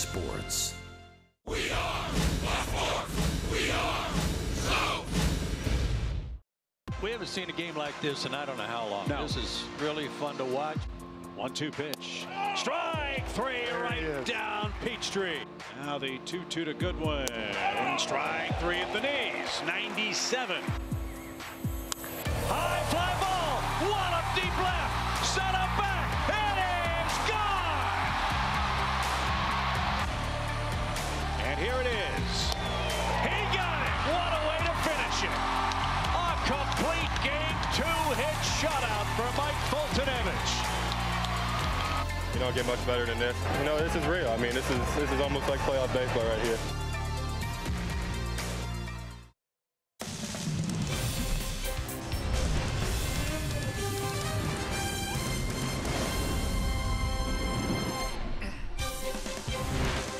sports. We are North. We are South. We haven't seen a game like this in I don't know how long. No. This is really fun to watch. 1-2 pitch. Strike three right down Peachtree. Now the 2-2 to Goodwin. Strike three at the knees. 97. High fly ball. Wallop deep left. Set up back. It is gone. And here it is. He got it. What a way to finish it. A complete game 2-hit shutout for Mike Fultonevich. You don't get much better than this. You know, this is real. I mean, this is almost like playoff baseball right here.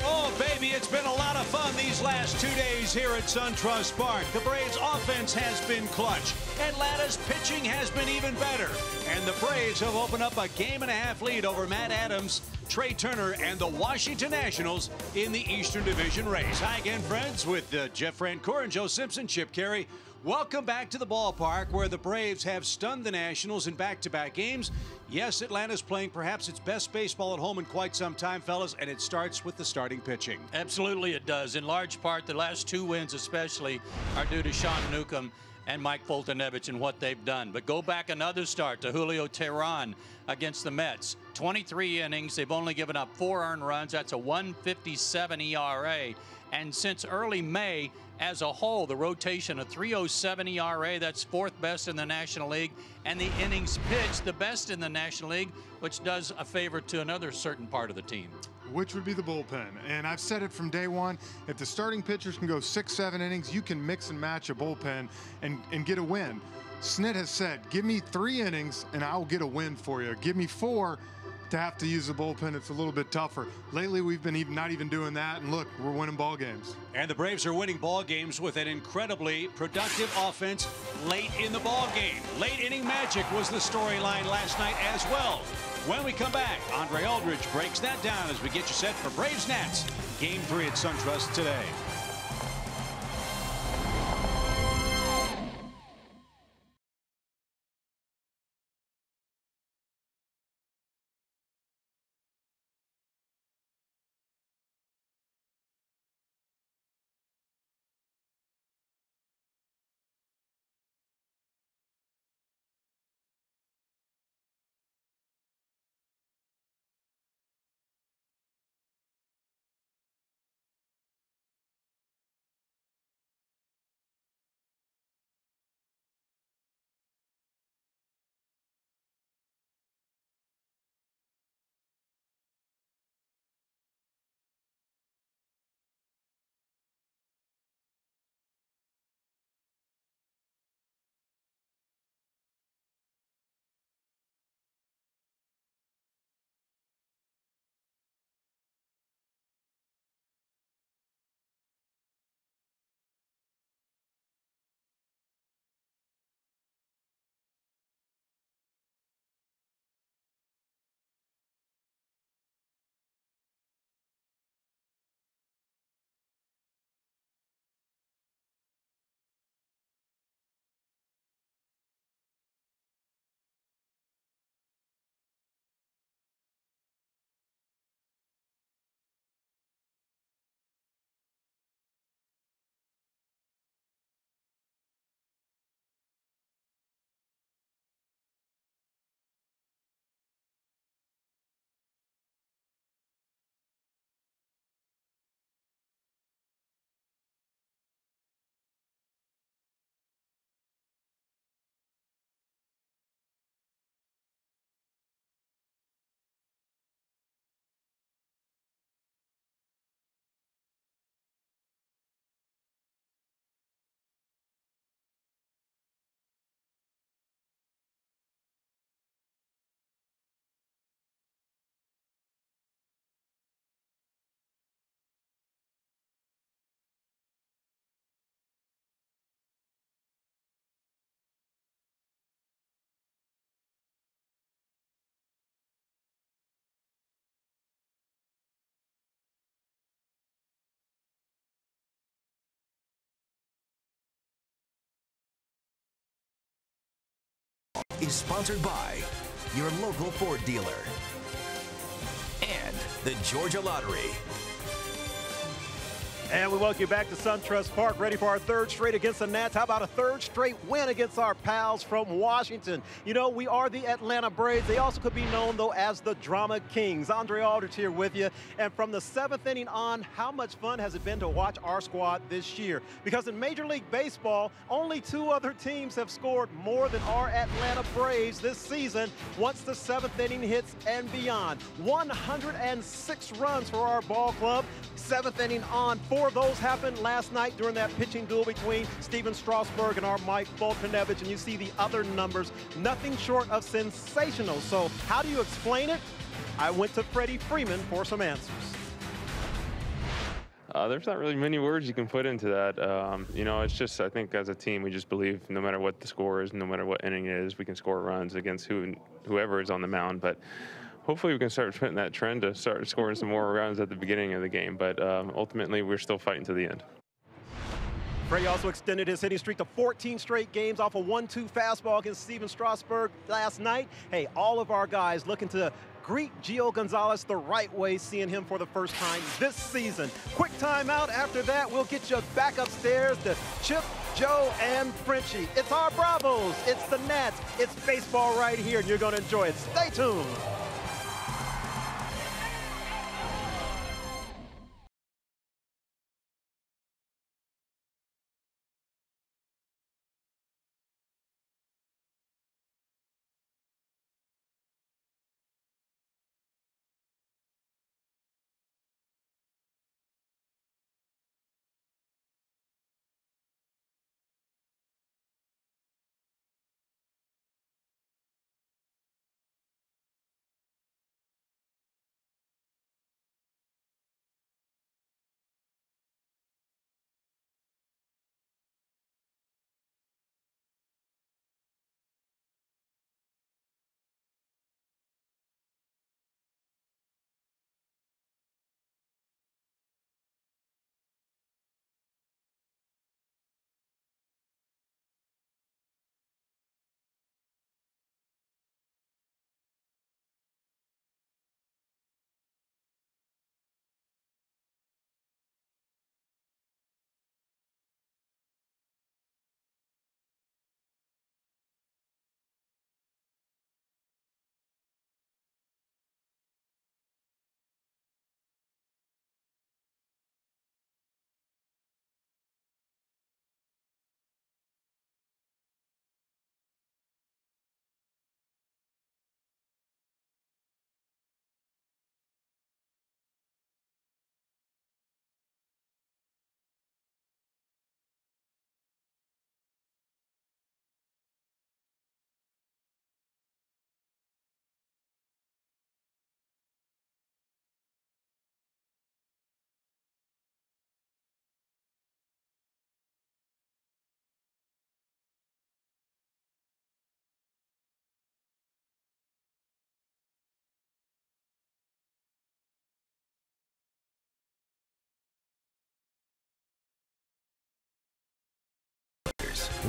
Oh, baby, it's been a lot of fun these last 2 days here at SunTrust Park. The Braves' offense has been clutch. Atlanta's pitching has been even better. And the Braves have opened up a game-and-a-half lead over Matt Adams, Trey Turner, and the Washington Nationals in the Eastern Division race. Hi again, friends, with Jeff Francoeur and Joe Simpson, Chip Carey. Welcome back to the ballpark where the Braves have stunned the Nationals in back-to-back games. Yes, Atlanta's playing perhaps its best baseball at home in quite some time, fellas, and it starts with the starting pitching. Absolutely it does. In large part, the last two wins especially are due to Sean Newcomb and Mike Fultonevich and what they've done. But go back another start to Julio Teheran against the Mets. 23 innings. They've only given up 4 earned runs. That's a 1.57 ERA. And since early May, as a whole, the rotation, a 3.07 ERA, that's 4th best in the National League, and the innings pitched, the best in the National League, which does a favor to another certain part of the team. Which would be the bullpen. And I've said it from day one, if the starting pitchers can go 6-7 innings, you can mix and match a bullpen and get a win. Snit has said, give me 3 innings and I'll get a win for you. Give me 4 to have to use the bullpen. It's a little bit tougher. Lately, we've been not even doing that, and look, we're winning ball games. And the Braves are winning ball games with an incredibly productive offense late in the ball game. Late inning magic was the storyline last night as well. When we come back, Andre Aldridge breaks that down as we get you set for Braves Nats Game 3 at SunTrust today. is sponsored by your local Ford dealer and the Georgia Lottery. And we welcome you back to SunTrust Park, ready for our third straight against the Nats. How about a third straight win against our pals from Washington? You know, we are the Atlanta Braves. They also could be known, though, as the Drama Kings. Andre Aldrich here with you. And from the 7th inning on, how much fun has it been to watch our squad this year? Because in Major League Baseball, only 2 other teams have scored more than our Atlanta Braves this season once the 7th inning hits and beyond. 106 runs for our ball club. 7th inning on. 4 of those happened last night during that pitching duel between Steven Strasburg and our Mike Fultonevich, and you see the other numbers, nothing short of sensational. So how do you explain it? I went to Freddie Freeman for some answers. There's not really many words you can put into that. You know, it's just, I think as a team, we just believe no matter what the score is, no matter what inning it is, we can score runs against whoever is on the mound. But hopefully we can start putting that trend to start scoring some more runs at the beginning of the game. But ultimately, we're still fighting to the end. Freddie also extended his hitting streak to 14 straight games off a 1-2 fastball against Steven Strasburg last night. Hey, all of our guys looking to greet Gio Gonzalez the right way, seeing him for the first time this season. Quick timeout. After that, we'll get you back upstairs to Chip, Joe, and Frenchie. It's our Bravos. It's the Nats. It's baseball right here, and you're going to enjoy it. Stay tuned.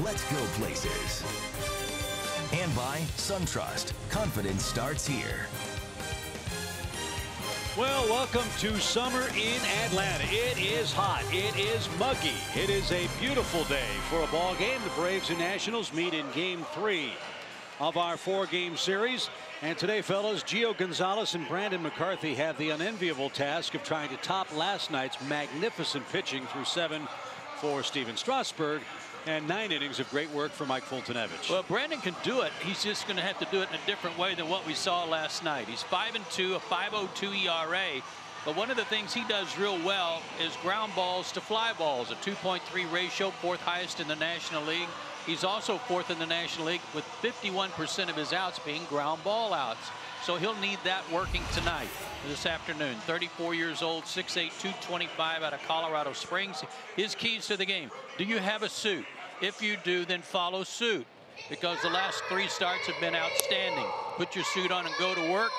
Let's go places. And by SunTrust. Confidence starts here. Well, welcome to summer in Atlanta. It is hot. It is muggy. It is a beautiful day for a ball game. The Braves and Nationals meet in Game 3 of our 4-game series. And today, fellas, Gio Gonzalez and Brandon McCarthy have the unenviable task of trying to top last night's magnificent pitching through 7 for Steven Strasburg and 9 innings of great work for Mike Fultonevich. Well, Brandon can do it. He's just going to have to do it in a different way than what we saw last night. He's 5-2, a 5.02 ERA. But one of the things he does real well is ground balls to fly balls, a 2.3 ratio, 4th highest in the National League. He's also 4th in the National League with 51% of his outs being ground ball outs. So he'll need that working tonight, this afternoon. 34 years old, 6'8", 225 out of Colorado Springs. His keys to the game. Do you have a suit? If you do, then follow suit, because the last 3 starts have been outstanding. Put your suit on and go to work.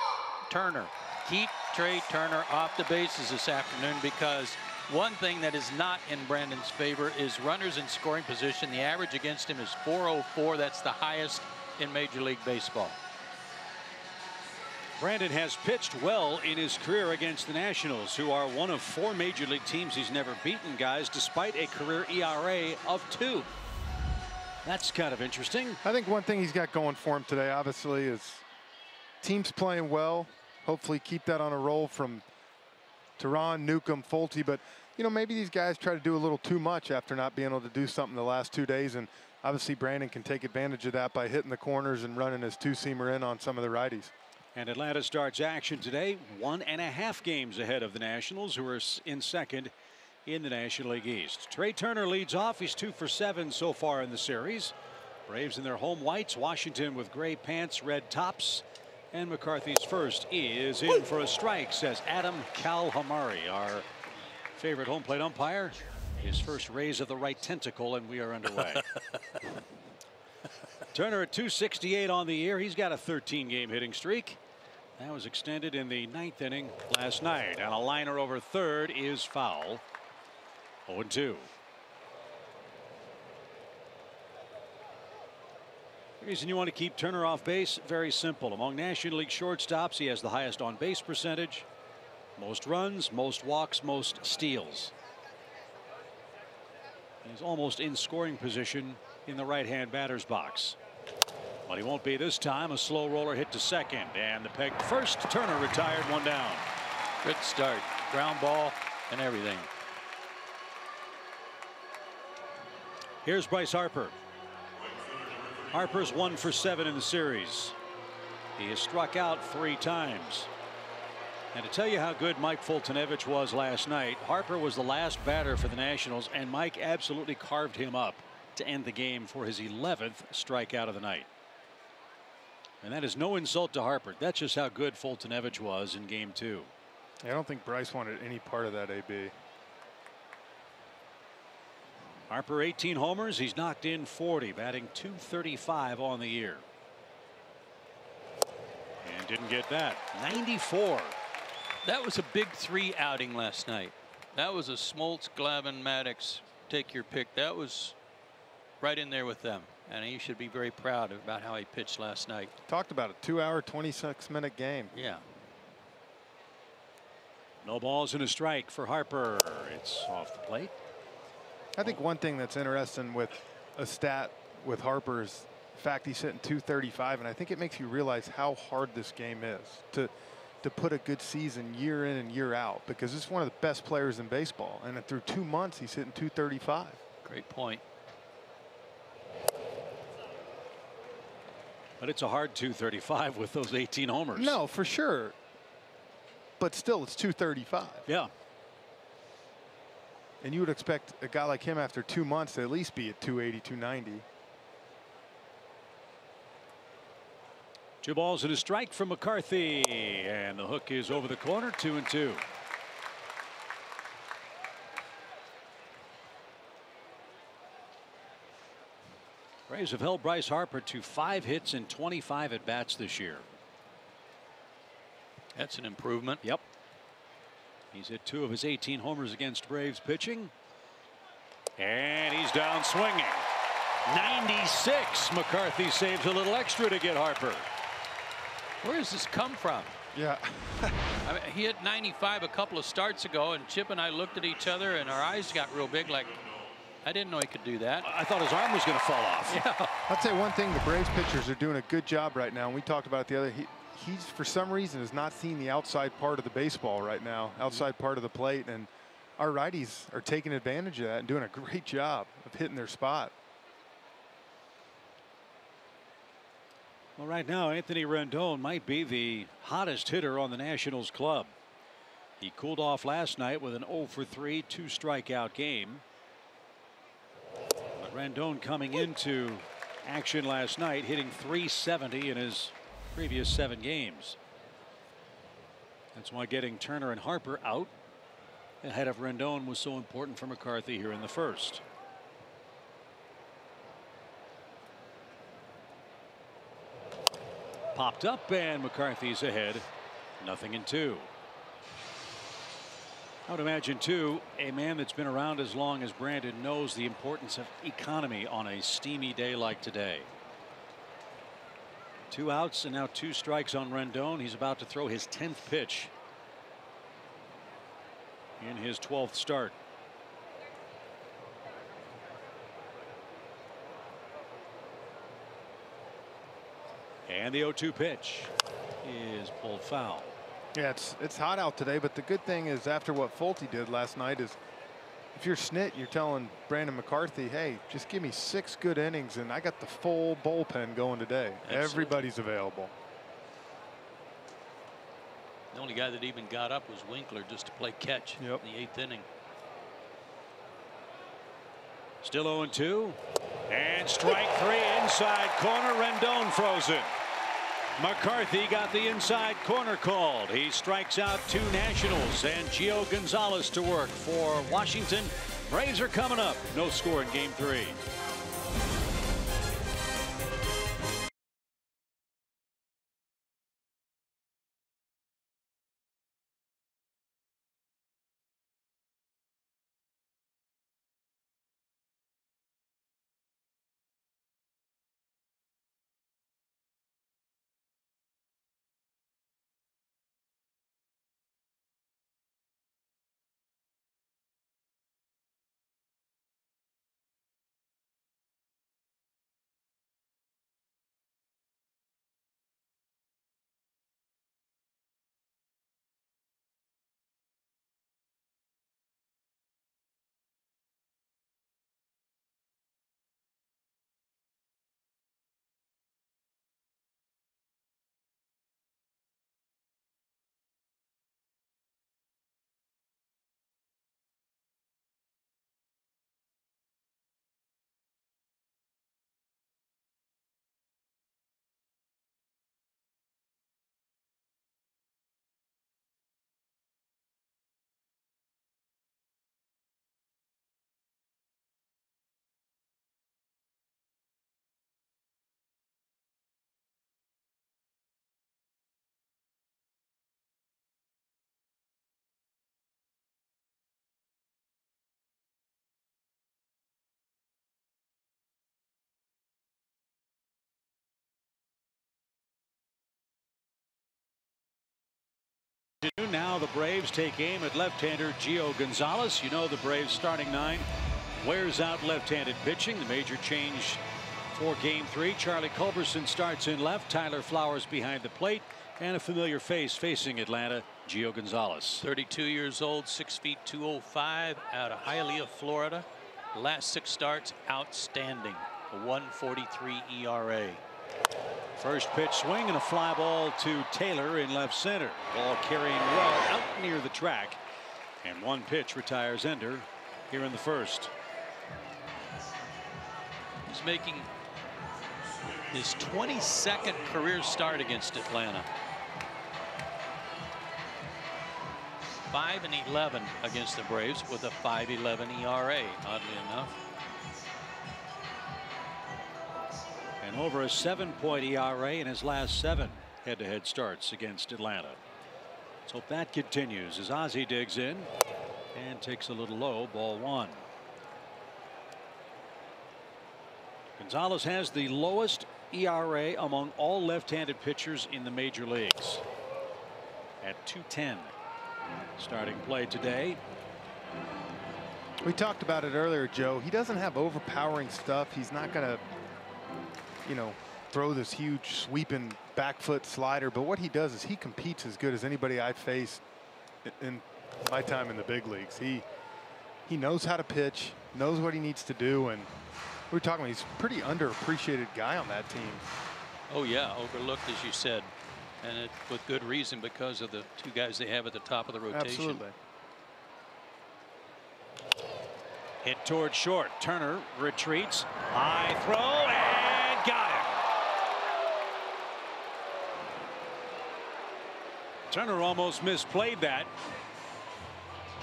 Turner. Keep Trey Turner off the bases this afternoon, because one thing that is not in Brandon's favor is runners in scoring position. The average against him is 404. That's the highest in Major League Baseball. Brandon has pitched well in his career against the Nationals, who are one of 4 Major League teams he's never beaten, guys, despite a career ERA of 2. That's kind of interesting. I think one thing he's got going for him today, obviously, is team's playing well. Hopefully keep that on a roll from Teheran, Newcomb, Fulte. But, you know, maybe these guys try to do a little too much after not being able to do something the last 2 days. And obviously Brandon can take advantage of that by hitting the corners and running his 2-seamer in on some of the righties. And Atlanta starts action today 1.5 games ahead of the Nationals, who are in second in the National League East. Trey Turner leads off. He's 2 for 7 so far in the series. Braves in their home whites. Washington with gray pants, red tops. And McCarthy's first is in for a strike, says Adam Kalhamari, our favorite home plate umpire. His first raise of the right tentacle, and we are underway. Turner at 268 on the year. He's got a 13-game hitting streak. That was extended in the 9th inning last night, and a liner over third is foul. 0-2. The reason you want to keep Turner off base, very simple. Among National League shortstops, he has the highest on base percentage, most runs, most walks, most steals. He's almost in scoring position in the right-hand batter's box. But he won't be this time. A slow roller hit to second, and the peg first. Turner retired, 1 down. Good start. Ground ball and everything. Here's Bryce Harper. Harper's 1 for 7 in the series. He has struck out 3 times. And to tell you how good Mike Foltynewicz was last night, Harper was the last batter for the Nationals, and Mike absolutely carved him up to end the game for his 11th strikeout of the night. And that is no insult to Harper. That's just how good Foltynewicz was in game 2. I don't think Bryce wanted any part of that, AB. Harper 18 homers. He's knocked in 40, batting .235 on the year. And didn't get that. 94. That was a big 3 outing last night. That was a Smoltz, Glavine, Maddox, take your pick. That was right in there with them. And he should be very proud about how he pitched last night. Talked about a 2-hour, 26-minute game. Yeah. No balls and a strike for Harper. It's off the plate. I think one thing that's interesting with a stat with Harper is the fact he's hitting .235, and I think it makes you realize how hard this game is to put a good season year in and year out, because it's one of the best players in baseball, and through 2 months he's hitting .235. Great point. But it's a hard .235 with those 18 homers. No, for sure. But still, it's .235. Yeah. And you would expect a guy like him after 2 months to at least be at .280, .290. 2 balls and a strike from McCarthy, and the hook is over the corner. 2-2. Braves have held Bryce Harper to 5 hits and 25 at bats this year. That's an improvement. Yep. He's hit 2 of his 18 homers against Braves pitching. And he's down swinging. 96. McCarthy saves a little extra to get Harper. Where does this come from? Yeah. I mean, he hit 95 a couple of starts ago, and Chip and I looked at each other, and our eyes got real big like, I didn't know he could do that. I thought his arm was going to fall off. Yeah. I'd say one thing, the Braves pitchers are doing a good job right now, and we talked about it the other. He's for some reason has not seen the outside part of the baseball right now, outside part of the plate, and our righties are taking advantage of that and doing a great job of hitting their spot. Well, right now, Anthony Rendon might be the hottest hitter on the Nationals club. He cooled off last night with an 0 for 3, 2 strikeout game. But Rendon coming into action last night, hitting .370 in his previous 7 games. That's why getting Turner and Harper out ahead of Rendon was so important for McCarthy here in the first. Popped up, and McCarthy's ahead. 0-2. I would imagine, too, a man that's been around as long as Brandon knows the importance of economy on a steamy day like today. 2 outs and now 2 strikes on Rendon. He's about to throw his 10th pitch in his 12th start. And the 0-2 pitch is pulled foul. Yeah, it's hot out today, but the good thing is after what Fulte did last night is if you're Snit, you're telling Brandon McCarthy, hey, just give me 6 good innings and I got the full bullpen going today. Absolutely. Everybody's available. The only guy that even got up was Winkler just to play catch in the 8th inning. Still 0-2. And strike 3 inside corner. Rendon frozen. McCarthy got the inside corner called. He strikes out 2 Nationals and Gio Gonzalez to work for Washington. Braves are coming up. No score in game 3. Now the Braves take aim at left-hander Gio Gonzalez. You know the Braves starting 9 wears out left-handed pitching. The major change for game 3. Charlie Culberson starts in left. Tyler Flowers behind the plate. And a familiar face facing Atlanta, Gio Gonzalez. 32 years old, 6 feet 205, out of Hialeah, Florida. Last 6 starts, outstanding. A 1.43 ERA. First pitch swing and a fly ball to Taylor in left center. Ball carrying well out near the track. And 1 pitch retires Ender here in the first. He's making his 22nd career start against Atlanta. 5-11 against the Braves with a 5.11 ERA, oddly enough. And over a 7-point ERA in his last 7 head-to-head starts against Atlanta. So that continues as Ozzie digs in and takes a little low, ball 1. Gonzalez has the lowest ERA among all left-handed pitchers in the major leagues at 2.10. Starting play today. We talked about it earlier, Joe. He doesn't have overpowering stuff. He's not going to, you know, throw this huge sweeping back foot slider, but what he does is he competes as good as anybody I've faced in my time in the big leagues. He knows how to pitch, knows what he needs to do, and we were talking about he's a pretty underappreciated guy on that team. Oh yeah, overlooked, as you said, and with good reason, because of the 2 guys they have at the top of the rotation. Absolutely. Hit toward short. Turner retreats. High throw and got it. Turner almost misplayed that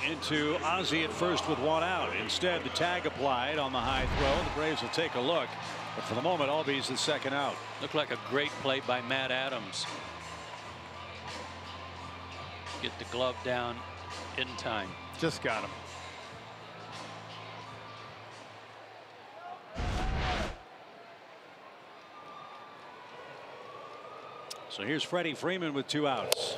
into Ozzie at first with 1 out. Instead, the tag applied on the high throw. The Braves will take a look, but for the moment, Albies the 2nd out. Looked like a great play by Matt Adams. Get the glove down in time. Just got him. So here's Freddie Freeman with 2 outs.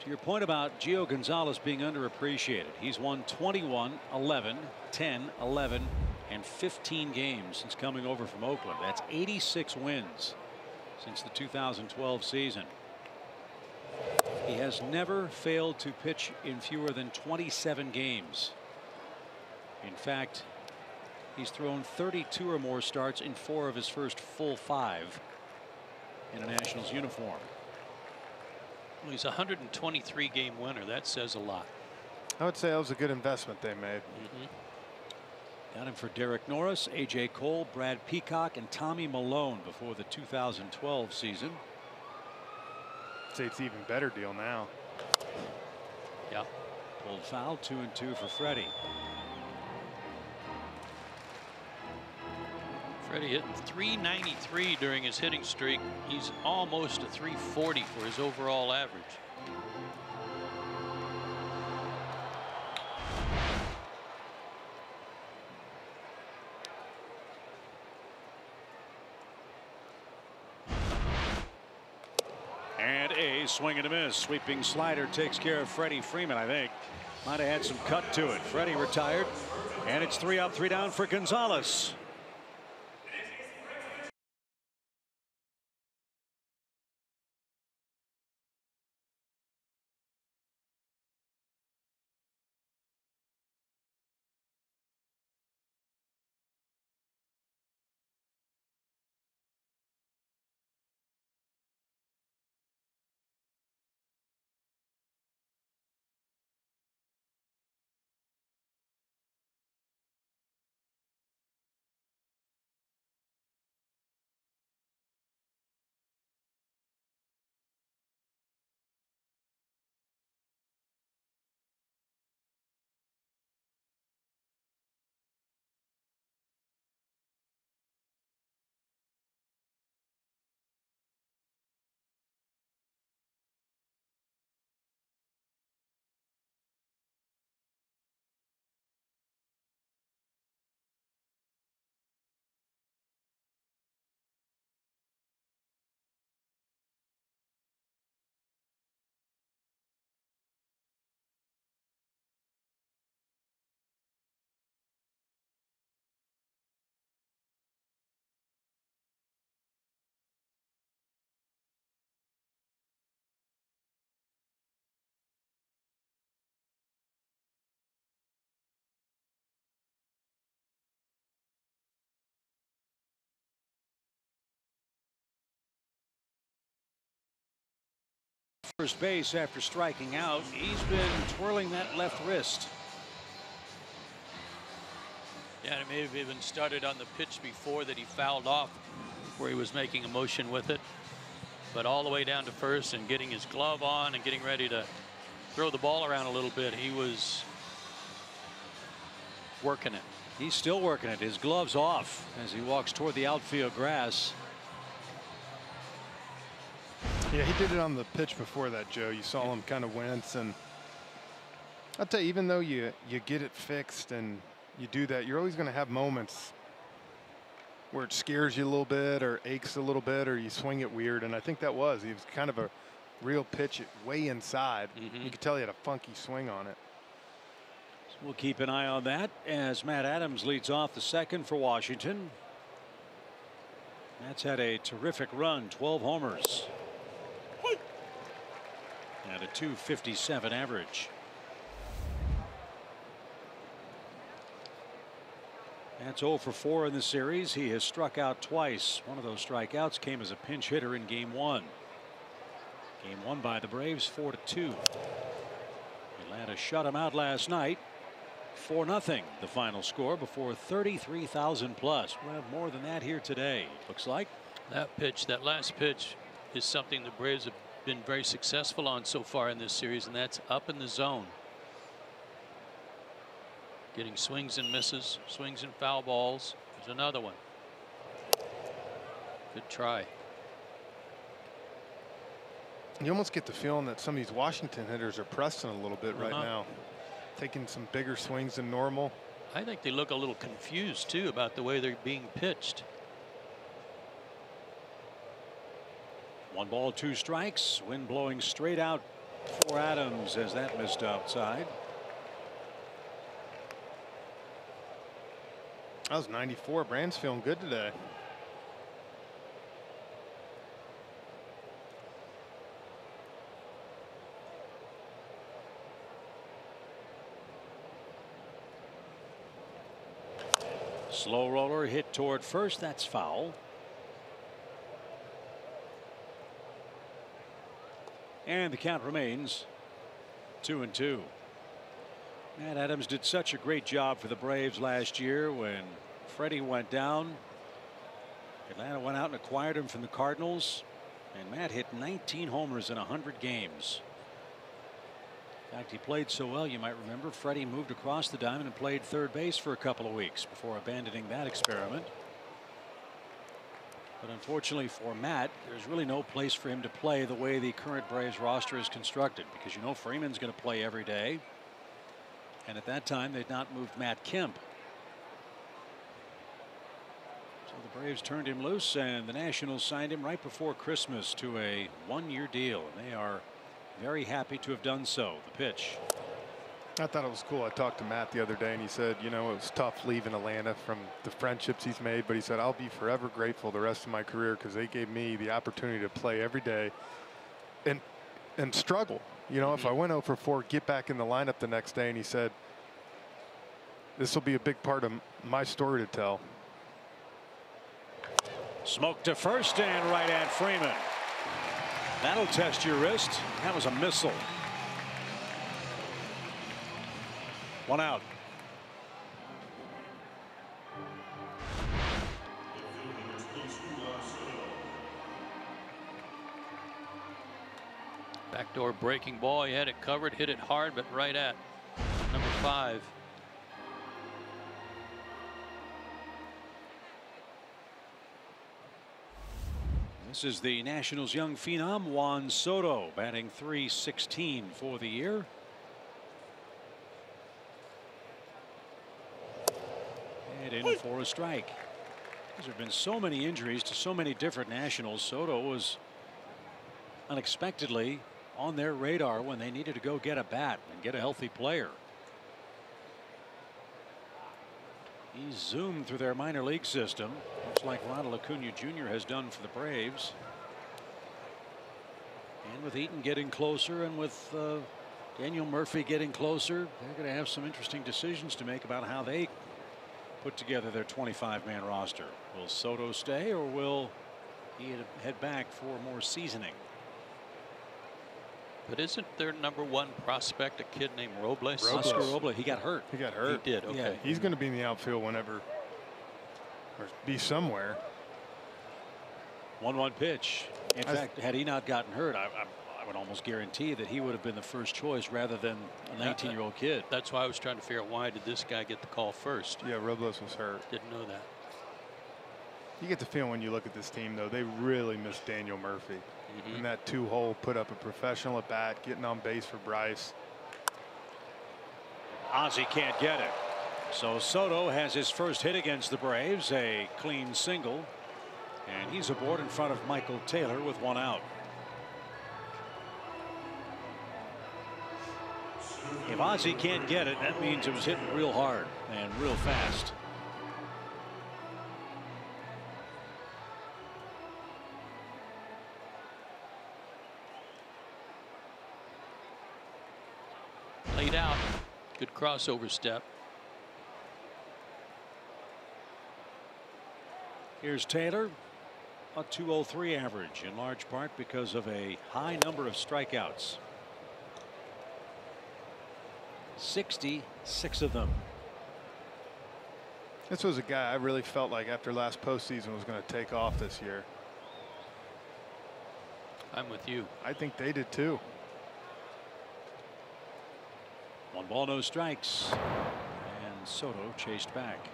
To your point about Gio Gonzalez being underappreciated, he's won 21, 11, 10, 11, and 15 games since coming over from Oakland. That's 86 wins since the 2012 season. He has never failed to pitch in fewer than 27 games. In fact, he's thrown 32 or more starts in 4 of his first full 5 in a Nationals uniform. Well, he's a 123 game winner. That says a lot. I would say that was a good investment they made. Got him for Derek Norris, A.J. Cole, Brad Peacock, and Tommy Malone before the 2012 season. I'd say it's an even better deal now. Yeah. Pulled foul, 2-2 for Freddie. Freddie hitting .393 during his hitting streak. He's almost a .340 for his overall average. And a swing and a miss. Sweeping slider takes care of Freddie Freeman, I think. Might have had some cut to it. Freddie retired. And it's 3 up, 3 down for Gonzalez. First base after striking out. He's been twirling that left wrist. Yeah, and it may have even started on the pitch before that he fouled off, where he was making a motion with it. But all the way down to first and getting his glove on and getting ready to throw the ball around a little bit. He was working it. He's still working it. His glove's off as he walks toward the outfield grass. Yeah, he did it on the pitch before that, Joe. You saw him kind of wince, and I'll tell you, even though you get it fixed and you do that, you're always going to have moments where it scares you a little bit or aches a little bit or you swing it weird, and I think that was. He was kind of a real pitch way inside. You could tell he had a funky swing on it. So we'll keep an eye on that as Matt Adams leads off the second for Washington. Matt's had a terrific run, 12 homers. And a .257 average. That's 0 for 4 in the series. He has struck out twice. One of those strikeouts came as a pinch hitter in Game 1. Game 1 by the Braves, 4-2. Atlanta shut him out last night. 4-0 the final score before 33,000 plus. We'll have more than that here today, looks like. That pitch, that last pitch, is something the Braves have been very successful on so far in this series, and that's up in the zone. Getting swings and misses, swings and foul balls. There's another one. Good try. You almost get the feeling that some of these Washington hitters are pressing a little bit right now, taking some bigger swings than normal. I think they look a little confused too about the way they're being pitched. 1 ball, 2 strikes. Wind blowing straight out for Adams as that missed outside. That was 94. Brand's feeling good today. Slow roller hit toward first. That's foul. And the count remains 2-2. Matt Adams did such a great job for the Braves last year when Freddie went down. Atlanta went out and acquired him from the Cardinals, and Matt hit 19 homers in 100 games. In fact, he played so well, you might remember, Freddie moved across the diamond and played third base for a couple of weeks before abandoning that experiment. But unfortunately for Matt, there's really no place for him to play the way the current Braves roster is constructed, because you know Freeman's going to play every day. And at that time, they'd not moved Matt Kemp. So the Braves turned him loose, and the Nationals signed him right before Christmas to a 1-year deal. And they are very happy to have done so. The pitch. I thought it was cool. I talked to Matt the other day, and he said, you know, it was tough leaving Atlanta from the friendships he's made, but he said, I'll be forever grateful the rest of my career because they gave me the opportunity to play every day and struggle. You know, if I went 0 for 4, get back in the lineup the next day. And he said, this will be a big part of my story to tell. Smoke to first and right at Freeman. That'll test your wrist. That was a missile. 1 out. Backdoor breaking ball. He had it covered, hit it hard, but right at number 5. This is the Nationals' young phenom, Juan Soto, batting .316 for the year. And in for a strike. There have been so many injuries to so many different Nationals. Soto was unexpectedly on their radar when they needed to go get a bat and get a healthy player. He zoomed through their minor league system, much like Ronald Acuna Jr. has done for the Braves. And with Eaton getting closer and with Daniel Murphy getting closer, they're going to have some interesting decisions to make about how they put together their 25-man roster. Will Soto stay, or will he head back for more seasoning? But isn't their number 1 prospect a kid named Robles? Oscar Robles. He got hurt. He got hurt. He did. Okay. Yeah, he's going to be in the outfield whenever, or be somewhere. 1-1 pitch. In fact, had he not gotten hurt, I would almost guarantee that he would have been the first choice rather than a 19-year-old kid. That's why I was trying to figure out, why did this guy get the call first? Yeah, Robles was hurt. Didn't know that. You get the feeling when you look at this team, though, they really miss Daniel Murphy. And that 2-hole put up a professional at bat, getting on base for Bryce. Ozzie can't get it. So Soto has his first hit against the Braves, a clean single. And he's aboard in front of Michael Taylor with 1 out. If Ozzie can't get it, that means it was hitting real hard and real fast. Laid out. Good crossover step. Here's Taylor. A .203 average, in large part because of a high number of strikeouts. 66 of them. This was a guy I really felt like after last postseason was going to take off this year. I'm with you. I think they did too. 1 ball, no strikes. And Soto chased back.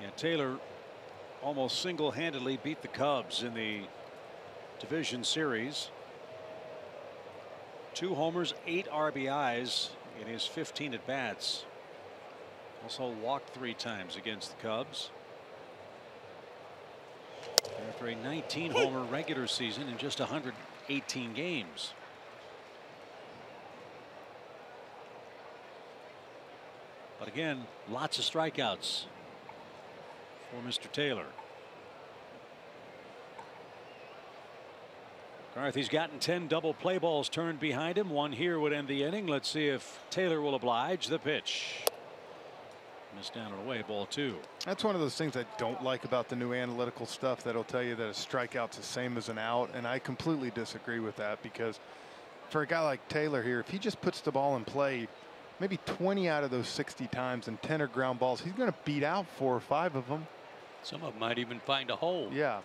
Yeah, Taylor almost single-handedly beat the Cubs in the division series. 2 homers, 8 RBIs in his 15 at-bats. Also walked 3 times against the Cubs. after a 19-homer regular season in just 118 games. But again, lots of strikeouts for Mr. Taylor. McCarthy's gotten 10 double play balls turned behind him. One here would end the inning. Let's see if Taylor will oblige. The pitch. Missed down and away, ball 2. That's one of those things I don't like about the new analytical stuff that'll tell you that a strikeout's the same as an out, and I completely disagree with that, because for a guy like Taylor here, if he just puts the ball in play maybe 20 out of those 60 times and 10 are ground balls, he's going to beat out 4 or 5 of them. Some of them might even find a hole. Yeah.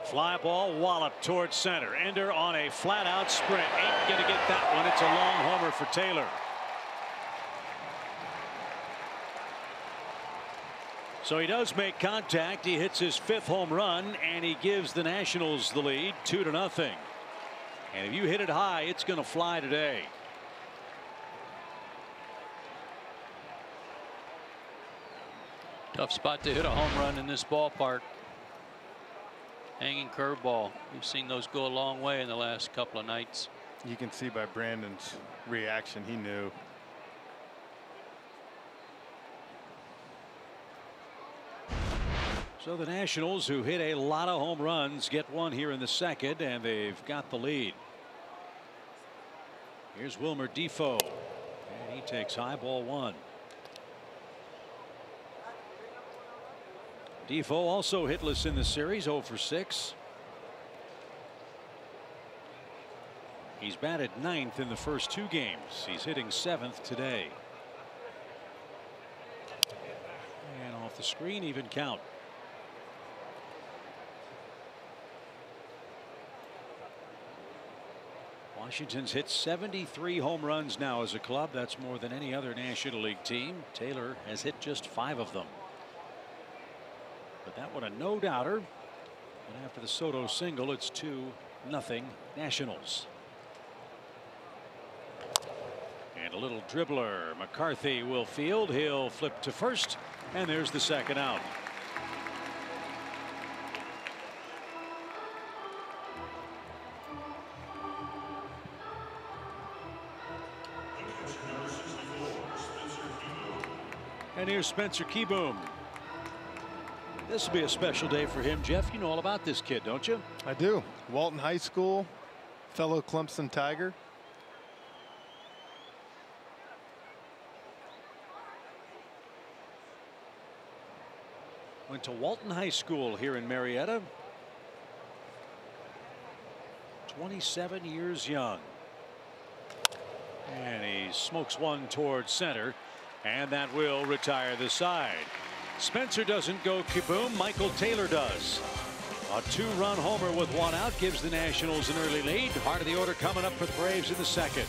Fly ball walloped towards center. Ender on a flat out sprint. Ain't going to get that one. It's a long homer for Taylor. So he does make contact. He hits his 5th home run, and he gives the Nationals the lead 2-0. And if you hit it high, it's going to fly today. Tough spot to hit a home run in this ballpark. Hanging curveball. We've seen those go a long way in the last couple of nights. You can see by Brandon's reaction, he knew. So the Nationals, who hit a lot of home runs, get one here in the 2nd, and they've got the lead. Here's Wilmer Defoe, and he takes high, ball 1. Defoe also hitless in the series, 0 for 6. He's batted 9th in the first 2 games. He's hitting 7th today. And off the screen, even count. Washington's hit 73 home runs now as a club. That's more than any other National League team. Taylor has hit just 5 of them. But that one a no-doubter. And after the Soto single, it's 2-0 Nationals. And a little dribbler. McCarthy will field. He'll flip to first. And there's the 2nd out. And here's Spencer Keyboom. This will be a special day for him, Jeff. You know all about this kid, don't you? I do. Walton High School, fellow Clemson Tiger. Went to Walton High School here in Marietta. 27 years young. And he smokes one towards center, and that will retire the side. Spencer doesn't go kaboom. Michael Taylor does. A 2-run homer with 1 out gives the Nationals an early lead. Heart of the order coming up for the Braves in the 2nd.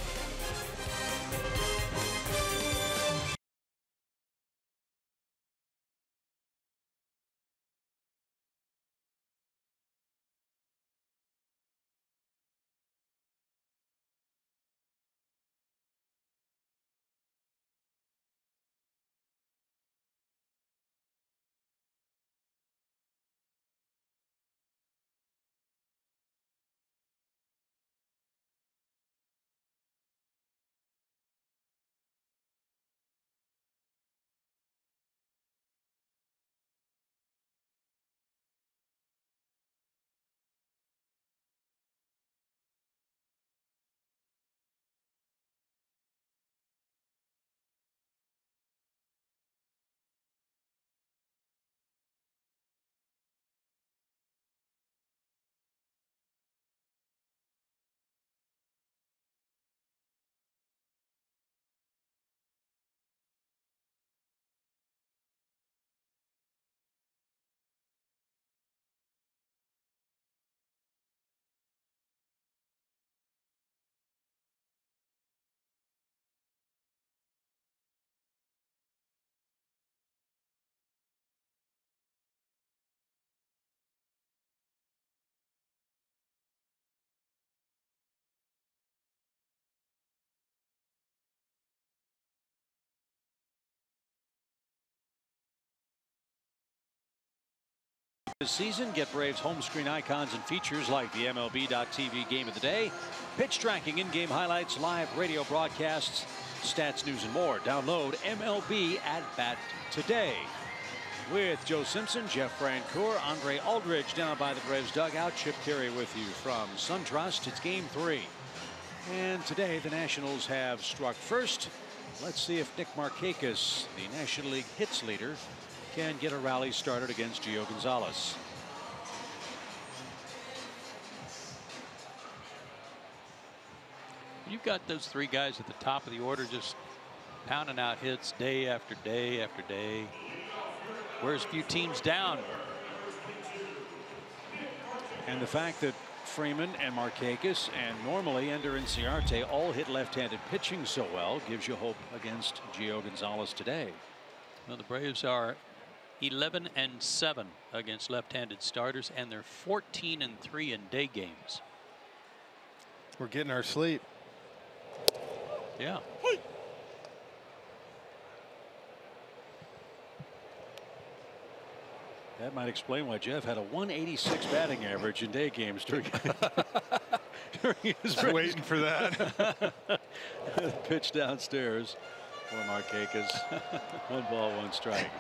This season, get Braves home screen icons and features like the MLB.TV Game of the Day, pitch tracking, in-game highlights, live radio broadcasts, stats, news, and more. Download MLB at Bat today. With Joe Simpson, Jeff Francoeur, Andre Aldridge down by the Braves dugout. Chip Terry with you from SunTrust. It's Game 3. And today the Nationals have struck first. Let's see if Nick Markakis, the National League hits leader, can get a rally started against Gio Gonzalez. You've got those three guys at the top of the order just pounding out hits day after day after day. Whereas a few teams down. And the fact that Freeman and Markakis and normally Ender and Ciarte all hit left-handed pitching so well gives you hope against Gio Gonzalez today. Well, the Braves are 11-7 against left-handed starters, and they're 14-3 in day games. We're getting our sleep. Yeah. That might explain why Jeff had a 186 batting average in day games during his race. Waiting for that. Pitch downstairs for Markakis. 1 ball, 1 strike.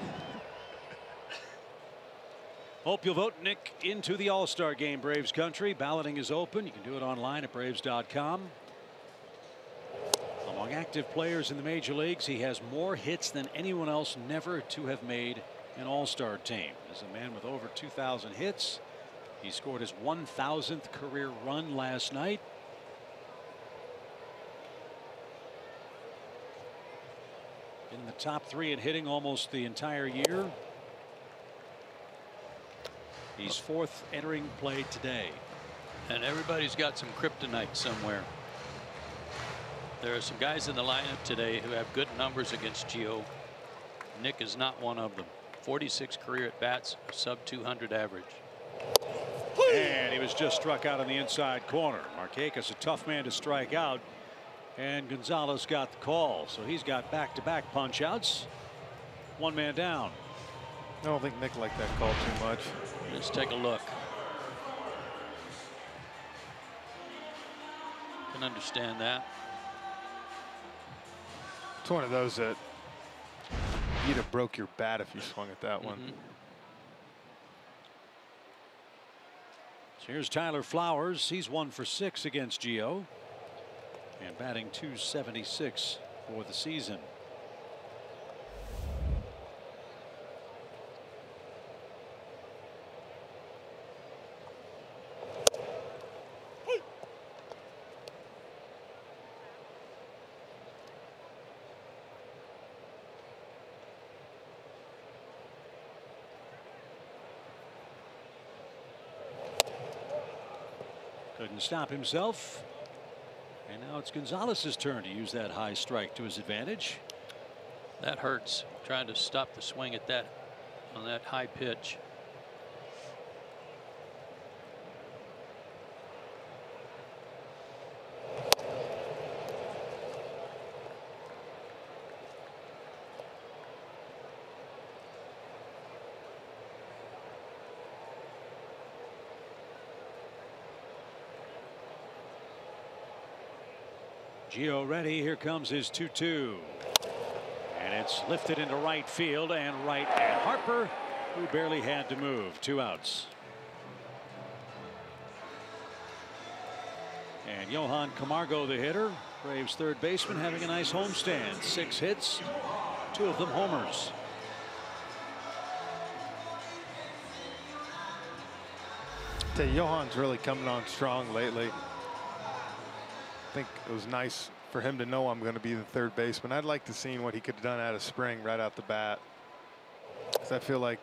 Hope you'll vote Nick into the All-Star Game, Braves country. Balloting is open. You can do it online at Braves.com. Among active players in the major leagues, he has more hits than anyone else never to have made an All-Star team. As a man with over 2,000 hits, he scored his 1,000th career run last night. In the top 3 in hitting almost the entire year. He's 4th entering play today. And everybody's got some kryptonite somewhere. There are some guys in the lineup today who have good numbers against Gio. Nick is not one of them. 46 career at bats, sub 200 average. And he was just struck out on the inside corner. Markakis, a tough man to strike out, and Gonzalez got the call, so he's got back-to-back punch outs. 1 man down. I don't think Nick liked that call too much. Let's take a look. Can understand that. It's one of those that you'd have broke your bat if you swung at that one. So here's Tyler Flowers. He's 1 for 6 against Gio, and batting .276 for the season. Couldn't stop himself. And now it's Gonzalez's turn to use that high strike to his advantage. That hurts, trying to stop the swing at that on that high pitch. Gio ready. Here comes his 2-2. And it's lifted into right field and right at Harper, who barely had to move. 2 outs. And Johan Camargo, the hitter, Braves third baseman, having a nice homestand. 6 hits, 2 of them homers. I tell you, Johan's really coming on strong lately. I think it was nice for him to know I'm going to be the third baseman. I'd like to see what he could have done out of spring right out the bat. Because I feel like,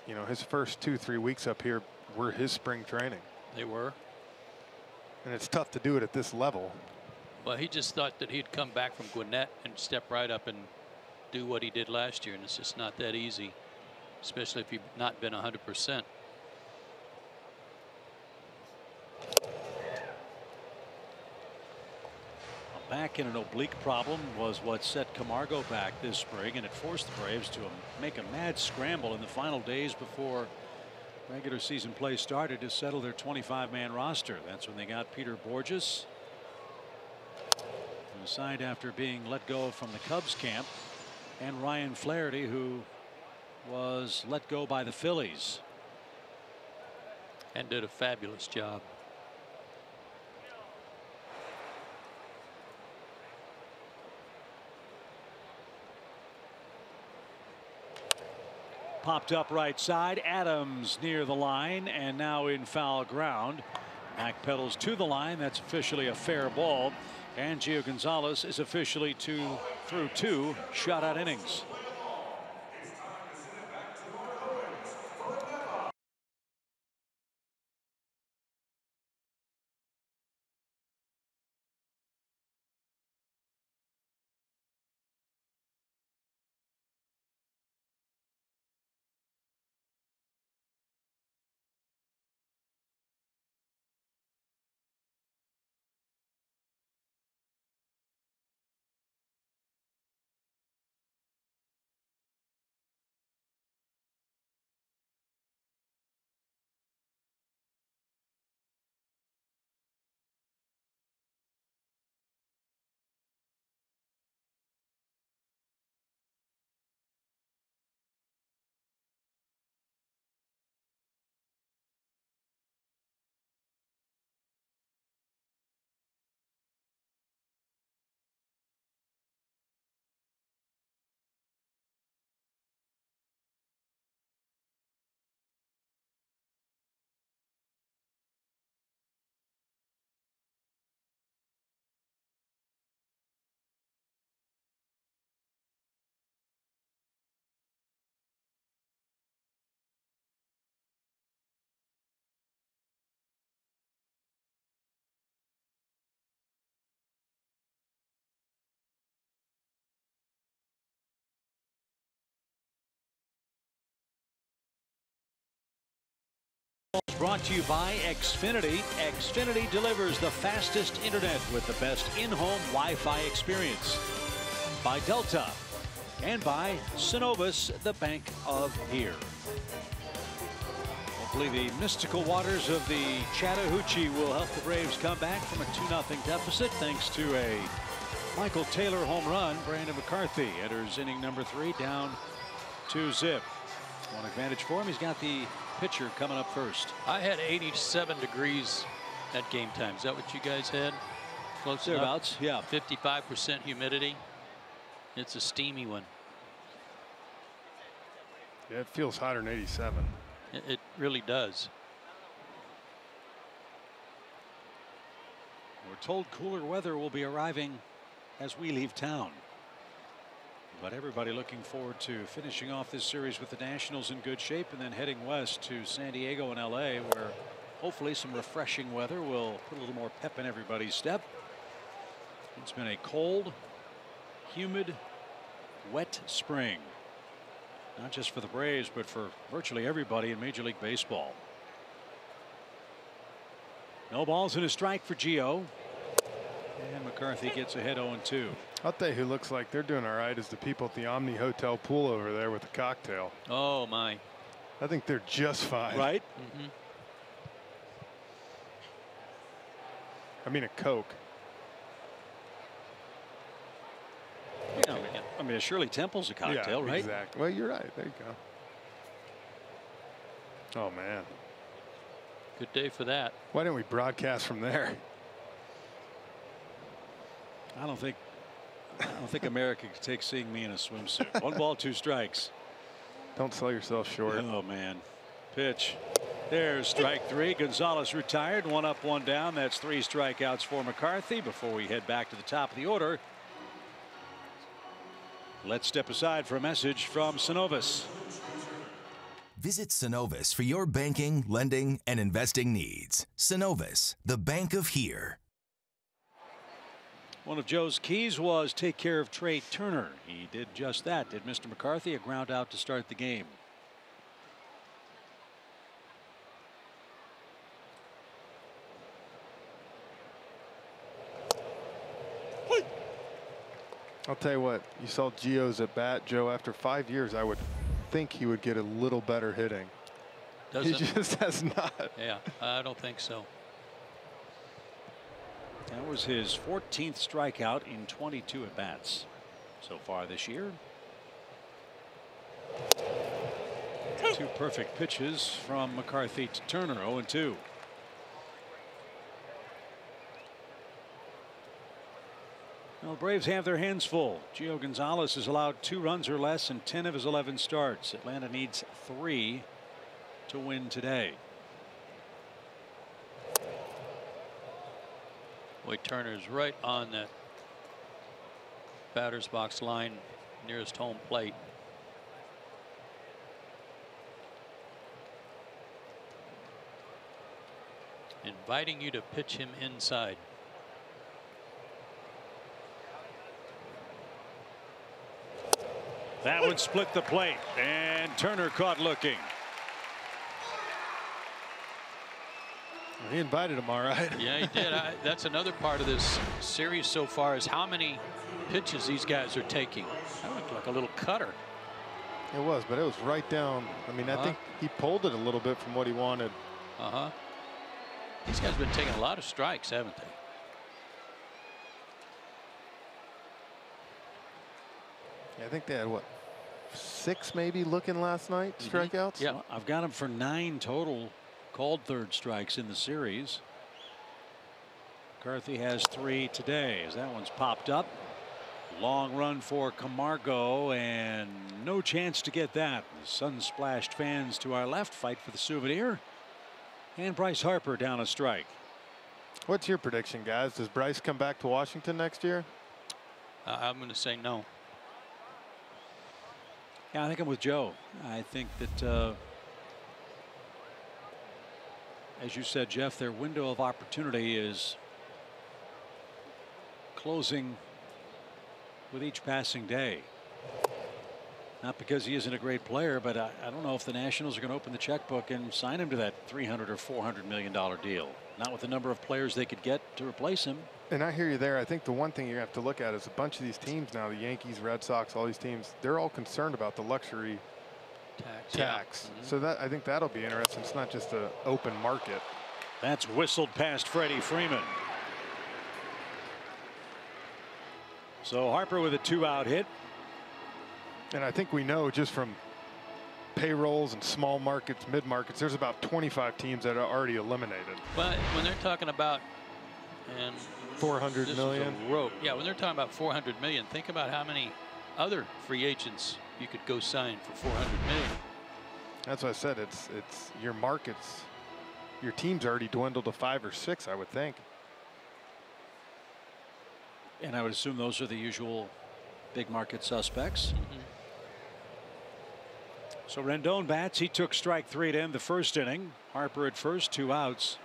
you know, his first 2-3 weeks up here were his spring training. They were. And it's tough to do it at this level. Well, he just thought that he'd come back from Gwinnett and step right up and do what he did last year, and it's just not that easy, especially if you've not been 100%. Back in an oblique problem was what set Camargo back this spring, and it forced the Braves to make a mad scramble in the final days before regular season play started to settle their 25-man roster. That's when they got Peter Borges, who signed after being let go from the Cubs camp, and Ryan Flaherty, who was let go by the Phillies. And did a fabulous job. Popped up right side. Adams near the line and now in foul ground. Backpedals to the line. That's officially a fair ball. And Gio Gonzalez is officially through 2 shutout innings. Brought to you by Xfinity. Xfinity delivers the fastest internet with the best in-home Wi-Fi experience. By Delta and by Synovus, the Bank of Here. Hopefully the mystical waters of the Chattahoochee will help the Braves come back from a 2-0 deficit thanks to a Michael Taylor home run. Brandon McCarthy enters inning number 3 down 2-0. One advantage for him. He's got the pitcher coming up first. I had 87 degrees at game time. Is that what you guys had? Close thereabouts. Yeah. 55% humidity. It's a steamy one. Yeah, it feels hotter than 87. It really does. We're told cooler weather will be arriving as we leave town. But everybody looking forward to finishing off this series with the Nationals in good shape and then heading west to San Diego and LA, where hopefully some refreshing weather will put a little more pep in everybody's step. It's been a cold, humid, wet spring. Not just for the Braves, but for virtually everybody in Major League Baseball. No balls and a strike for Gio. And McCarthy gets ahead 0-2. I'll tell you who looks like they're doing all right is the people at the Omni Hotel pool over there with the cocktail. Oh, my. I think they're just fine. Right? Mm-hmm. I mean, a Coke. Yeah, I mean, Shirley Temple's a cocktail, yeah, right? Exactly. Well, you're right. There you go. Oh, man. Good day for that. Why didn't we broadcast from there? I don't think America could take seeing me in a swimsuit. 1 ball, 2 strikes. Don't sell yourself short. Oh, man. Pitch. There's strike 3. Gonzalez retired. 1 up, 1 down. That's 3 strikeouts for McCarthy. Before we head back to the top of the order, let's step aside for a message from Synovus. Visit Synovus for your banking, lending, and investing needs. Synovus, the bank of here. One of Joe's keys was take care of Trey Turner. He did just that. Did Mr. McCarthy. A ground out to start the game. I'll tell you what, you saw Gio's at bat, Joe. After 5 years, I would think he would get a little better hitting. Doesn't. He just has not. Yeah, I don't think so. That was his 14th strikeout in 22 at bats so far this year. 2 perfect pitches from McCarthy to Turner. 0-2. Well, the Braves have their hands full. Gio Gonzalez has allowed 2 runs or less in 10 of his 11 starts. Atlanta needs 3 to win today. Boy, Turner's right on that batter's box line nearest home plate. Inviting you to pitch him inside. That would split the plate, and Turner caught looking. He invited him all right. Yeah, he did. That's another part of this series so far is how many pitches these guys are taking. That looked like a little cutter. It was, but it was right down. I mean, I think he pulled it a little bit from what he wanted. These guys have been taking a lot of strikes, haven't they? Yeah, I think they had, what, 6 maybe looking last night, strikeouts? Yeah. Well, I've got him for 9 total called third strikes in the series. McCarthy has 3 today as that one's popped up. Long run for Camargo and no chance to get that. The sun-splashed fans to our left fight for the souvenir. And Bryce Harper down a strike. What's your prediction, guys? Does Bryce come back to Washington next year? I'm going to say no. Yeah, I think I'm with Joe. I think that as you said, Jeff, their window of opportunity is closing with each passing day. Not because he isn't a great player, but I don't know if the Nationals are going to open the checkbook and sign him to that $300 or $400 million deal. Not with the number of players they could get to replace him. And I hear you there. I think the one thing you have to look at is a bunch of these teams now, the Yankees, Red Sox, all these teams, they're all concerned about the luxury tax. Yeah. So that I think that'll be interesting. It's not just an open market. That's whistled past Freddie Freeman. So Harper with a 2-out hit. And I think we know just from payrolls and small markets, mid markets, there's about 25 teams that are already eliminated. But when they're talking about and 400 million. Rope. Yeah, when they're talking about 400 million, think about how many other free agents you could go sign for 400 million. That's what I said. It's your markets, your team's already dwindled to 5 or 6, I would think. And I would assume those are the usual big market suspects. So Rendon bats. He took strike 3 to end the first inning. Harper at first, 2 outs.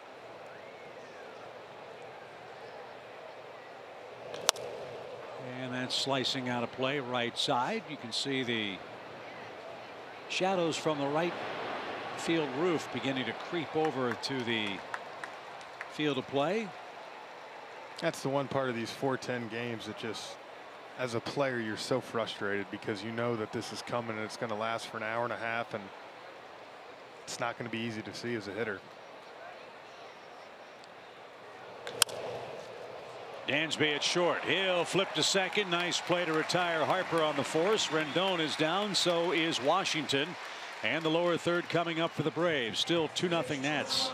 And that's slicing out of play right side. You can see the shadows from the right field roof beginning to creep over to the field of play. That's the one part of these 4-10 games that just, as a player, you're so frustrated because you know that this is coming and it's going to last for an hour and a half, and it's not going to be easy to see as a hitter. Dansby at short. He'll flip to second. Nice play to retire Harper on the force. Rendon is down. So is Washington. And the lower third coming up for the Braves. Still 2-0 Nats.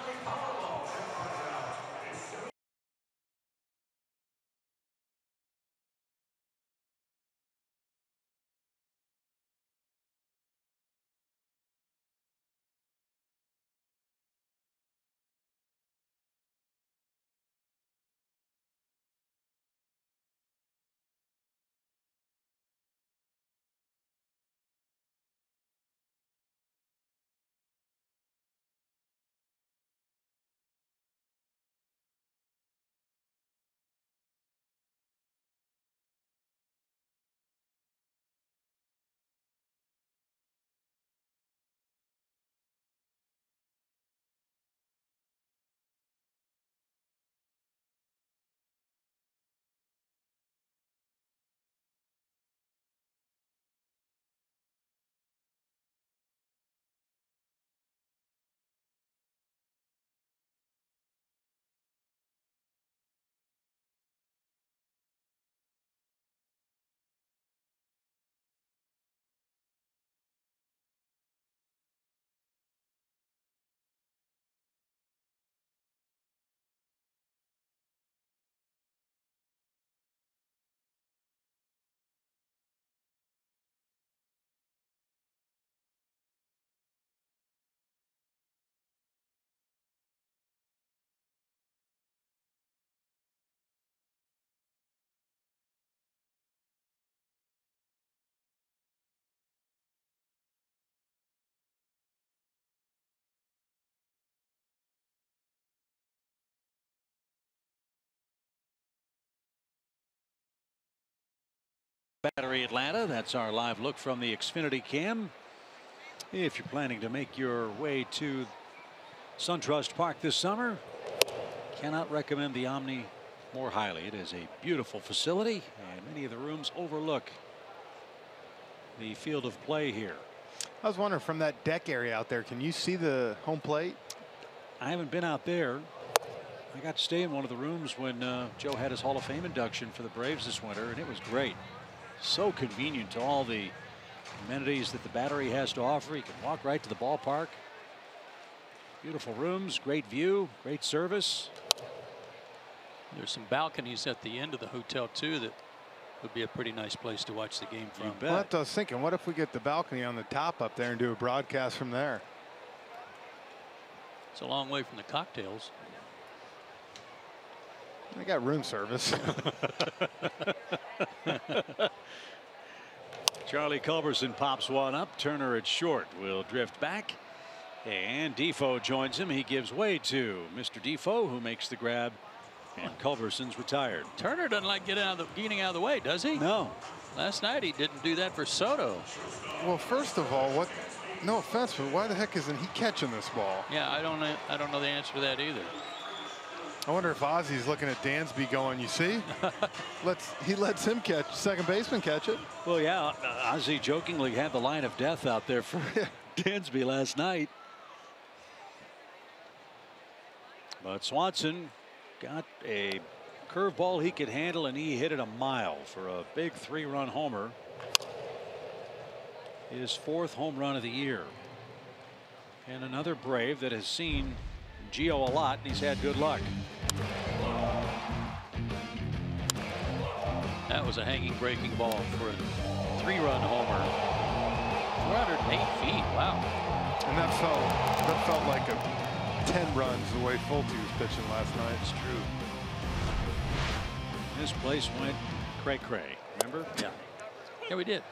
Battery Atlanta. That's our live look from the Xfinity Cam. If you're planning to make your way to SunTrust Park this summer, cannot recommend the Omni more highly. It is a beautiful facility, and many of the rooms overlook the field of play here. I was wondering, from that deck area out there, can you see the home plate? I haven't been out there. I got to stay in one of the rooms when Joe had his Hall of Fame induction for the Braves this winter, and it was great. So convenient to all the amenities that the Battery has to offer. You can walk right to the ballpark. Beautiful rooms, great view, great service. There's some balconies at the end of the hotel too that would be a pretty nice place to watch the game from. Well, that's what I was thinking. What if we get the balcony on the top up there and do a broadcast from there? It's a long way from the cocktails. I got room service. Charlie Culberson pops one up. Turner at short will drift back. And Defoe joins him. He gives way to Mr. Defoe, who makes the grab. And Culberson's retired. Turner doesn't like getting out of the way, does he? No. Last night he didn't do that for Soto. Well, first of all, no offense, but why the heck isn't he catching this ball? Yeah, I don't know the answer to that either. I wonder if Ozzy's looking at Dansby going, you see? He lets him catch, second baseman catch it. Well, yeah, Ozzy jokingly had the line of death out there for Dansby last night. But Swanson got a curveball he could handle, and he hit it a mile for a big 3-run homer. His 4th home run of the year. And another Brave that has seen Gio a lot, and he's had good luck. That was a hanging breaking ball for a 3-run homer. 408 feet. Wow. And that felt like 10 runs the way Fulte was pitching last night. It's true. This place went cray-cray. Remember? Yeah. Yeah, we did.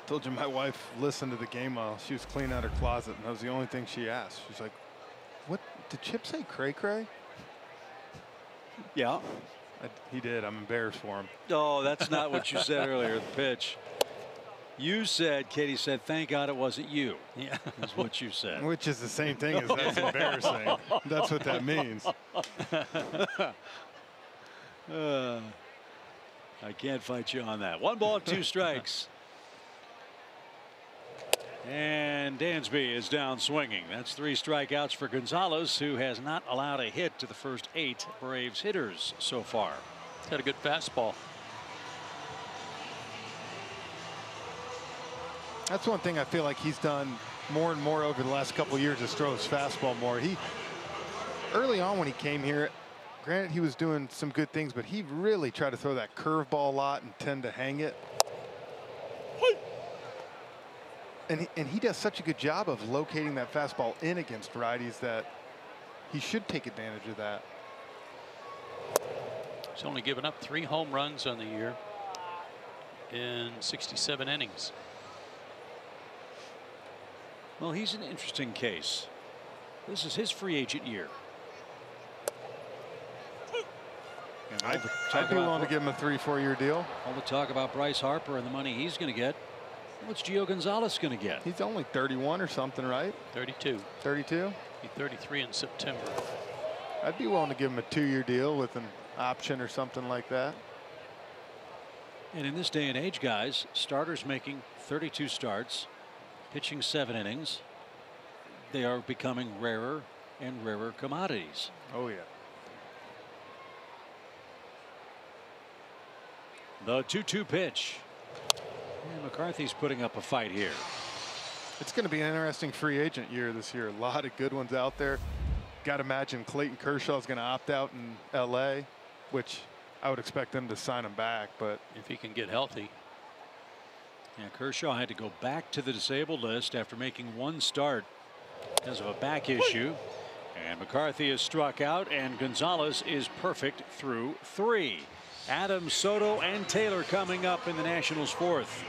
Told you my wife listened to the game while she was cleaning out her closet, and that was the only thing she asked. She's like, "What did Chip say? Cray-cray?" Yeah. He did. I'm embarrassed for him. Oh, that's not what you said earlier. The pitch. You said, Katie said, "Thank God it wasn't you." Yeah, is what you said. Which is the same thing as that's embarrassing. That's what that means. I can't fight you on that. 1 ball, 2 strikes. And Dansby is down swinging. That's 3 strikeouts for Gonzalez, who has not allowed a hit to the first 8 Braves hitters so far. He's got a good fastball. That's one thing I feel like he's done more and more over the last couple of years, is throw his fastball more. Early on when he came here, granted he was doing some good things, but he really tried to throw that curveball a lot and tend to hang it. And he does such a good job of locating that fastball in against righties that he should take advantage of that. He's only given up 3 home runs on the year in 67 innings. Well, he's an interesting case. This is his free agent year. I'd be willing to give him a 3-4 year deal. All the talk about Bryce Harper and the money he's going to get. What's Gio Gonzalez going to get? He's only 31 or something, right? 32. 32? He's 33 in September. I'd be willing to give him a 2-year deal with an option or something like that. And in this day and age, guys, starters making 32 starts, pitching 7 innings, they are becoming rarer and rarer commodities. Oh, yeah. The 2-2 pitch. And McCarthy's putting up a fight here. It's going to be an interesting free agent year this year. A lot of good ones out there. Got to imagine Clayton Kershaw is going to opt out in L.A., which I would expect them to sign him back. But if he can get healthy. Yeah, Kershaw had to go back to the disabled list after making 1 start because of a back issue. And McCarthy is struck out, and Gonzalez is perfect through 3. Adams, Soto, and Taylor coming up in the Nationals' 4th.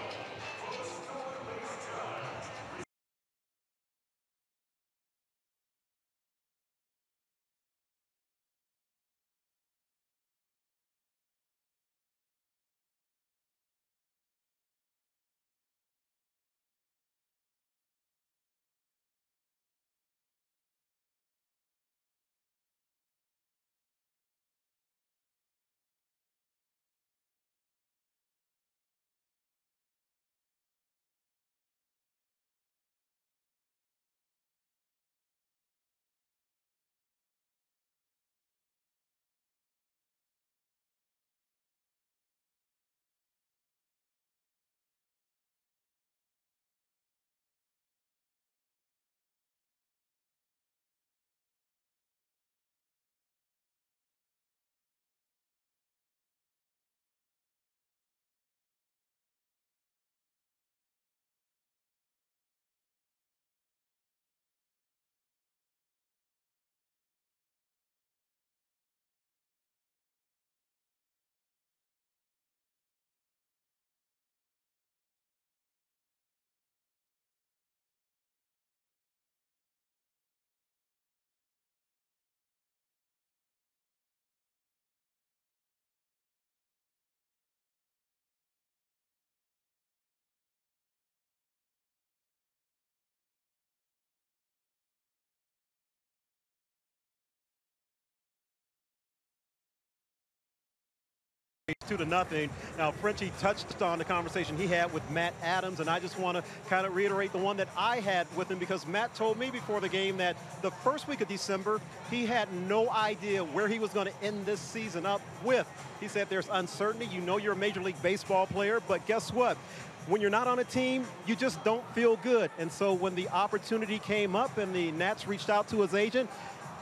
2-0. Now, Frenchie touched on the conversation he had with Matt Adams, and I just want to kind of reiterate the one that I had with him, because Matt told me before the game that the first week of December, he had no idea where he was going to end this season up with. He said there's uncertainty. You know you're a Major League Baseball player, but guess what? When you're not on a team, you just don't feel good. And so when the opportunity came up and the Nats reached out to his agent,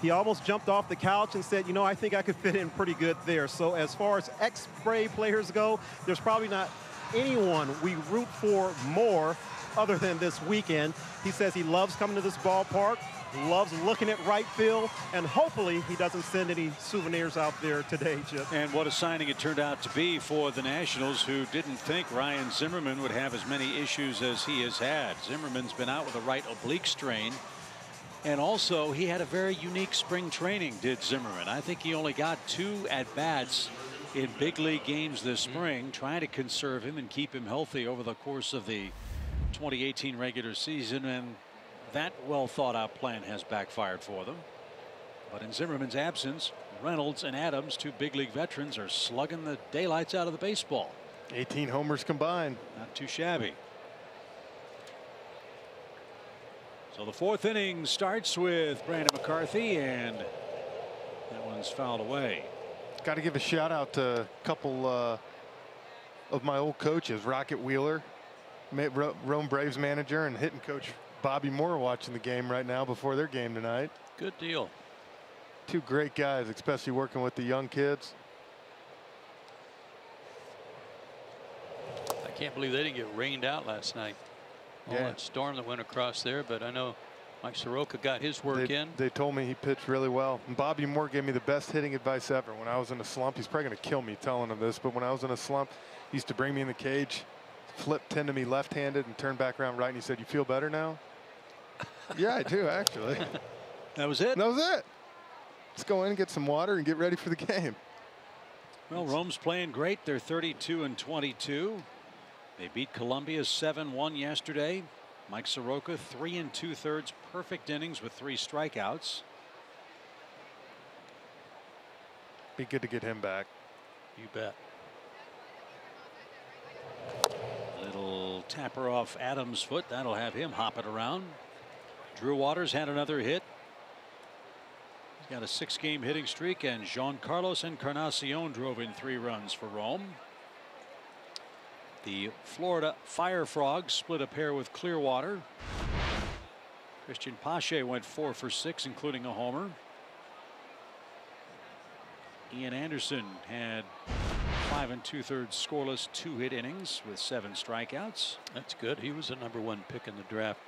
he almost jumped off the couch and said, you know, I think I could fit in pretty good there. So as far as ex-Brave players go, there's probably not anyone we root for more other than this weekend. He says he loves coming to this ballpark, loves looking at right field, and hopefully he doesn't send any souvenirs out there today, Chip. And what a signing it turned out to be for the Nationals, who didn't think Ryan Zimmerman would have as many issues as he has had. Zimmerman's been out with a right oblique strain. And also, he had a very unique spring training, did Zimmerman. I think he only got 2 at-bats in big league games this spring, trying to conserve him and keep him healthy over the course of the 2018 regular season. And that well-thought-out plan has backfired for them. But in Zimmerman's absence, Reynolds and Adams, 2 big league veterans, are slugging the daylights out of the baseball. 18 homers combined. Not too shabby. So the 4th inning starts with Brandon McCarthy, and that one's fouled away. Got to give a shout out to a couple of my old coaches. Rocket Wheeler, Rome Braves manager, and hitting coach Bobby Moore watching the game right now before their game tonight. Good deal. 2 great guys, especially working with the young kids. I can't believe they didn't get rained out last night. All that storm that went across there, but I know Mike Soroka got his work in. They told me he pitched really well. And Bobby Moore gave me the best hitting advice ever. When I was in a slump, he's probably going to kill me telling him this, but when I was in a slump, he used to bring me in the cage, flip 10 to me left-handed, and turn back around right, and he said, "You feel better now?" Yeah, I do, actually. That was it? That was it. Let's go in and get some water and get ready for the game. Well, Rome's playing great. They're 32-22. They beat Columbia 7-1 yesterday. Mike Soroka, 3 2/3 perfect innings with 3 strikeouts. Be good to get him back. You bet. Little tapper off Adams' foot. That'll have him hopping around. Drew Waters had another hit. He's got a 6-game hitting streak, and Giancarlos Encarnacion drove in 3 runs for Rome. The Florida Fire Frogs split a pair with Clearwater. Christian Pache went 4 for 6, including a homer. Ian Anderson had 5 2/3 scoreless 2-hit innings with 7 strikeouts. That's good. He was the #1 pick in the draft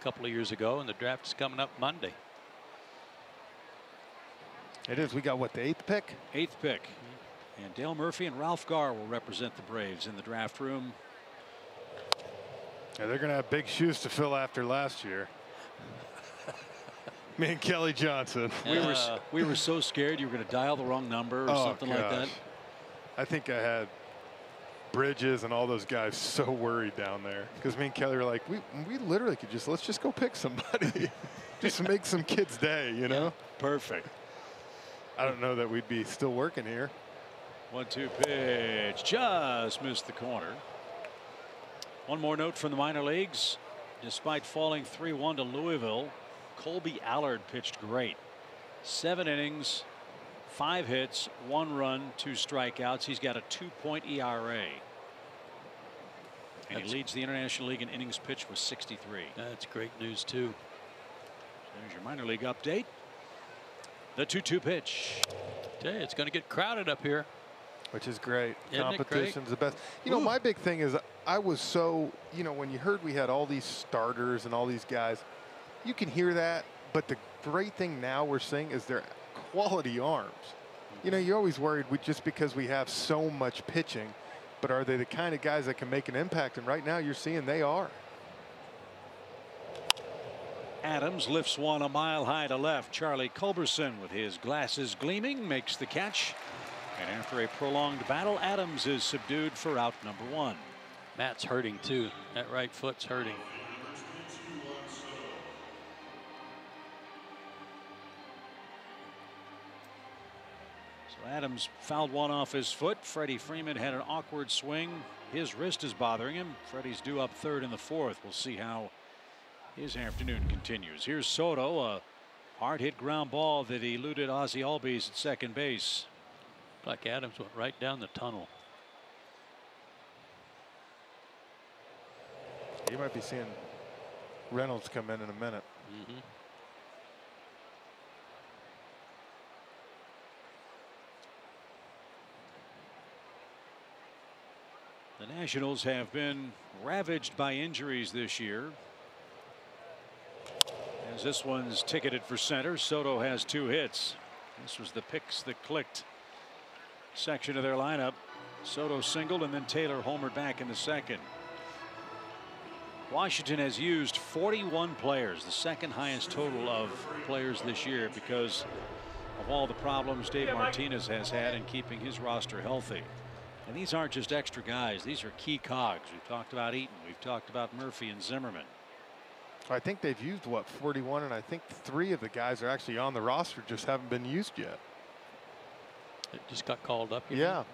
a couple of years ago, and the draft is coming up Monday. It is. We got what, the 8th pick? 8th pick. And Dale Murphy and Ralph Garr will represent the Braves in the draft room. Yeah, they're going to have big shoes to fill after last year. Me and Kelly Johnson. We were so scared you were going to dial the wrong number or something like that. I think I had Bridges and all those guys so worried down there, because me and Kelly were like, we literally could let's just go pick somebody. Just make some kid's day, you know? Yeah, perfect. I don't know that we'd be still working here. 1-2 pitch, just missed the corner. One more note from the minor leagues. Despite falling 3-1 to Louisville, Colby Allard pitched great. 7 innings, 5 hits, 1 run, 2 strikeouts. He's got a 2.0 ERA. And he leads the International League in innings pitched with 63. That's great news, too. There's your minor league update. The 2-2 pitch. Tell you, it's going to get crowded up here. Which is great. Isn't Competition's the best. You know, my big thing is I was so, you know, when you heard we had all these starters and all these guys, you can hear that. But the great thing now we're seeing is their quality arms. You know, you're always worried just because we have so much pitching, but are they the kind of guys that can make an impact? And right now you're seeing they are. Adams lifts one a mile high to left. Charlie Culberson, with his glasses gleaming, makes the catch. And after a prolonged battle, Adams is subdued for out number 1. Matt's hurting, too. That right foot's hurting. So Adams fouled one off his foot. Freddie Freeman had an awkward swing. His wrist is bothering him. Freddie's due up third in the fourth. We'll see how his afternoon continues. Here's Soto, a hard hit ground ball that eluded Ozzie Albies at second base. Like Adams went right down the tunnel. You might be seeing Reynolds come in a minute. The Nationals have been ravaged by injuries this year. As this one's ticketed for center, Soto has 2 hits. This was the picks that clicked section of their lineup. Soto singled and then Taylor homered back in the second. Washington has used 41 players, the second highest total of players this year, because of all the problems Dave Martinez has had in keeping his roster healthy. And these aren't just extra guys. These are key cogs. We've talked about Eaton. We've talked about Murphy and Zimmerman. I think they've used, what, 41, and I think 3 of the guys are actually on the roster, just haven't been used yet. It just got called up. Yeah.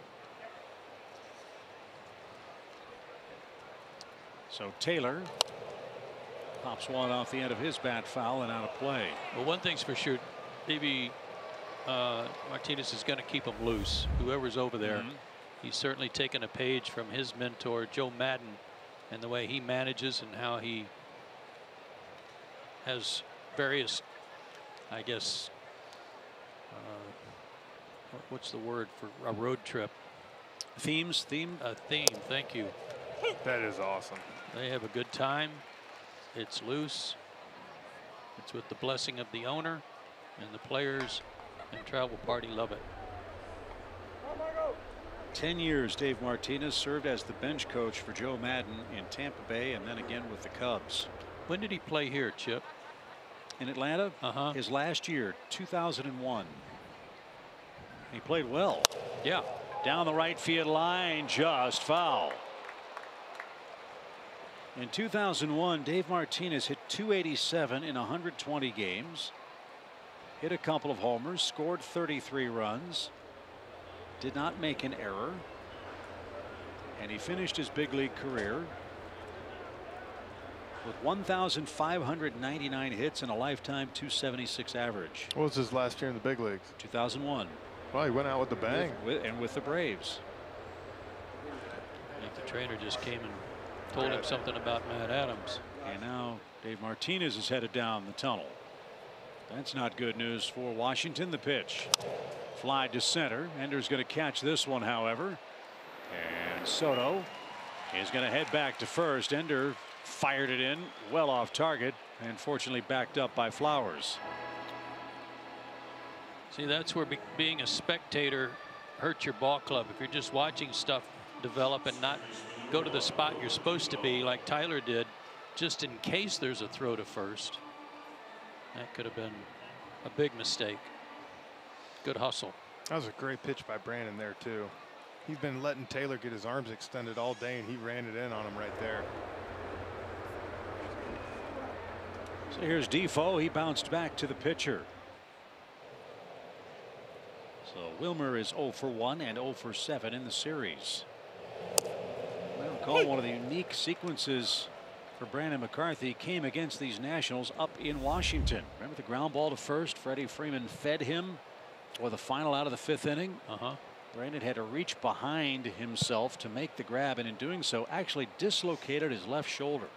So Taylor pops one off the end of his bat, foul and out of play. Well, one thing's for sure, maybe Martinez is going to keep him loose. Whoever's over there, he's certainly taken a page from his mentor, Joe Madden, and the way he manages and how he has various, I guess, what's the word for a road trip? Theme. Thank you. That is awesome. They have a good time. It's loose. It's with the blessing of the owner, and the players and travel party love it. 10 years Dave Martinez served as the bench coach for Joe Madden in Tampa Bay and then again with the Cubs. When did he play here, Chip? In Atlanta? His last year, 2001. He played well. Yeah. Down the right field line, just foul. In 2001, Dave Martinez hit .287 in 120 games. Hit a couple of homers, scored 33 runs. Did not make an error. And he finished his big league career with 1,599 hits and a lifetime .276 average. What was his last year in the big leagues? 2001. Well, he went out with the bang. With the Braves. I think the trainer just came and told him something about Matt Adams. And now Dave Martinez is headed down the tunnel. That's not good news for Washington. The pitch. Fly to center. Ender's going to catch this one, however. And Soto is going to head back to first. Ender fired it in well off target and fortunately backed up by Flowers. See, that's where being a spectator hurts your ball club. If you're just watching stuff develop and not go to the spot you're supposed to be like Tyler did, just in case there's a throw to first. That could have been a big mistake. Good hustle. That was a great pitch by Brandon there too. He's been letting Taylor get his arms extended all day, and he ran it in on him right there. So here's Defoe. He bounced back to the pitcher. So Wilmer is 0 for 1 and 0 for 7 in the series. I recall one of the unique sequences for Brandon McCarthy came against these Nationals up in Washington. Remember the ground ball to first? Freddie Freeman fed him for the final out of the 5th inning. Brandon had to reach behind himself to make the grab, and in doing so actually dislocated his left shoulder.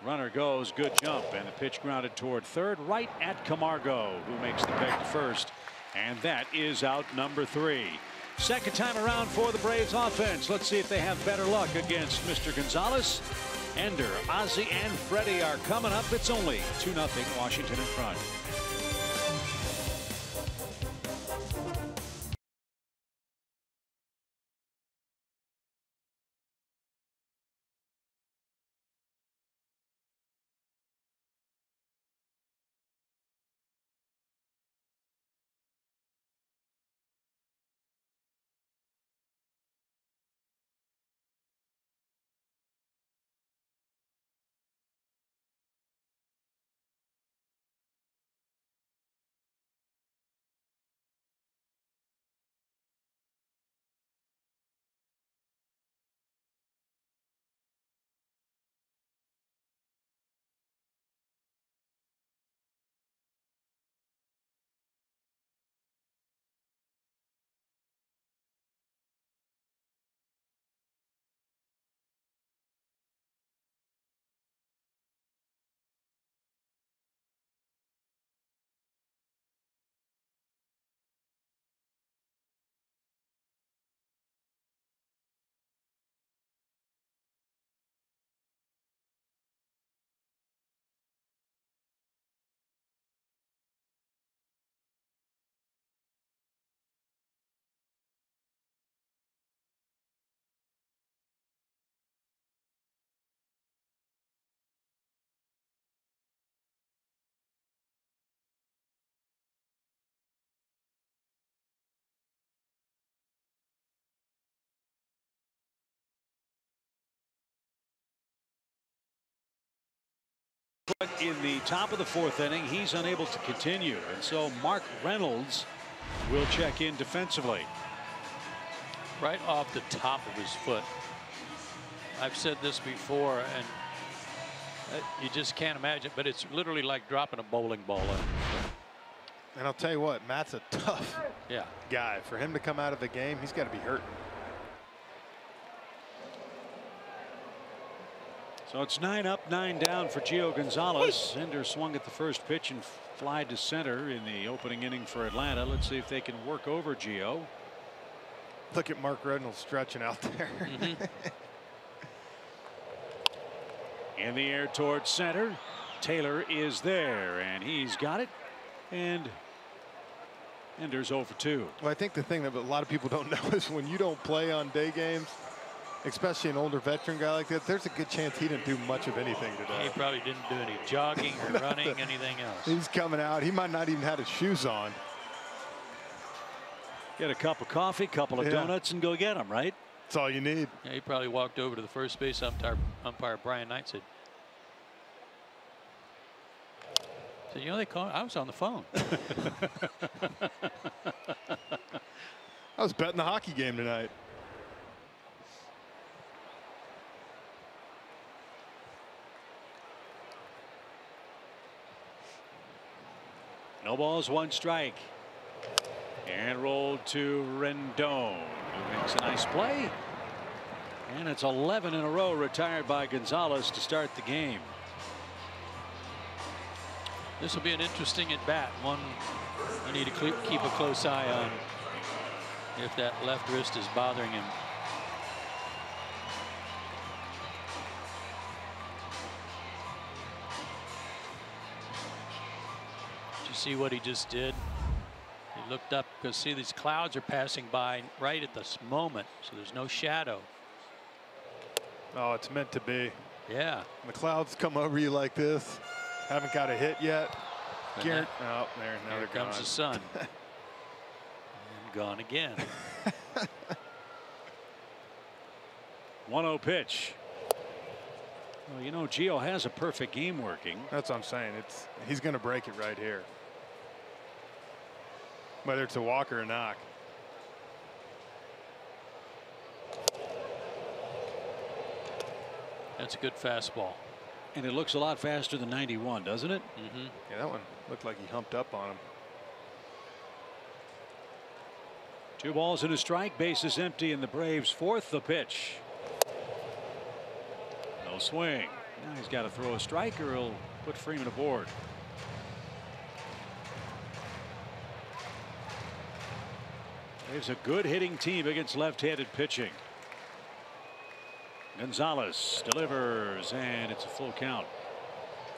Runner goes, good jump, and the pitch grounded toward third, right at Camargo, who makes the peg to first, and that is out number 3. Second time around for the Braves offense. Let's see if they have better luck against Mr. Gonzalez. Ender, Ozzie, and Freddie are coming up. It's only 2-0 Washington in front. In the top of the 4th inning, he's unable to continue, and so Mark Reynolds will check in defensively. Right off the top of his foot. I've said this before, and you just can't imagine, but it's literally like dropping a bowling ball in. And I'll tell you what, Matt's a tough guy. For him to come out of the game, he's got to be hurting. So it's 9 up, 9 down for Gio Gonzalez. Ender swung at the first pitch and flied to center in the opening inning for Atlanta. Let's see if they can work over Gio. Look at Mark Reynolds stretching out there. In the air towards center. Taylor is there, and he's got it. And Ender's 0 for 2. Well, I think the thing that a lot of people don't know is when you don't play on day games, especially an older veteran guy like that, there's a good chance he didn't do much of anything today. He probably didn't do any jogging or running, anything else. He's coming out. He might not even have his shoes on. Get a cup of coffee, couple of donuts, and go get them, right? That's all you need. Yeah, he probably walked over to the first base umpire Brian Knight, said, you know, they call I was on the phone. I was betting the hockey game tonight. No balls, 1 strike. And rolled to Rendon, who makes a nice play. And it's 11 in a row retired by Gonzalez to start the game. This will be an interesting at bat. One I need to keep a close eye on if that left wrist is bothering him. Did you see what he just did? He looked up because see these clouds are passing by right at this moment, so there's no shadow. Oh, it's meant to be. Yeah. When the clouds come over you like this, haven't got a hit yet. Oh, there. Now here comes the sun. And gone again. 1-0 pitch. Well, you know, Gio has a perfect game working. That's what I'm saying. He's going to break it right here. Whether it's a walk or a knock. That's a good fastball. And it looks a lot faster than 91, doesn't it? Yeah, that one looked like he humped up on him. 2 balls and a strike. Bases empty, and the Braves 4th the pitch. No swing. Now he's got to throw a strike or he'll put Freeman aboard. Braves a good hitting team against left-handed pitching. Gonzalez delivers, and it's a full count.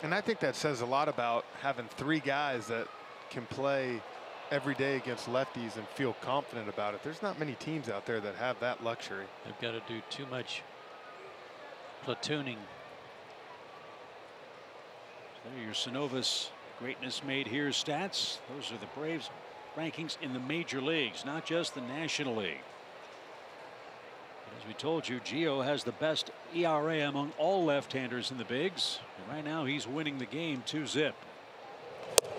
And I think that says a lot about having 3 guys that can play every day against lefties and feel confident about it. There's not many teams out there that have that luxury. They've got to do too much platooning. So your Synovus greatness made here stats. Those are the Braves rankings in the major leagues, not just the National League. As we told you, Gio has the best ERA among all left-handers in the bigs. And right now he's winning the game 2-0.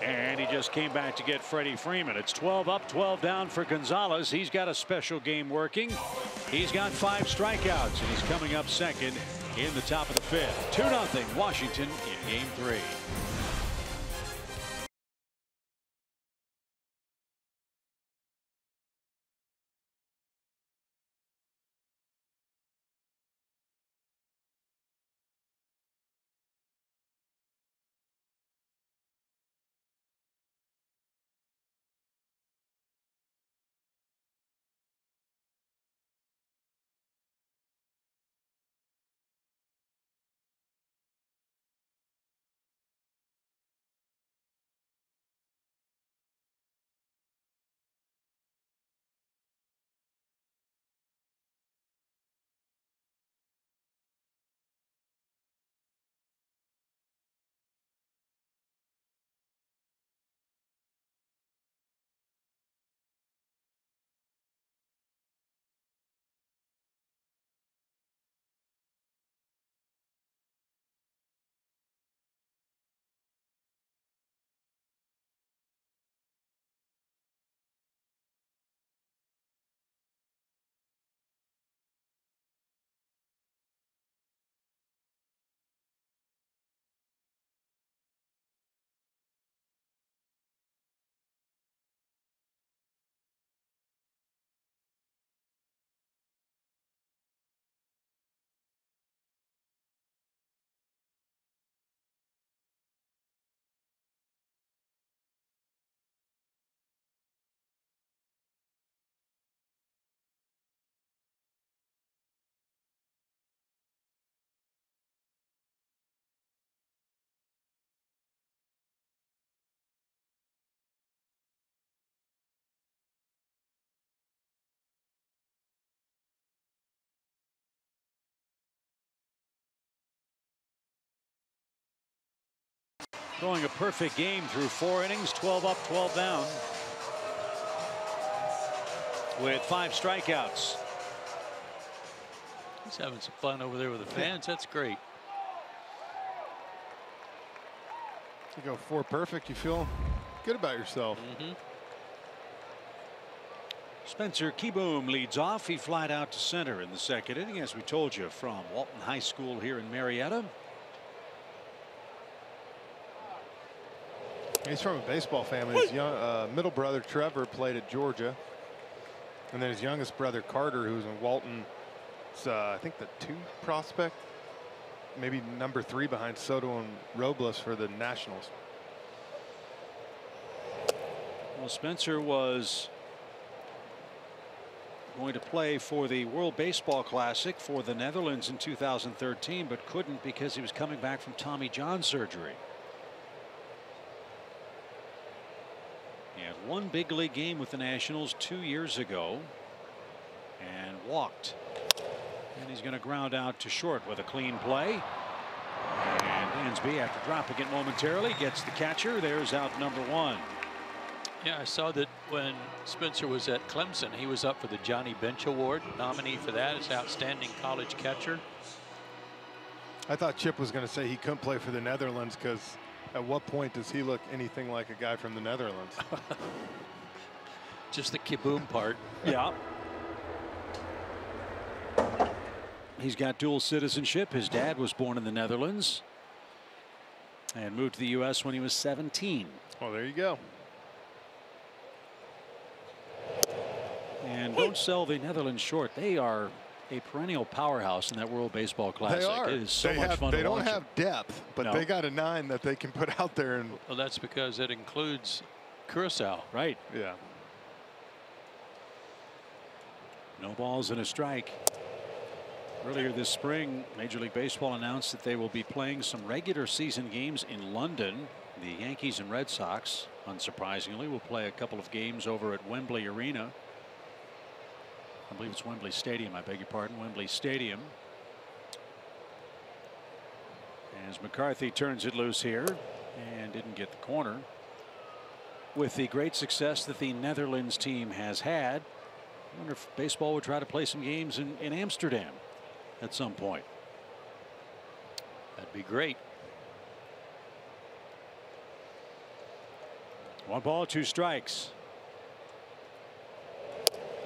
And he just came back to get Freddie Freeman. It's 12 up, 12 down for Gonzalez. He's got a special game working. He's got 5 strikeouts, and he's coming up second in the top of the 5th. 2-0 Washington in game 3. Throwing a perfect game through 4 innings, 12 up, 12 down, with 5 strikeouts. He's having some fun over there with the fans. That's great. You go 4 perfect, you feel good about yourself. Spencer Kieboom leads off. He flied out to center in the 2nd inning, as we told you, from Walton High School here in Marietta. He's from a baseball family. His middle brother Trevor played at Georgia, and then his youngest brother Carter, who's in Walton, I think the 2 prospect, maybe number 3 behind Soto and Robles for the Nationals. Well, Spencer was going to play for the World Baseball Classic for the Netherlands in 2013, but couldn't because he was coming back from Tommy John surgery. He had 1 big league game with the Nationals 2 years ago and walked. And he's going to ground out to short with a clean play. And Dansby, after dropping it momentarily, gets the catcher. There's out number 1. Yeah, I saw that when Spencer was at Clemson, he was up for the Johnny Bench Award, nominee for that as outstanding college catcher. I thought Chip was going to say he couldn't play for the Netherlands because at what point does he look anything like a guy from the Netherlands? Just the Kieboom part. Yeah. He's got dual citizenship. His dad was born in the Netherlands and moved to the U.S. when he was 17. Well, there you go. And don't sell the Netherlands short. They are a perennial powerhouse in that World Baseball Classic. They are. It is so much fun to watch. They don't have depth, but No. they got a 9 that they can put out there. And Well, that's because it includes Curacao. Right. Yeah. No balls and a strike. Earlier this spring, Major League Baseball announced that they will be playing some regular season games in London. The Yankees and Red Sox, unsurprisingly, will play a couple of games over at Wembley Arena. I believe it's Wembley Stadium. I beg your pardon. Wembley Stadium. As McCarthy turns it loose here and didn't get the corner. With the great success that the Netherlands team has had, I wonder if baseball would try to play some games in Amsterdam at some point. That'd be great. 1 ball, 2 strikes.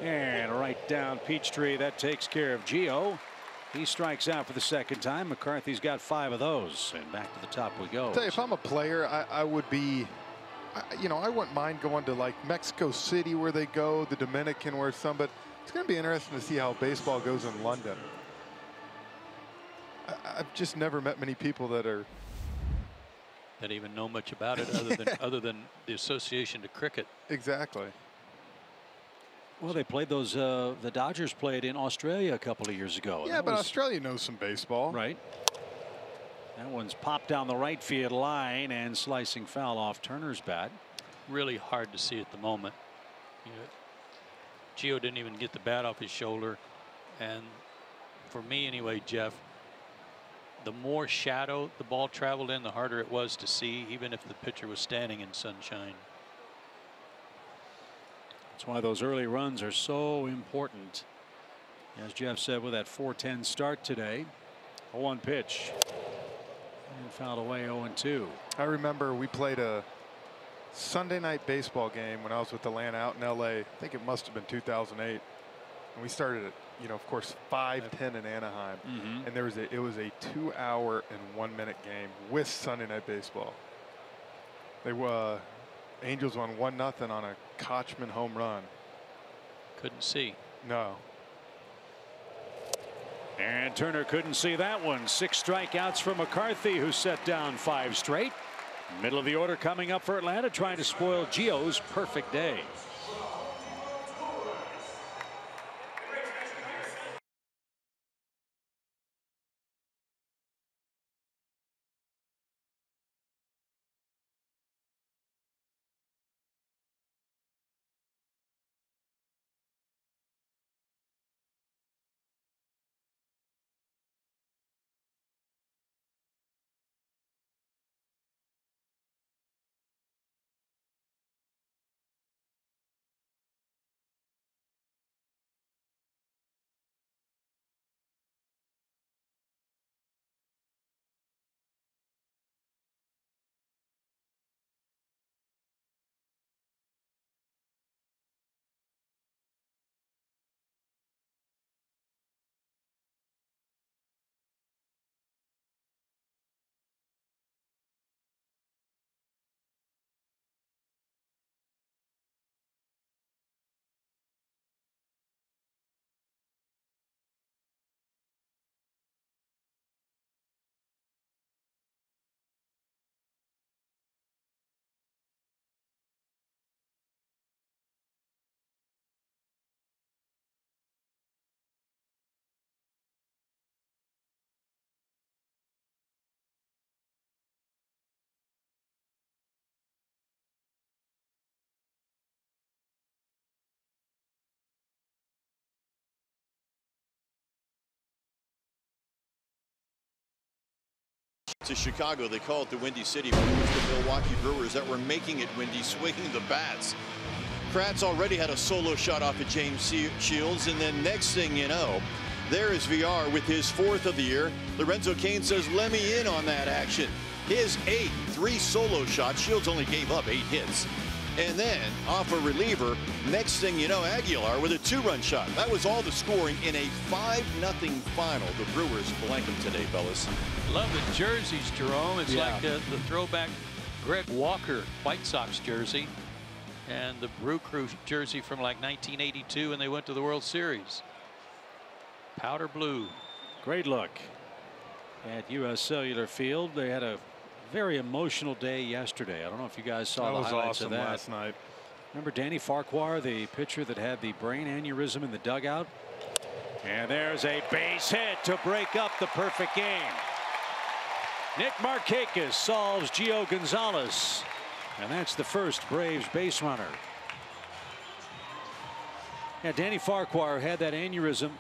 And right down Peachtree. That takes care of Gio. He strikes out for the 2nd time. McCarthy's got 5 of those. And back to the top we go. I'll tell you, if I'm a player, I would be, you know, I wouldn't mind going to like Mexico City where they go, the Dominican where some, but it's going to be interesting to see how baseball goes in London. I've just never met many people that even know much about it other than the association to cricket. Exactly. Well, they played those. The Dodgers played in Australia a couple of years ago. Yeah, but Australia knows some baseball. Right. That one's popped down the right field line and slicing foul off Turner's bat. Really hard to see at the moment. You know, Gio didn't even get the bat off his shoulder. And for me anyway, Jeff, the more shadow the ball traveled in, the harder it was to see, even if the pitcher was standing in sunshine. That's why those early runs are so important. As Jeff said, with that 4-10 start today, a 1 pitch and fouled away 0-2. I remember we played a Sunday night baseball game when I was with Atlanta out in LA. I think it must have been 2008. And we started at, you know, of course, 5:10 in Anaheim. And it was a 2-hour and 1-minute game with Sunday night baseball. They were Angels won 1-0 on a Kochman home run. Couldn't see. No. And Turner couldn't see that one. 6 strikeouts for McCarthy, who set down 5 straight. Middle of the order coming up for Atlanta, trying to spoil Gio's perfect day. to Chicago. They call it the Windy City, but it was the Milwaukee Brewers that were making it windy, swinging the bats. Kratz already had a solo shot off of James Shields, and then next thing you know, there is VR with his 4th of the year. Lorenzo Cain says, let me in on that action. His 8th, 3 solo shots. Shields only gave up 8 hits. And then off a reliever, next thing you know, Aguilar with a 2-run shot. That was all the scoring in a 5-0 final. The Brewers blank them today, fellas. Love the jerseys, Jerome. It's like the throwback Greg Walker White Sox jersey and the Brew Crew jersey from like 1982 when they went to the World Series. Powder blue. Great look at U.S. Cellular Field. They had a very emotional day yesterday. I don't know if you guys saw the highlights of that. Last night. Remember Danny Farquhar, the pitcher that had the brain aneurysm in the dugout? And there's a base hit to break up the perfect game. Nick Markakis solves Gio Gonzalez, and that's the first Braves base runner. Yeah, Danny Farquhar had that aneurysm,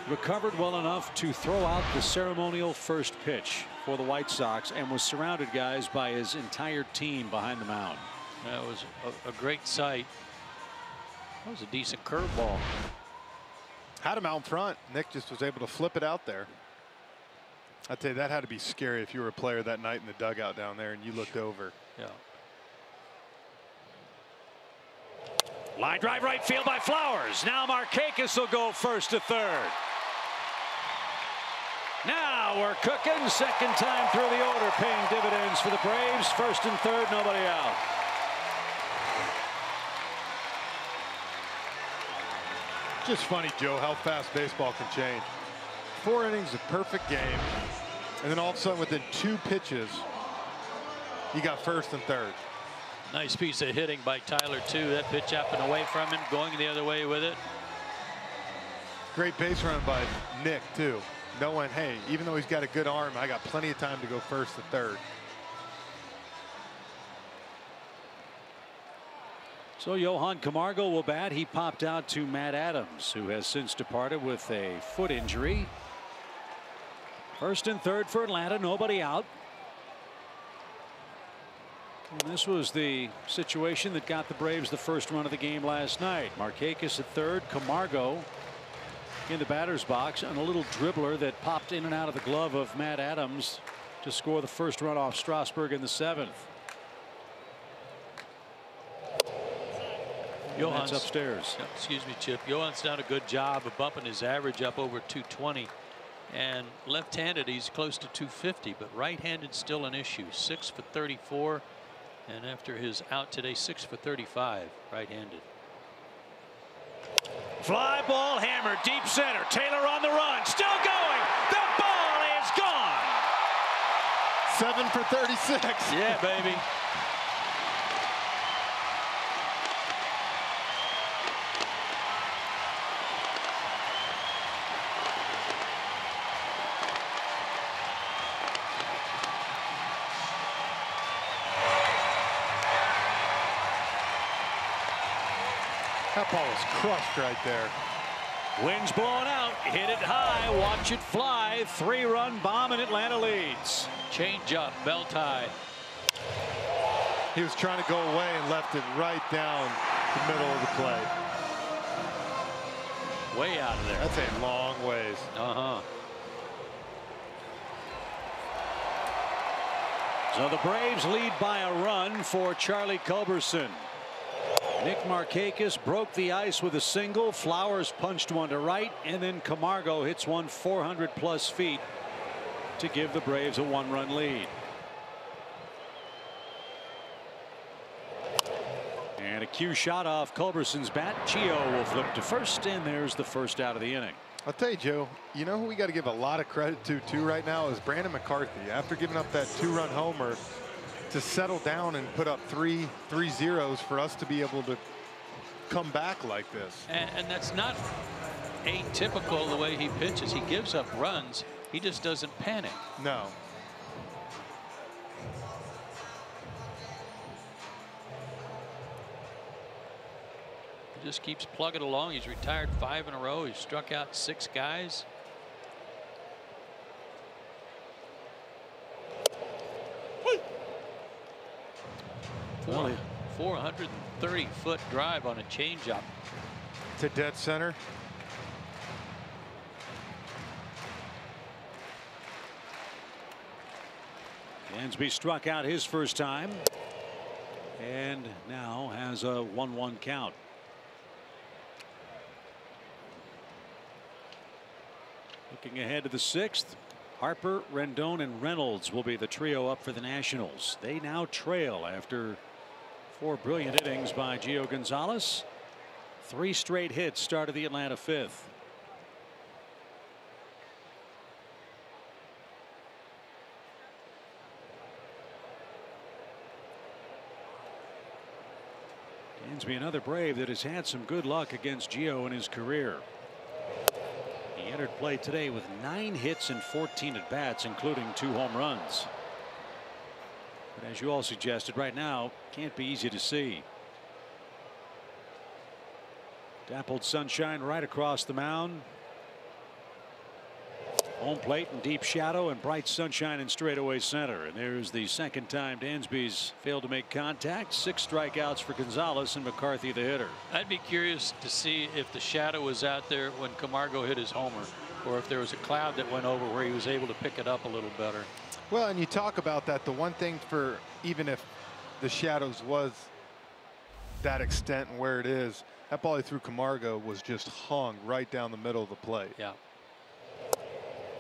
recovered well enough to throw out the ceremonial first pitch for the White Sox, and was surrounded, guys, by his entire team behind the mound. That was a great sight. That was a decent curveball. Had him out front. Nick just was able to flip it out there. I'd tell you, that had to be scary if you were a player that night in the dugout down there and you looked over. Yeah. Line drive right field by Flowers. Now Markakis will go first to third. Now we're cooking. Second time through the order, paying dividends for the Braves. First and third, nobody out. Just funny, Joe, how fast baseball can change. 4 innings of perfect game, and then all of a sudden within 2 pitches, you got first and third. Nice piece of hitting by Tyler, too. That pitch up and away from him, going the other way with it. Great base run by Nick, too. Knowing, hey, even though he's got a good arm, I got plenty of time to go first to third. So Johan Camargo will bat. He popped out to Matt Adams, who has since departed with a foot injury. First and third for Atlanta, nobody out. And this was the situation that got the Braves the first run of the game last night. Markakis at third, Camargo in the batter's box, and a little dribbler that popped in and out of the glove of Matt Adams to score the first run off Strasburg in the 7th. Johan's upstairs. Excuse me, Chip. Johan's done a good job of bumping his average up over 220. And left-handed, he's close to 250, but right-handed still an issue. 6 for 34. And after his out today, 6 for 35 right-handed. Fly ball hammered deep center. Taylor on the run, still going. The ball is gone. 7 for 36. Yeah, baby. That ball was crushed right there. Wind's blowing out. Hit it high. Watch it fly. 3-run bomb, and Atlanta leads. Change up. Belt high. He was trying to go away and left it right down the middle of the plate. Way out of there. That's a long ways. So the Braves lead by a run for Charlie Culberson. Nick Markakis broke the ice with a single. Flowers punched one to right, and then Camargo hits one 400+ feet to give the Braves a 1-run lead. And a cue shot off Culberson's bat. Gio will flip to first, and there's the first out of the inning. I'll tell you, Joe, you know who we got to give a lot of credit to too right now is Brandon McCarthy. After giving up that 2-run homer, to settle down and put up three zeros for us to be able to come back like this. And that's not atypical the way he pitches. He gives up runs. He just doesn't panic. No. He just keeps plugging along. He's retired 5 in a row. He's struck out 6 guys. 430-foot drive on a changeup. To dead center. Dansby struck out his first time and now has a 1-1 count. Looking ahead to the 6th, Harper, Rendon, and Reynolds will be the trio up for the Nationals. They now trail after 4 brilliant innings by Gio Gonzalez. 3 straight hits started the Atlanta 5th. Dansby, another Brave that has had some good luck against Gio in his career. He entered play today with 9 hits and 14 at bats, including 2 home runs. But as you all suggested, right now can't be easy to see. Dappled sunshine right across the mound. Home plate and deep shadow and bright sunshine in straightaway center. And there's the second time Dansby's failed to make contact. 6 strikeouts for Gonzalez and McCarthy the hitter. I'd be curious to see if the shadow was out there when Camargo hit his homer, or if there was a cloud that went over where he was able to pick it up a little better. Well, and you talk about that. The one thing for even if the shadows was that extent and where it is, that ball he threw Camargo was just hung right down the middle of the plate. Yeah.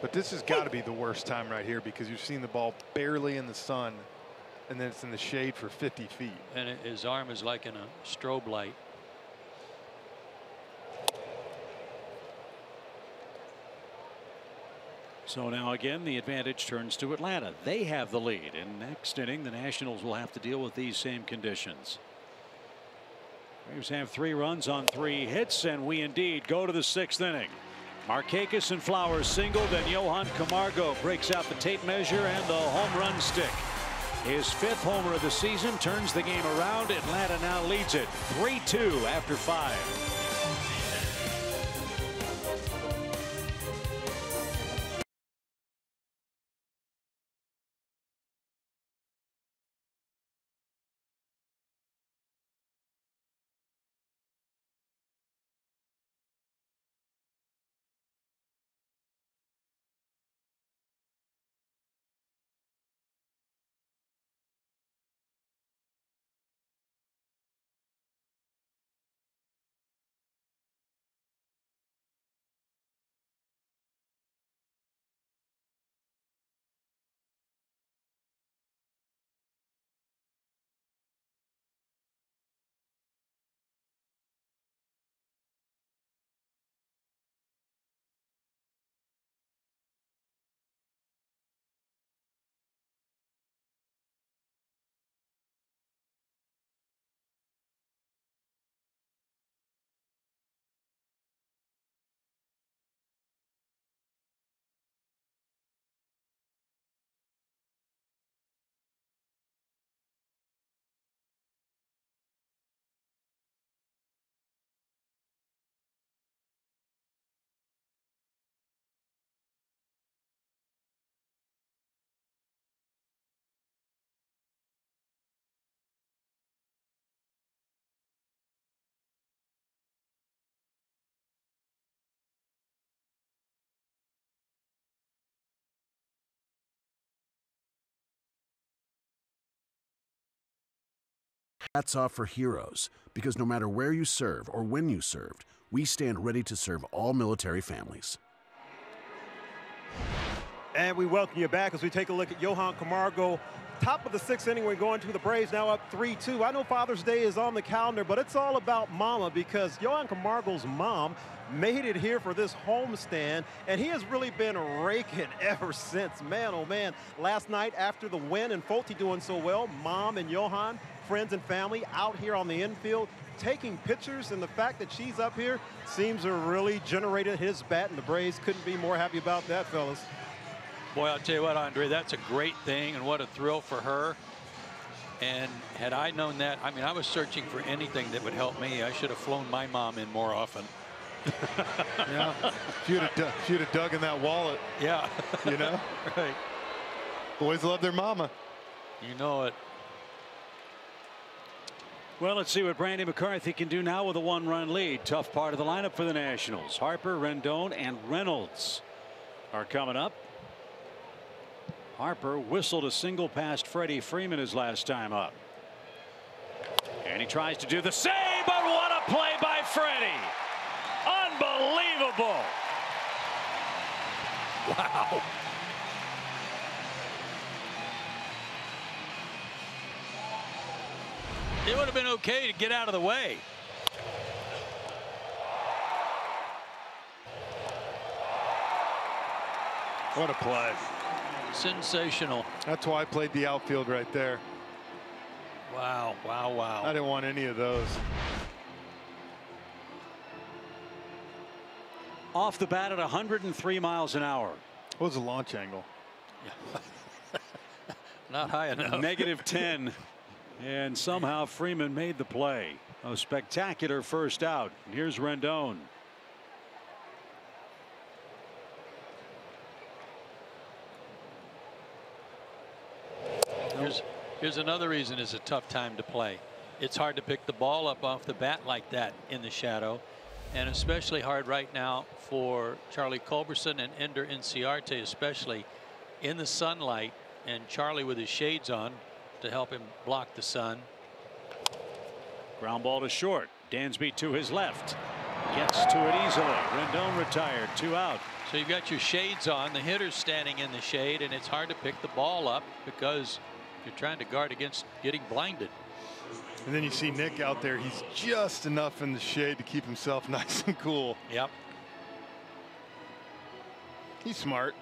But this has got to be the worst time right here because you've seen the ball barely in the sun and then it's in the shade for 50 feet. And his arm is like in a strobe light. So now again the advantage turns to Atlanta. They have the lead. In next inning the Nationals will have to deal with these same conditions. Braves have 3 runs on 3 hits, and we indeed go to the 6th inning. Markakis and Flowers single, then Johan Camargo breaks out the tape measure and the home run stick. His 5th homer of the season turns the game around. Atlanta now leads it 3-2 after 5. Hats off for heroes, because no matter where you serve or when you served, we stand ready to serve all military families. And we welcome you back as we take a look at Johan Camargo. Top of the 6th inning, we're going to the Braves now up 3-2. I know Father's Day is on the calendar, but it's all about Mama, because Johan Camargo's mom made it here for this homestand, and he has really been raking ever since. Man, oh man, last night after the win and Fulte doing so well, Mom and Johan, friends and family out here on the infield taking pictures, and the fact that she's up here seems to really generated his bat, and the Braves couldn't be more happy about that, fellas. Boy, I'll tell you what, Andre, that's a great thing, and what a thrill for her. And had I known that, I mean, I was searching for anything that would help me. I should have flown my mom in more often. Yeah, if you'd have dug in that wallet. Yeah. You know? Right. Boys love their mama. You know it. Well, let's see what Brandon McCarthy can do now with a 1-run lead. Tough part of the lineup for the Nationals. Harper, Rendon, and Reynolds are coming up. Harper whistled a single past Freddie Freeman his last time up. And he tries to do the same, but what a play by Freddie. Unbelievable. Wow. It would have been okay to get out of the way. What a play. Sensational. That's why I played the outfield right there. Wow, wow, wow. I didn't want any of those. Off the bat at 103 miles an hour. What was the launch angle? Not high enough. -10. And somehow Freeman made the play. A spectacular first out. Here's Rendon. Here's another reason it's a tough time to play. It's hard to pick the ball up off the bat like that in the shadow, and especially hard right now for Charlie Culberson and Ender Inciarte, especially in the sunlight, and Charlie with his shades on to help him block the sun. Ground ball to short. Dansby to his left. Gets to it easily. Rendon retired. 2 out. So you've got your shades on. The hitter's standing in the shade, and it's hard to pick the ball up because you're trying to guard against getting blinded. And then you see Nick out there. He's just enough in the shade to keep himself nice and cool. Yep. He's smart.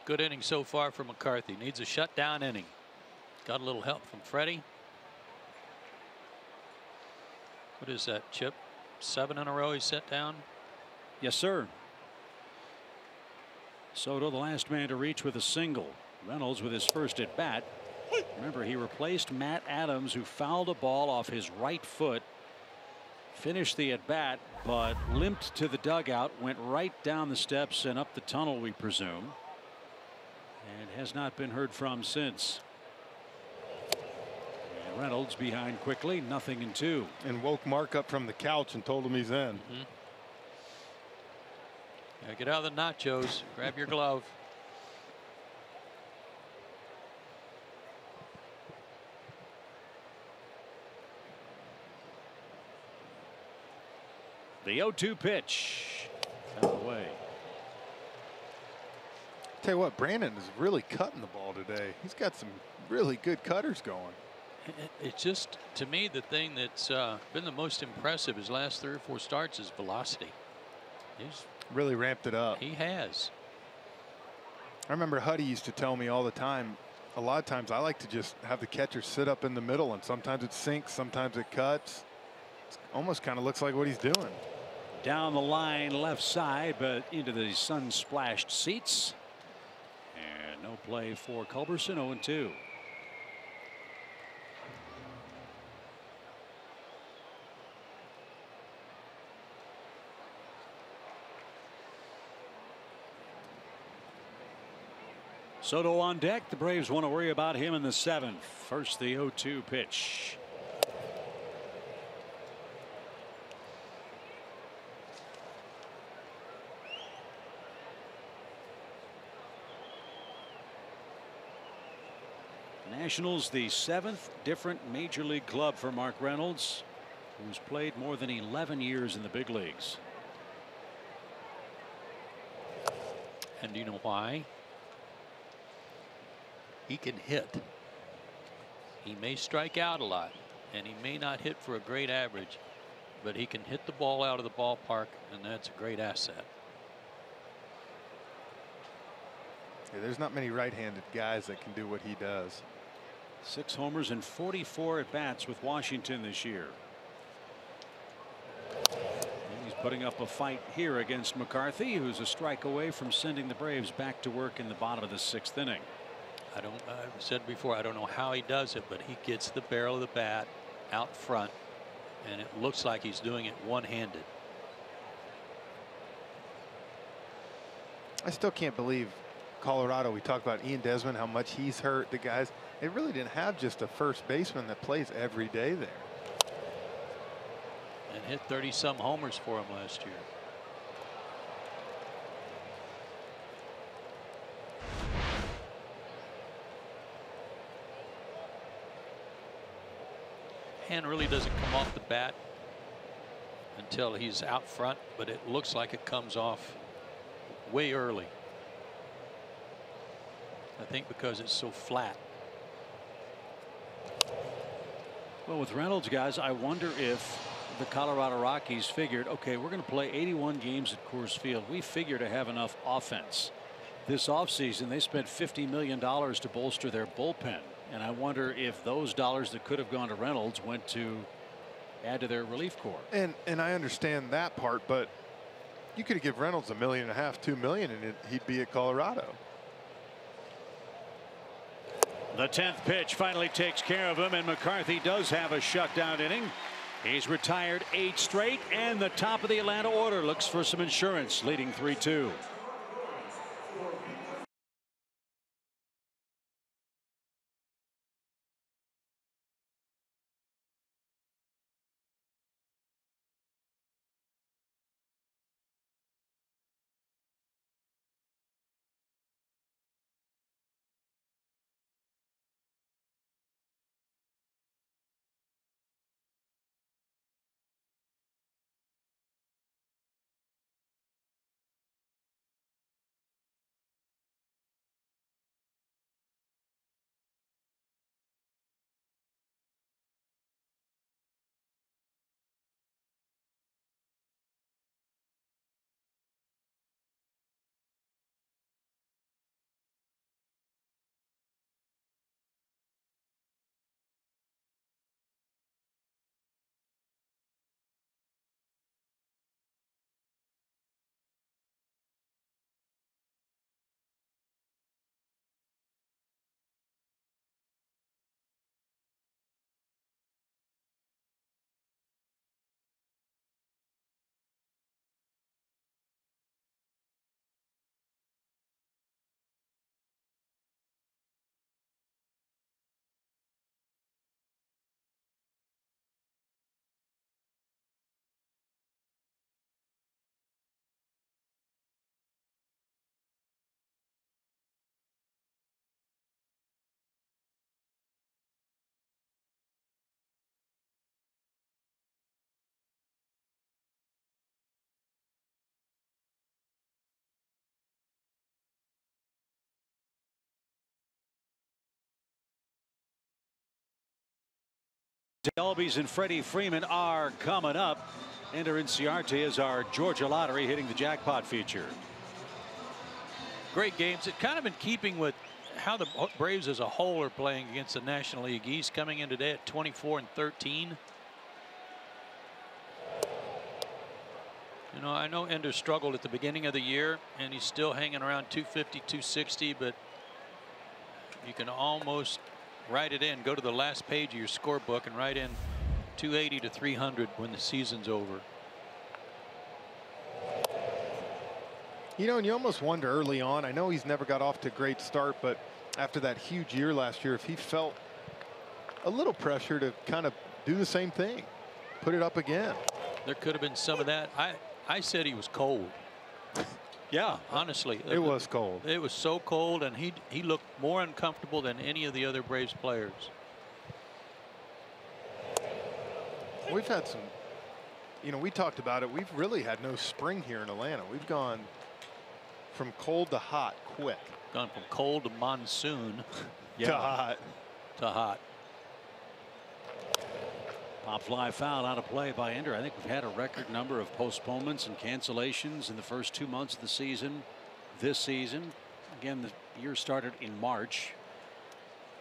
Good inning so far for McCarthy. Needs a shutdown inning. Got a little help from Freddie. What is that, Chip? 7 in a row he set down? Yes, sir. Soto, the last man to reach with a single. Reynolds with his first at bat. Remember, he replaced Matt Adams, who fouled a ball off his right foot. Finished the at bat, but limped to the dugout, went right down the steps and up the tunnel, we presume. And has not been heard from since. And Reynolds behind quickly, 0-2. And woke Mark up from the couch and told him he's in. Yeah, get out of the nachos. Grab your glove. The 0-2 pitch. Foul away. Tell you what, Brandon is really cutting the ball today. He's got some really good cutters going. It's just, to me, the thing that's been the most impressive his last 3 or 4 starts is velocity. He's really ramped it up. He has. I remember Huddy used to tell me all the time, a lot of times I like to just have the catcher sit up in the middle, and sometimes it sinks, sometimes it cuts. It almost kind of looks like what he's doing. Down the line left side, but into the sun splashed seats. And no play for Culberson. 0-2. Soto on deck. The Braves want to worry about him in the 7th. First, the 0-2 pitch. Nationals, the 7th different major league club for Mark Reynolds, who's played more than 11 years in the big leagues. And do you know why? He can hit. He may strike out a lot, and he may not hit for a great average, but he can hit the ball out of the ballpark, and that's a great asset. Yeah, there's not many right-handed guys that can do what he does. 6 homers and 44 at bats with Washington this year. And he's putting up a fight here against McCarthy, who's a strike away from sending the Braves back to work in the bottom of the 6th inning. I've said before, I don't know how he does it, but he gets the barrel of the bat out front, and it looks like he's doing it one-handed. I still can't believe Colorado, we talked about Ian Desmond, how much he's hurt. The guys, they really didn't have just a first baseman that plays every day there. And hit 30-some homers for him last year. Hand really doesn't come off the bat until he's out front, but it looks like it comes off way early. I think because it's so flat. Well, with Reynolds, guys, I wonder if the Colorado Rockies figured, okay, we're going to play 81 games at Coors Field. We figure to have enough offense. This offseason, they spent $50 million to bolster their bullpen. And I wonder if those dollars that could have gone to Reynolds went to add to their relief corps. And I understand that part, but you could give Reynolds $1.5 million, $2 million, and he'd be at Colorado. The 10th pitch finally takes care of him, and McCarthy does have a shutdown inning. He's retired 8 straight, and the top of the Atlanta order looks for some insurance, leading 3-2. Delby's and Freddie Freeman are coming up. Enter Inciarte as our Georgia Lottery hitting the jackpot feature. Great games. It kind of in keeping with how the Braves as a whole are playing against the National League East, coming in today at 24-13. You know, I know Ender struggled at the beginning of the year, and he's still hanging around 250, 260, but you can almost write it in. Go to the last page of your scorebook and write in 280 to 300 when the season's over. You know, and you almost wonder early on, I know he's never got off to a great start, but after that huge year last year, if he felt a little pressure to kind of do the same thing, put it up again. There could have been some of that. I said he was cold. Yeah, honestly, it was cold. It was so cold, and he looked more uncomfortable than any of the other Braves players. We've had some, you know, we talked about it. We've really had no spring here in Atlanta. We've gone from cold to hot quick. Gone from cold to monsoon. To hot. To hot. Pop fly foul out of play by Ender. I think we've had a record number of postponements and cancellations in the first 2 months of the season. This season, again, the year started in March,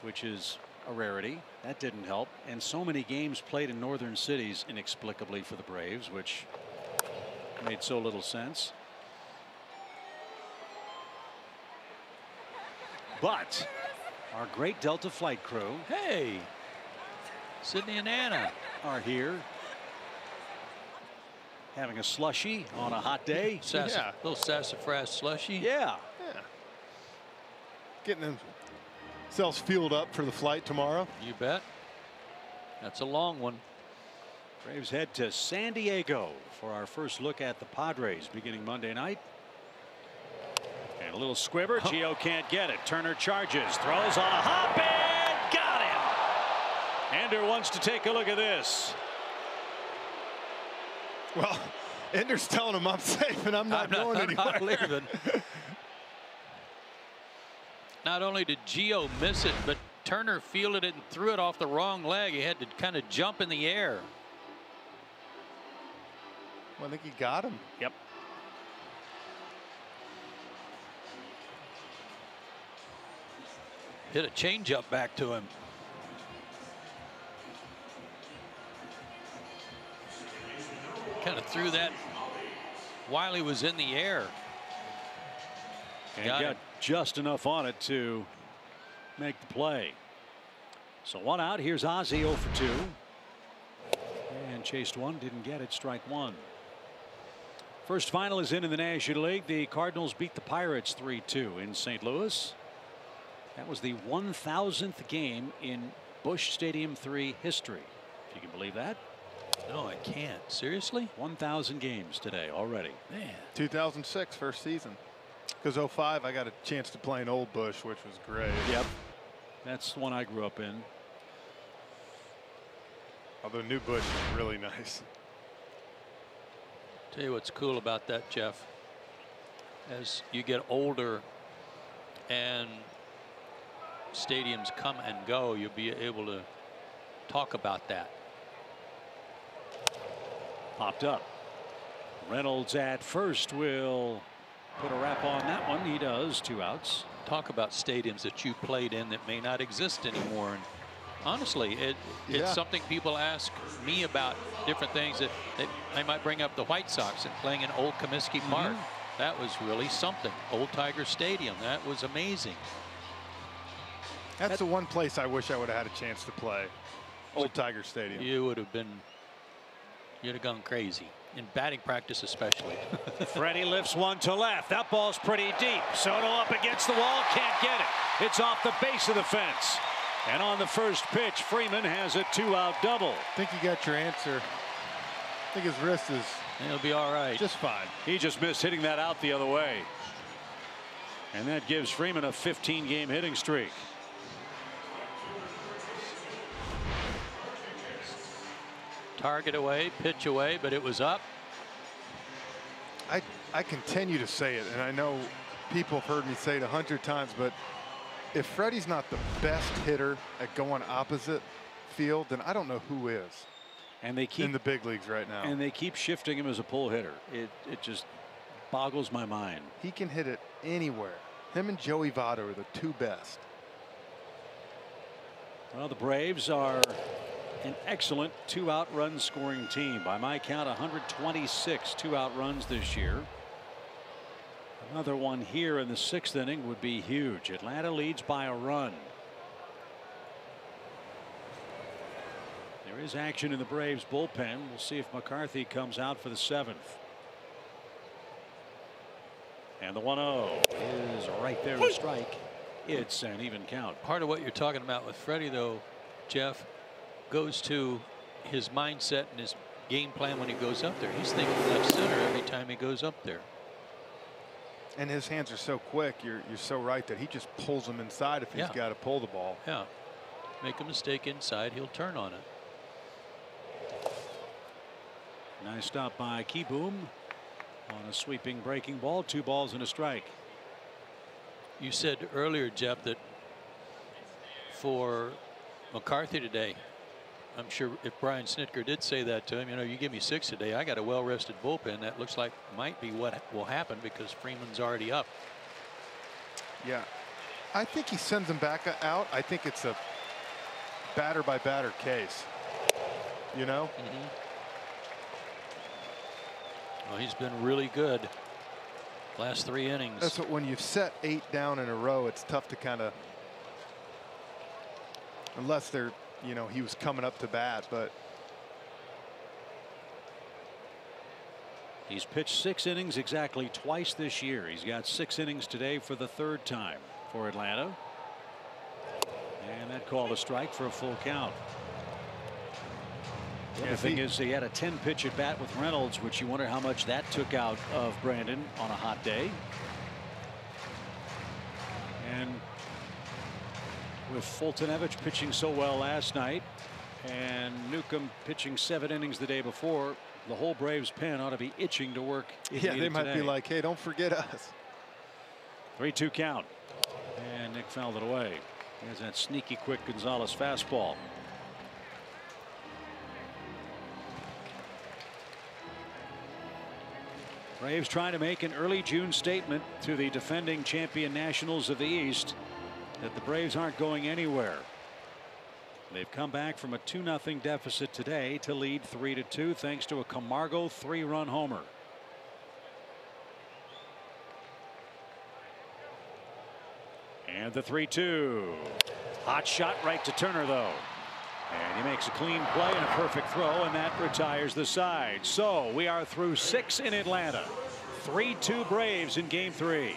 which is a rarity. That didn't help. And so many games played in northern cities inexplicably for the Braves, which made so little sense. But our great Delta flight crew. Hey, Sydney and Anna are here having a slushy on a hot day. Little sassafras slushy. Yeah. getting themselves fueled up for the flight tomorrow. You bet. That's a long one. Braves head to San Diego for our first look at the Padres beginning Monday night. And a little squibber. Gio can't get it. Turner charges, throws on a hop, and got him. Ender wants to take a look at this. Well, Ender's telling him I'm safe and I'm not going anywhere. I'm not leaving. Not only did Gio miss it, but Turner fielded it and threw it off the wrong leg. He had to kind of jump in the air. Well, I think he got him. Yep. Hit a changeup back to him. Kind of threw that while he was in the air. And got just enough on it to make the play. So one out. Here's Ozzie 0 for 2. And chased one, didn't get it. Strike one. First final is in the National League. The Cardinals beat the Pirates 3-2 in St. Louis. That was the 1,000th game in Busch Stadium 3 history, if you can believe that. No, I can't. Seriously? 1,000 games today already. Man. 2006 first season. Because 05 I got a chance to play in Old Busch, which was great. Yep. That's the one I grew up in. Although New Busch is really nice. Tell you what's cool about that, Jeff. As you get older and stadiums come and go, you'll be able to talk about that. Popped up. Reynolds at first will put a wrap on that one. He does. 2 outs. Talk about stadiums that you played in that may not exist anymore. And honestly, it's something people ask me about, different things that they might bring up. The White Sox and playing in Old Comiskey Park. That was really something. Old Tiger Stadium. That was amazing. That's the one place I wish I would have had a chance to play. Old Tiger Stadium. You would have been, you'd have gone crazy. In batting practice especially. Freddie lifts one to left. That ball's pretty deep. Soto up against the wall. Can't get it. It's off the base of the fence. And on the first pitch, Freeman has a 2-out double. I think you got your answer. I think his wrist is. He'll be all right. Just fine. He just missed hitting that out the other way. And that gives Freeman a 15-game hitting streak. Target away, pitch away, but it was up. I continue to say it, and I know people have heard me say it 100 times, but if Freddie's not the best hitter at going opposite field, then I don't know who is. And they keep in the big leagues right now. And they keep shifting him as a pull hitter. It just boggles my mind. He can hit it anywhere. Him and Joey Votto are the 2 best. Well, the Braves are an excellent 2-out run scoring team. By my count, 126 2-out runs this year. Another one here in the 6th inning would be huge. Atlanta leads by a run. There is action in the Braves bullpen. We'll see if McCarthy comes out for the 7th. And the 1-0 is right there to strike. It's an even count. Part of what you're talking about with Freddie, though, Jeff, goes to his mindset and his game plan when he goes up there. He's thinking left center every time he goes up there. And his hands are so quick. You're so right that he just pulls them inside if he's got to pull the ball. Yeah. Make a mistake inside, he'll turn on it. Nice stop by Keyboom on a sweeping breaking ball. 2 balls and a strike. You said earlier, Jeff, that for McCarthy today, I'm sure if Brian Snitker did say that to him, you know, you give me 6 today, I got a well-rested bullpen. That looks like might be what will happen because Freeman's already up. Yeah, I think he sends him back out. I think it's a batter by batter case. You know. Well, he's been really good last 3 innings. That's what, when you've set 8 down in a row, it's tough to kind of, unless they're, you know, he was coming up to bat, but he's pitched 6 innings exactly twice this year. He's got 6 innings today for the 3rd time for Atlanta. And that called a strike for a full count. The thing is, he had a 10-pitch at bat with Reynolds, which you wonder how much that took out of Brandon on a hot day. And with Fultonevich pitching so well last night and Newcomb pitching 7 innings the day before, the whole Braves pen ought to be itching to work. Yeah, they might be like, hey, don't forget us. 3-2 count. And Nick fouled it away. There's that sneaky quick Gonzalez fastball. Braves trying to make an early June statement to the defending champion Nationals of the East that the Braves aren't going anywhere. They've come back from a 2-0 deficit today to lead 3-2 thanks to a Camargo 3-run homer. And the 3-2. Hot shot right to Turner, though. And he makes a clean play and a perfect throw, and that retires the side. So we are through 6 in Atlanta. 3-2 Braves in Game 3.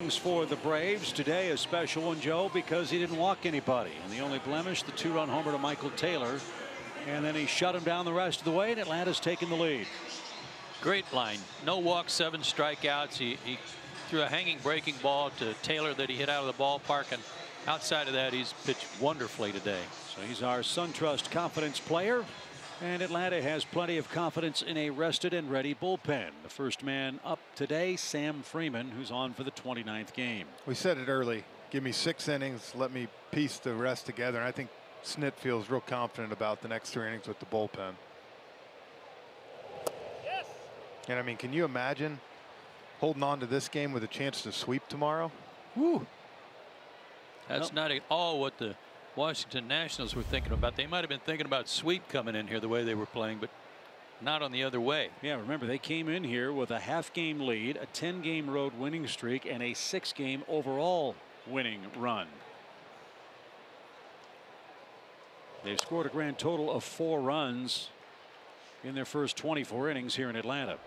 For the Braves today, a special one, Joe, because he didn't walk anybody, and the only blemish, the 2-run homer to Michael Taylor, and then he shut him down the rest of the way, and Atlanta's taken the lead. Great line. No walks, 7 strikeouts. He threw a hanging breaking ball to Taylor that he hit out of the ballpark, and outside of that, he's pitched wonderfully today. So he's our SunTrust confidence player. And Atlanta has plenty of confidence in a rested and ready bullpen. The first man up today, Sam Freeman, who's on for the 29th game. We said it early. Give me 6 innings. Let me piece the rest together. And I think Snit feels real confident about the next 3 innings with the bullpen. Yes. And I mean, can you imagine holding on to this game with a chance to sweep tomorrow? Woo. That's not at all what the Washington Nationals were thinking about. They might have been thinking about sweep coming in here the way they were playing, but not on the other way. Yeah, remember, they came in here with a half-game lead, a 10-game road winning streak, and a 6-game overall winning run. They've scored a grand total of 4 runs in their first 24 innings here in Atlanta.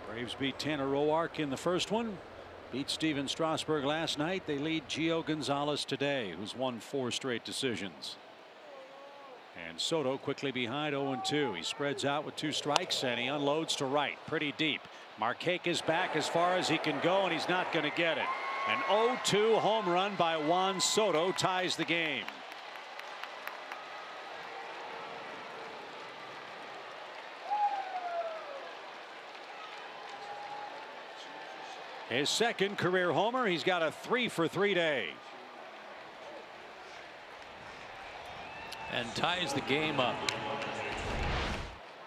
Braves beat Tanner Roark in the first one. Beat Steven Strasburg last night. They lead Gio Gonzalez today, who's won 4 straight decisions. And Soto quickly behind 0-2. He spreads out with 2 strikes and he unloads to right pretty deep. Marquez is back as far as he can go, and he's not going to get it. An 0-2 home run by Juan Soto ties the game. His second career homer. He's got a 3-for-3 day. and ties the game up.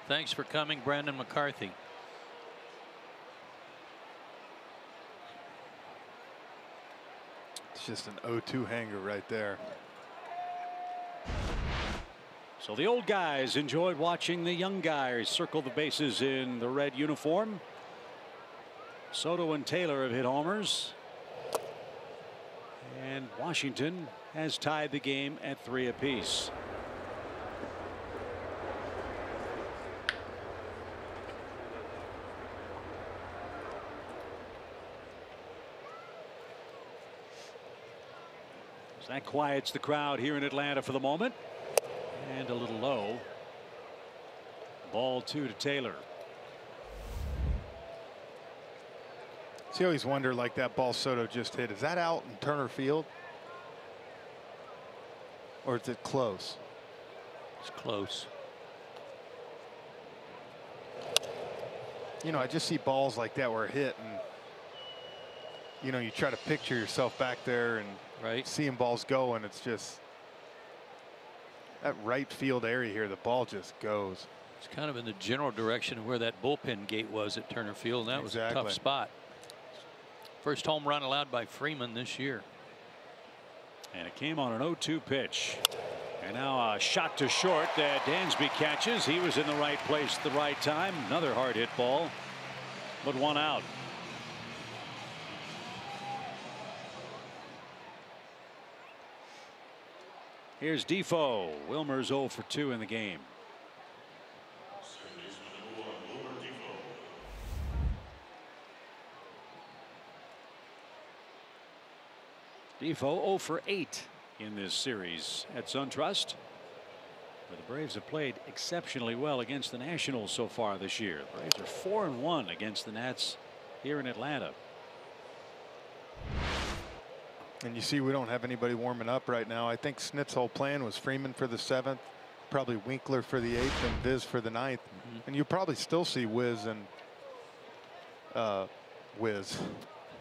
Thanks for coming, Brandon McCarthy. It's just an 0-2 hanger right there. So the old guys enjoyed watching the young guys circle the bases in the red uniform. Soto and Taylor have hit homers. And Washington has tied the game at 3 apiece. So that quiets the crowd here in Atlanta for the moment. And a little low. Ball 2 to Taylor. See, I always wonder, like that ball Soto just hit, is that out in Turner Field? Or is it close? It's close. You know, I just see balls like that where it hit, and you know, you try to picture yourself back there and seeing balls go, and it's just that right field area here, the ball just goes. It's kind of in the general direction of where that bullpen gate was at Turner Field. That was a tough spot. First home run allowed by Freeman this year. And it came on an 0-2 pitch. And now a shot to short that Dansby catches. He was in the right place at the right time. Another hard hit ball, but 1 out. Here's Defoe. Wilmer's 0 for 2 in the game. Defoe 0 for 8 in this series at SunTrust, where the Braves have played exceptionally well against the Nationals so far this year. The Braves are 4-1 against the Nats here in Atlanta. And you see, we don't have anybody warming up right now. I think Snit's whole plan was Freeman for the 7th, probably Winkler for the 8th, and Viz for the 9th. And you probably still see Wiz and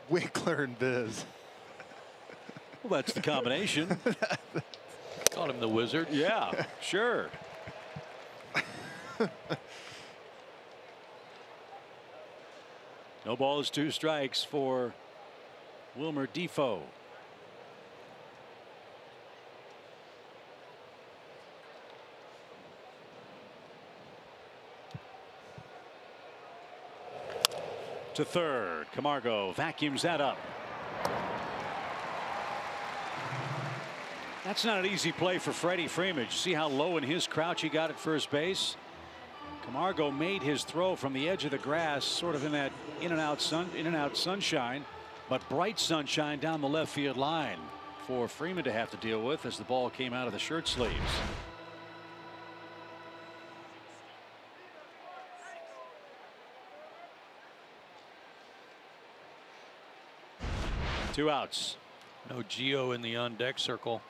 Winkler and Viz. Well, that's the combination. Call him the Wizard. Yeah, sure. No balls, 2 strikes for Wilmer Defoe. To third. Camargo vacuums that up. That's not an easy play for Freddie Freeman. See how low in his crouch he got at first base. Camargo made his throw from the edge of the grass, sort of in that in and out sunshine, but bright sunshine down the left field line for Freeman to have to deal with as the ball came out of the shirt sleeves. Two outs. No Gio in the on deck circle.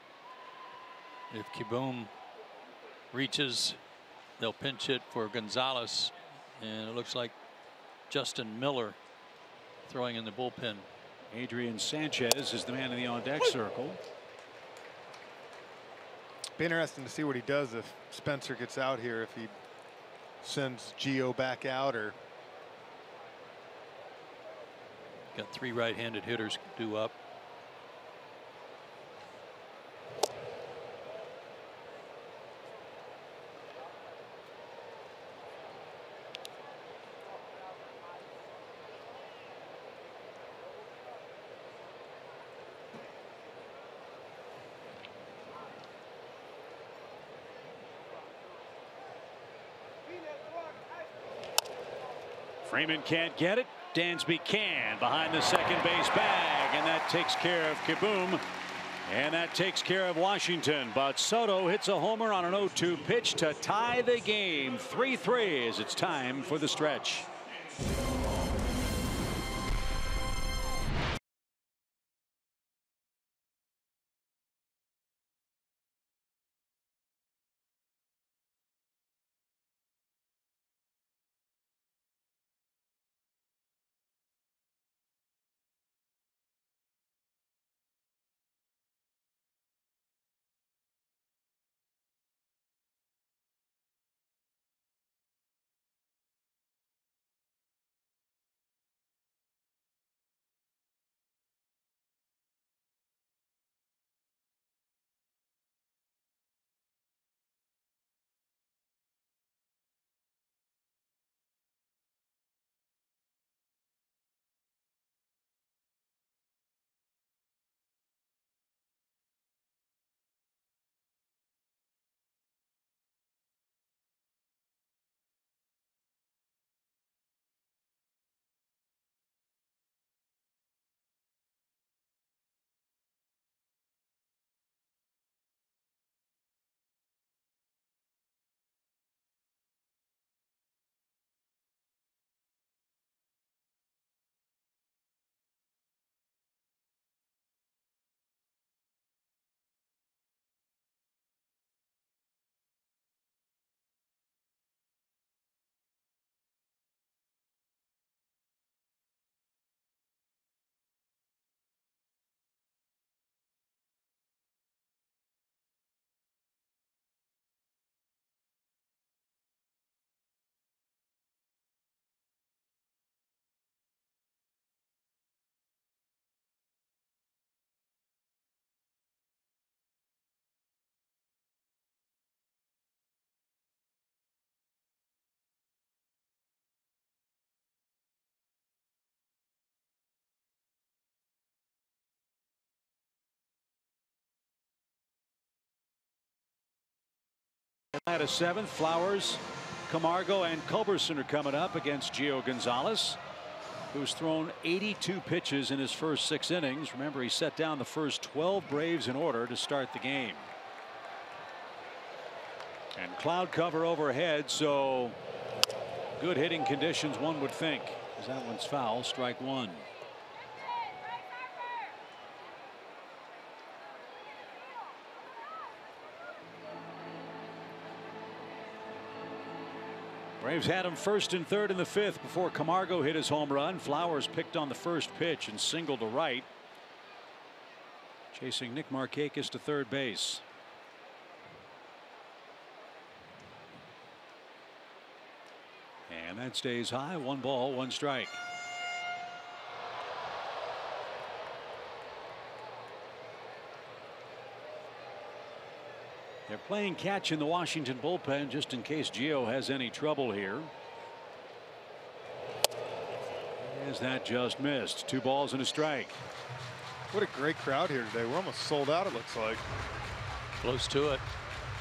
If Kieboom reaches, they'll pinch it for Gonzalez, and it looks like Justin Miller throwing in the bullpen. Adrian Sanchez is the man in the on deck circle. Be interesting to see what he does if Spencer gets out here, if he sends Gio back out or. Got 3 right-handed hitters due up. Freeman can't get it. Dansby can behind the second base bag, and that takes care of Kieboom. And that takes care of Washington. But Soto hits a homer on an 0-2 pitch to tie the game 3-3 as it's time for the stretch. Atlanta 7th. Flowers, Camargo, and Culberson are coming up against Gio Gonzalez, who's thrown 82 pitches in his first 6 innings. Remember, he set down the first 12 Braves in order to start the game. And cloud cover overhead, so good hitting conditions, one would think, as that one's foul. Strike one. Braves had him 1st and 3rd in the 5th before Camargo hit his home run. Flowers picked on the first pitch and singled to right, chasing Nick Markakis to 3rd base. And that stays high. 1 ball, 1 strike. They're playing catch in the Washington bullpen just in case Gio has any trouble here. As that just missed. 2 balls and a strike. What a great crowd here today. We're almost sold out, it looks like. Close to it.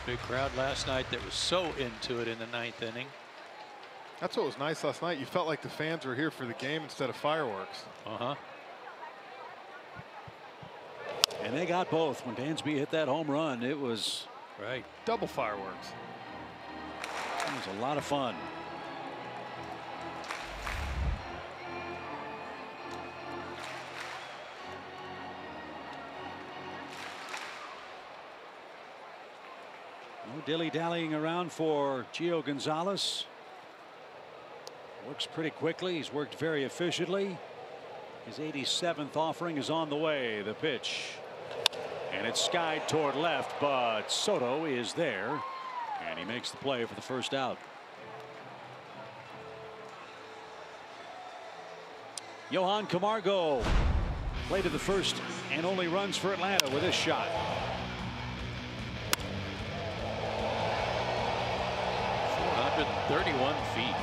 Big crowd last night that was so into it in the 9th inning. That's what was nice last night. You felt like the fans were here for the game instead of fireworks. And they got both. When Dansby hit that home run, it was right. Double fireworks. It was a lot of fun. No dilly-dallying around for Gio Gonzalez. Works pretty quickly. He's worked very efficiently. His 87th offering is on the way. The pitch. And it's skied toward left, but Soto is there. And he makes the play for the first out. Johan Camargo played to the first and only runs for Atlanta with this shot. 431 feet.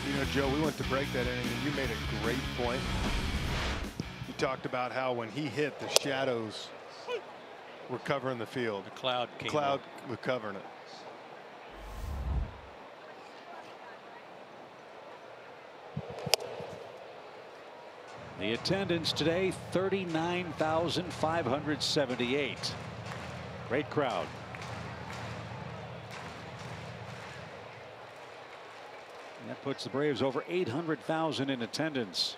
You know, Joe, we went to break that inning, and you made a great point. You talked about how when he hit, the shadows were covering the field. The cloud came Cloud up. was covering it. The attendance today, 39,578. Great crowd. And that puts the Braves over 800,000 in attendance.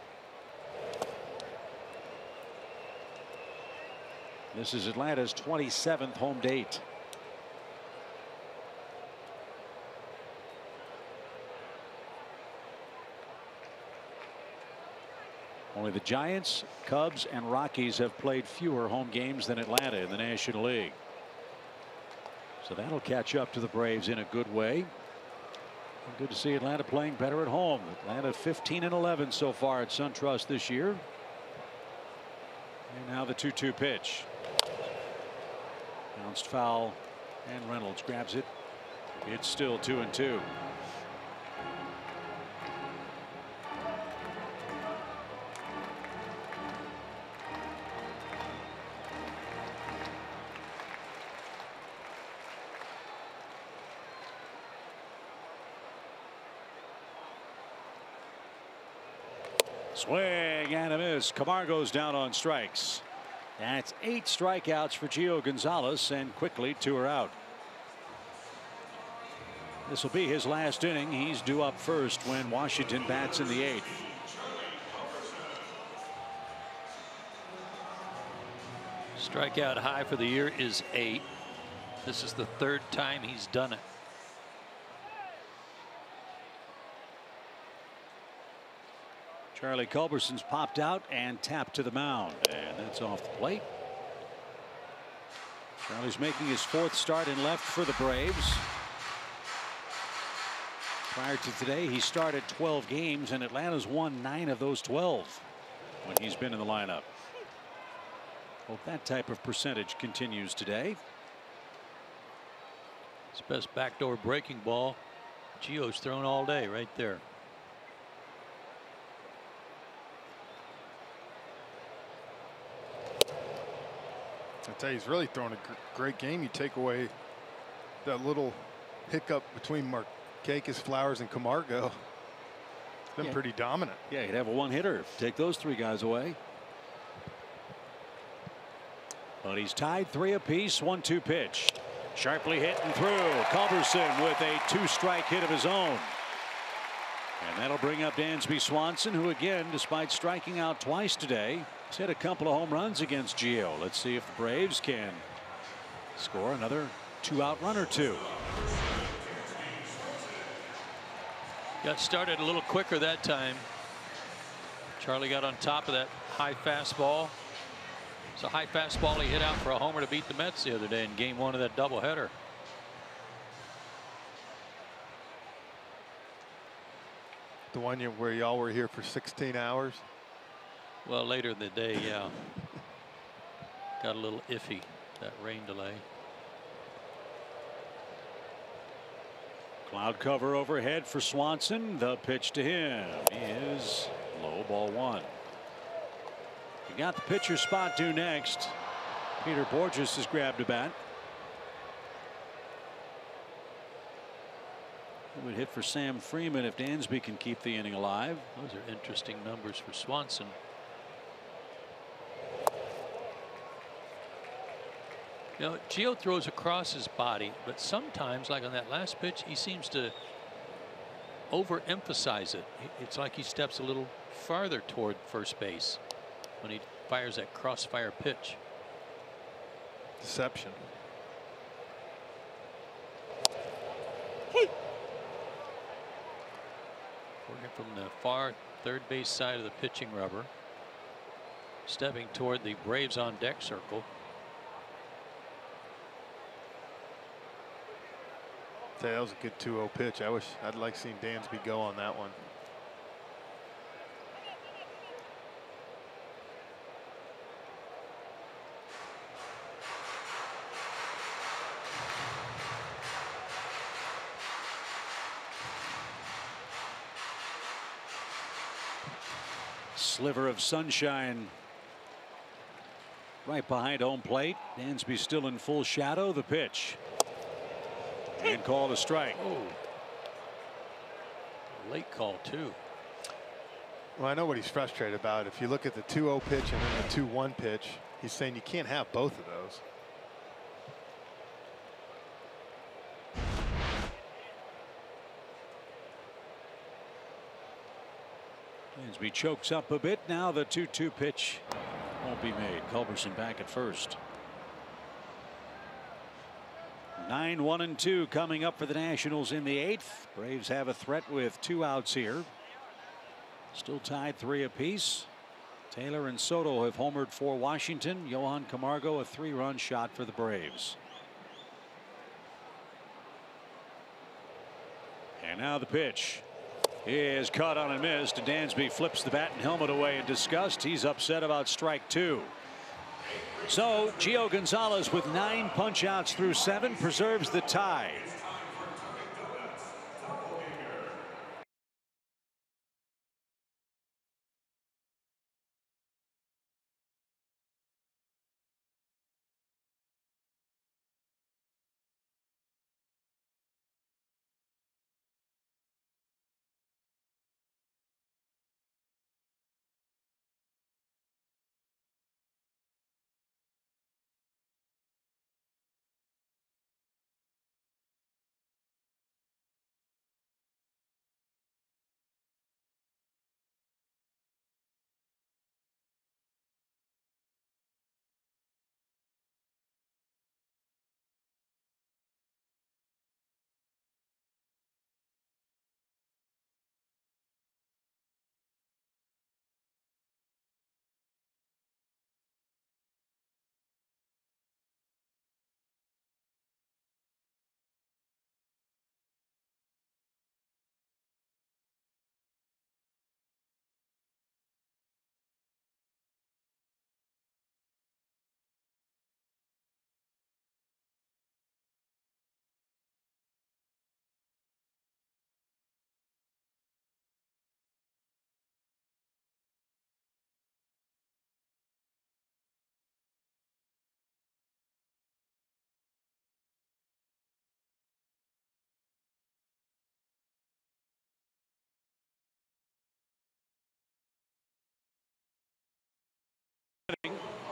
This is Atlanta's 27th home date. Only the Giants, Cubs, and Rockies have played fewer home games than Atlanta in the National League. So that'll catch up to the Braves in a good way. Good to see Atlanta playing better at home. Atlanta 15-11 so far at SunTrust this year. And now the 2-2 pitch. Bounced foul, and Reynolds grabs it. It's still 2-2. Swing and a miss. Camargo's down on strikes. That's 8 strikeouts for Gio Gonzalez, and quickly 2 are out. This will be his last inning. He's due up first when Washington bats in the 8th. Strikeout high for the year is 8. This is the 3rd time he's done it. Charlie Culberson's popped out and tapped to the mound, and that's off the plate. Charlie's making his 4th start in left for the Braves. Prior to today, he started 12 games, and Atlanta's won 9 of those 12 when he's been in the lineup. Hope that type of percentage continues today. His best backdoor breaking ball Gio's thrown all day right there. I tell you, he's really thrown a great game. You take away that little hiccup between Markakis, Flowers, and Camargo. It's been pretty dominant. Yeah, he'd have a one-hitter. Take those three guys away. But he's tied 3 apiece. 1-2 pitch. Sharply hit and through. Culberson with a 2-strike hit of his own. And that'll bring up Dansby Swanson, who again, despite striking out twice today, has hit a couple of home runs against Gio. Let's see if the Braves can score another 2-out run or 2. Got started a little quicker that time. Charlie got on top of that high fastball. It's a high fastball he hit out for a homer to beat the Mets the other day in game 1 of that doubleheader. The one where y'all were here for 16 hours? Well, later in the day, yeah. Got a little iffy, that rain delay. Cloud cover overhead for Swanson. The pitch to him is low, ball 1. You got the pitcher spot due next. Peter Borges has grabbed a bat. It would hit for Sam Freeman if Dansby can keep the inning alive. Those are interesting numbers for Swanson. You know, Gio throws across his body, but sometimes, like on that last pitch, he seems to overemphasize it. It's like he steps a little farther toward first base when he fires that crossfire pitch. Deception. Working from the far third base side of the pitching rubber. Stepping toward the Braves on deck circle. That was a good 2-0 pitch. I'd like seeing Dansby go on that one. Sliver of sunshine right behind home plate. Dansby still in full shadow. The pitch. And called a strike. Oh. Late call, too. Well, I know what he's frustrated about. If you look at the 2-0 pitch and then the 2-1 pitch, he's saying you can't have both of those. Dansby chokes up a bit. Now the 2-2 pitch won't be made. Culberson back at first. 9-1-2 coming up for the Nationals in the 8th. Braves have a threat with 2 outs here. Still tied 3 apiece. Taylor and Soto have homered for Washington. Johan Camargo a 3-run shot for the Braves. And now the pitch is caught on and missed. And Dansby flips the bat and helmet away in disgust. He's upset about strike 2. So Gio Gonzalez with 9 punch outs through 7 preserves the tie.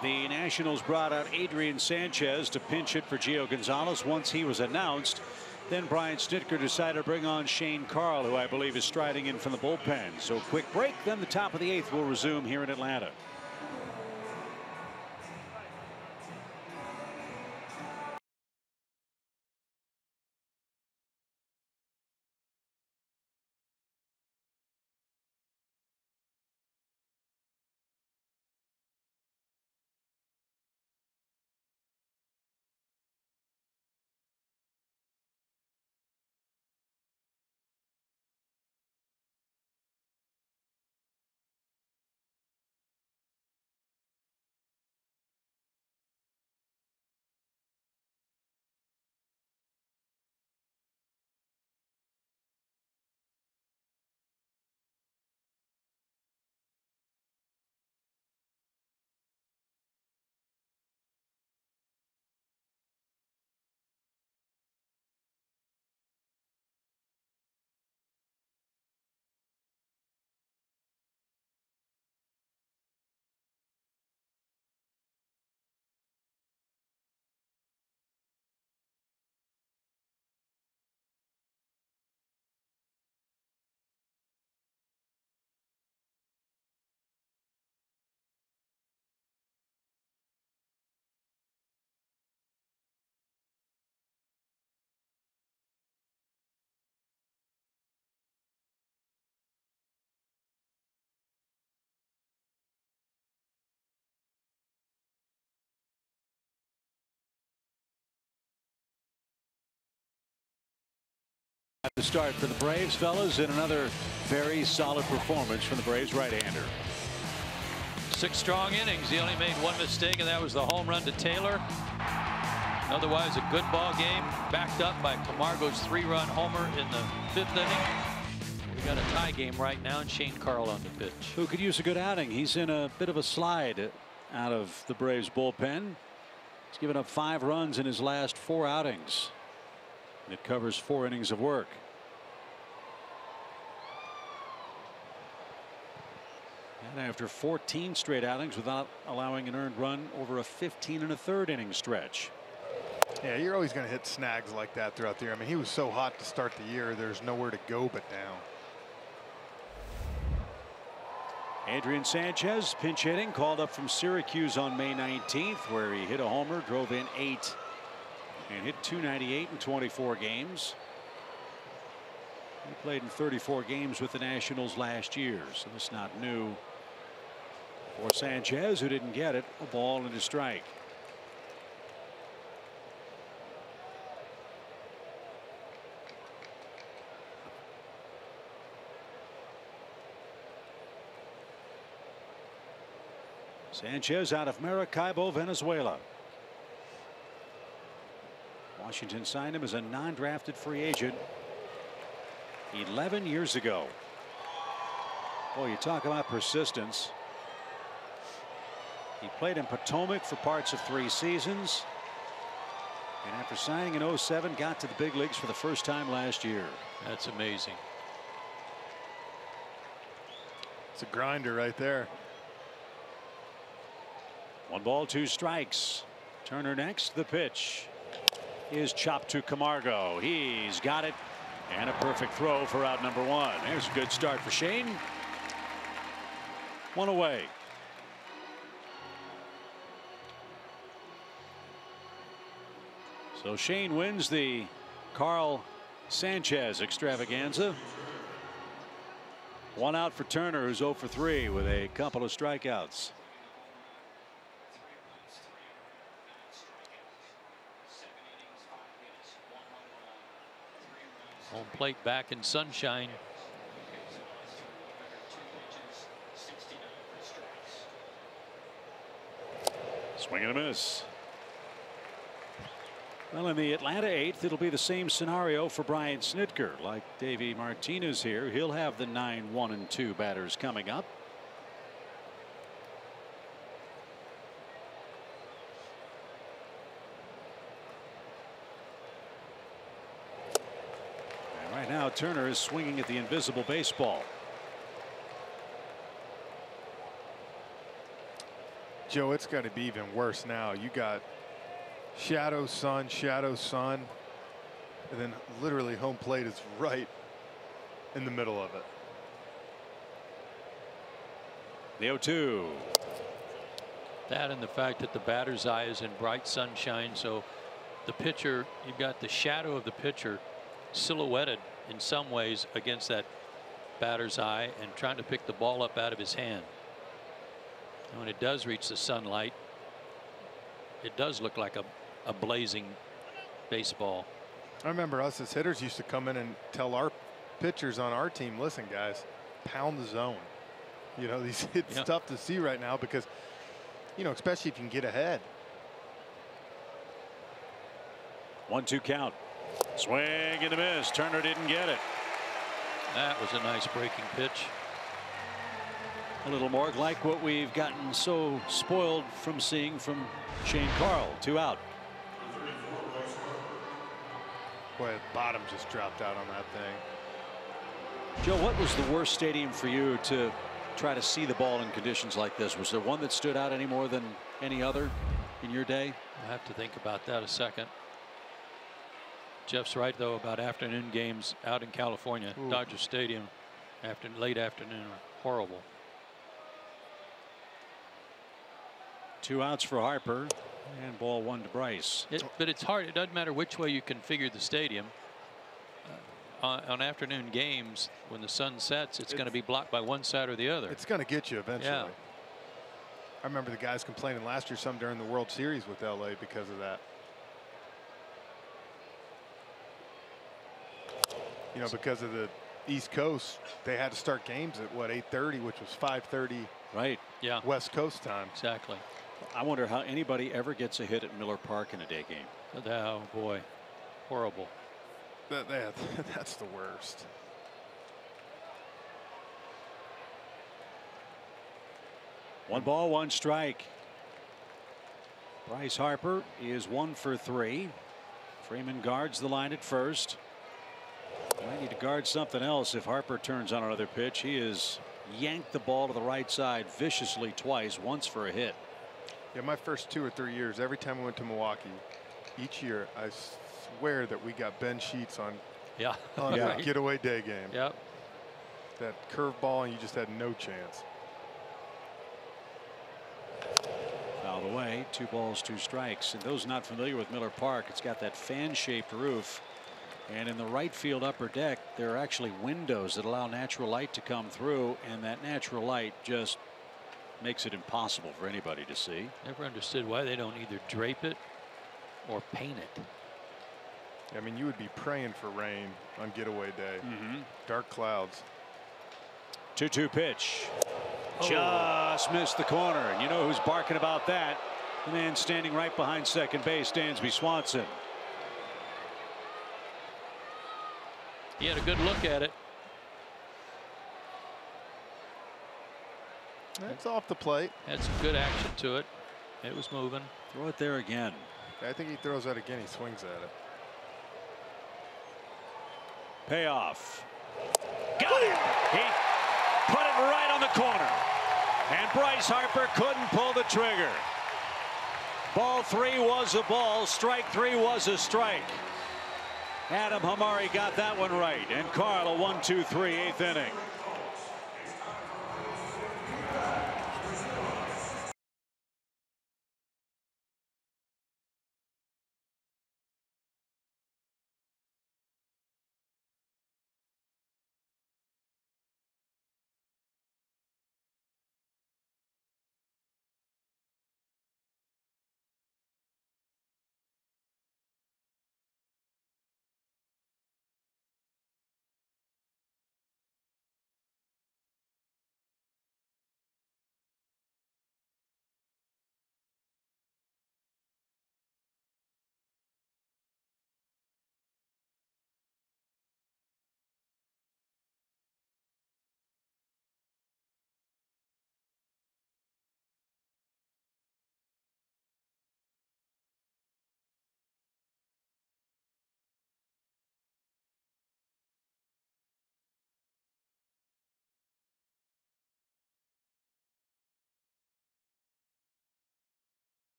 The Nationals brought out Adrian Sanchez to pinch hit for Gio Gonzalez once he was announced. Then Brian Snitker decided to bring on Shane Carl, who I believe is striding in from the bullpen. So quick break, then the top of the 8th will resume here in Atlanta. At the start for the Braves, fellas, and another very solid performance from the Braves right-hander. 6 strong innings. He only made one mistake, and that was the home run to Taylor. Otherwise, a good ball game, backed up by Camargo's 3-run homer in the 5th inning. We got a tie game right now, and Shane Carl on the pitch. Who could use a good outing? He's in a bit of a slide out of the Braves bullpen. He's given up 5 runs in his last 4 outings. It covers 4 innings of work. And after 14 straight outings without allowing an earned run over a 15 1/3 inning stretch. Yeah, you're always going to hit snags like that throughout the year. I mean, he was so hot to start the year, there's nowhere to go but down. Adrian Sanchez, pinch hitting, called up from Syracuse on May 19th, where he hit a homer, drove in 8, and hit .298 in 24 games. He played in 34 games with the Nationals last year, so this is not new for Sanchez, who didn't get it. A ball and a strike. Sanchez out of Maracaibo, Venezuela. Washington signed him as a non-drafted free agent 11 years ago. Boy, you talk about persistence. He played in Potomac for parts of 3 seasons. And after signing in 07, got to the big leagues for the first time last year. That's amazing. It's a grinder right there. 1 ball, 2 strikes. Turner next. The pitch is chopped to Camargo. He's got it. And a perfect throw for out number 1. There's a good start for Shane. 1 away. So Shane wins the Carl Sanchez extravaganza. 1 out for Turner, who's 0 for 3 with a couple of strikeouts. Home plate back in sunshine. Swing and a miss. Well, in the Atlanta 8th, it'll be the same scenario for Brian Snitker. Like Davey Martinez here, he'll have the 9, 1, and 2 batters coming up. And right now, Turner is swinging at the invisible baseball. Joe, it's got to be even worse now. You got shadow, sun, and then literally home plate is right in the middle of it. The 0-2. That and the fact that the batter's eye is in bright sunshine, so the pitcher, you've got the shadow of the pitcher silhouetted in some ways against that batter's eye and trying to pick the ball up out of his hand. And when it does reach the sunlight, it does look like a blazing baseball. I remember us as hitters used to come in and tell our pitchers on our team, listen guys, pound the zone. You know, it's tough to see right now because, you know, especially if you can get ahead. 1-2 count. Swing and a miss. Turner didn't get it. That was a nice breaking pitch. A little more like what we've gotten so spoiled from seeing from Shane Carl. 2 out. Boy, the bottom just dropped out on that thing. Joe, what was the worst stadium for you to try to see the ball in conditions like this? Was there one that stood out any more than any other in your day? I have to think about that a second. Jeff's right though about afternoon games out in California. Ooh. Dodger Stadium after late afternoon are horrible. 2 outs for Harper and ball 1 to Bryce. But it's hard. It doesn't matter which way you configure the stadium. On afternoon games, when the sun sets, it's going to be blocked by one side or the other. It's going to get you eventually. Yeah. I remember the guys complaining last year some during the World Series with LA because of that. You know, because of the East Coast, they had to start games at what, 8:30, which was 5:30 right. Yeah. West Coast time. Exactly. I wonder how anybody ever gets a hit at Miller Park in a day game. Oh boy, horrible. That's the worst. One ball, 1 strike. Bryce Harper is 1 for 3. Freeman guards the line at first. I need to guard something else if Harper turns on another pitch. He has yanked the ball to the right side viciously twice, once for a hit. Yeah, my first 2 or 3 years, every time I went to Milwaukee, each year I swear that we got Ben Sheets on right. a getaway day game. Yep. That curveball and you just had no chance. Fouled away. 2 balls, 2 strikes. And those not familiar with Miller Park, it's got that fan-shaped roof. And in the right field upper deck, there are actually windows that allow natural light to come through, and that natural light just makes it impossible for anybody to see. Never understood why they don't either drape it or paint it. I mean, you would be praying for rain on getaway day. Dark clouds. 2-2 pitch. Just missed the corner. And you know who's barking about that? The man standing right behind second base, Dansby Swanson. He had a good look at it. It's off the plate. Had some good action to it. It was moving. Throw it there again. I think he throws that again. He swings at it. Payoff. Got it. He put it right on the corner. And Bryce Harper couldn't pull the trigger. Ball 3 was a ball. Strike 3 was a strike. Adam Hamari got that one right. And Carl a 1-2-3 8th inning.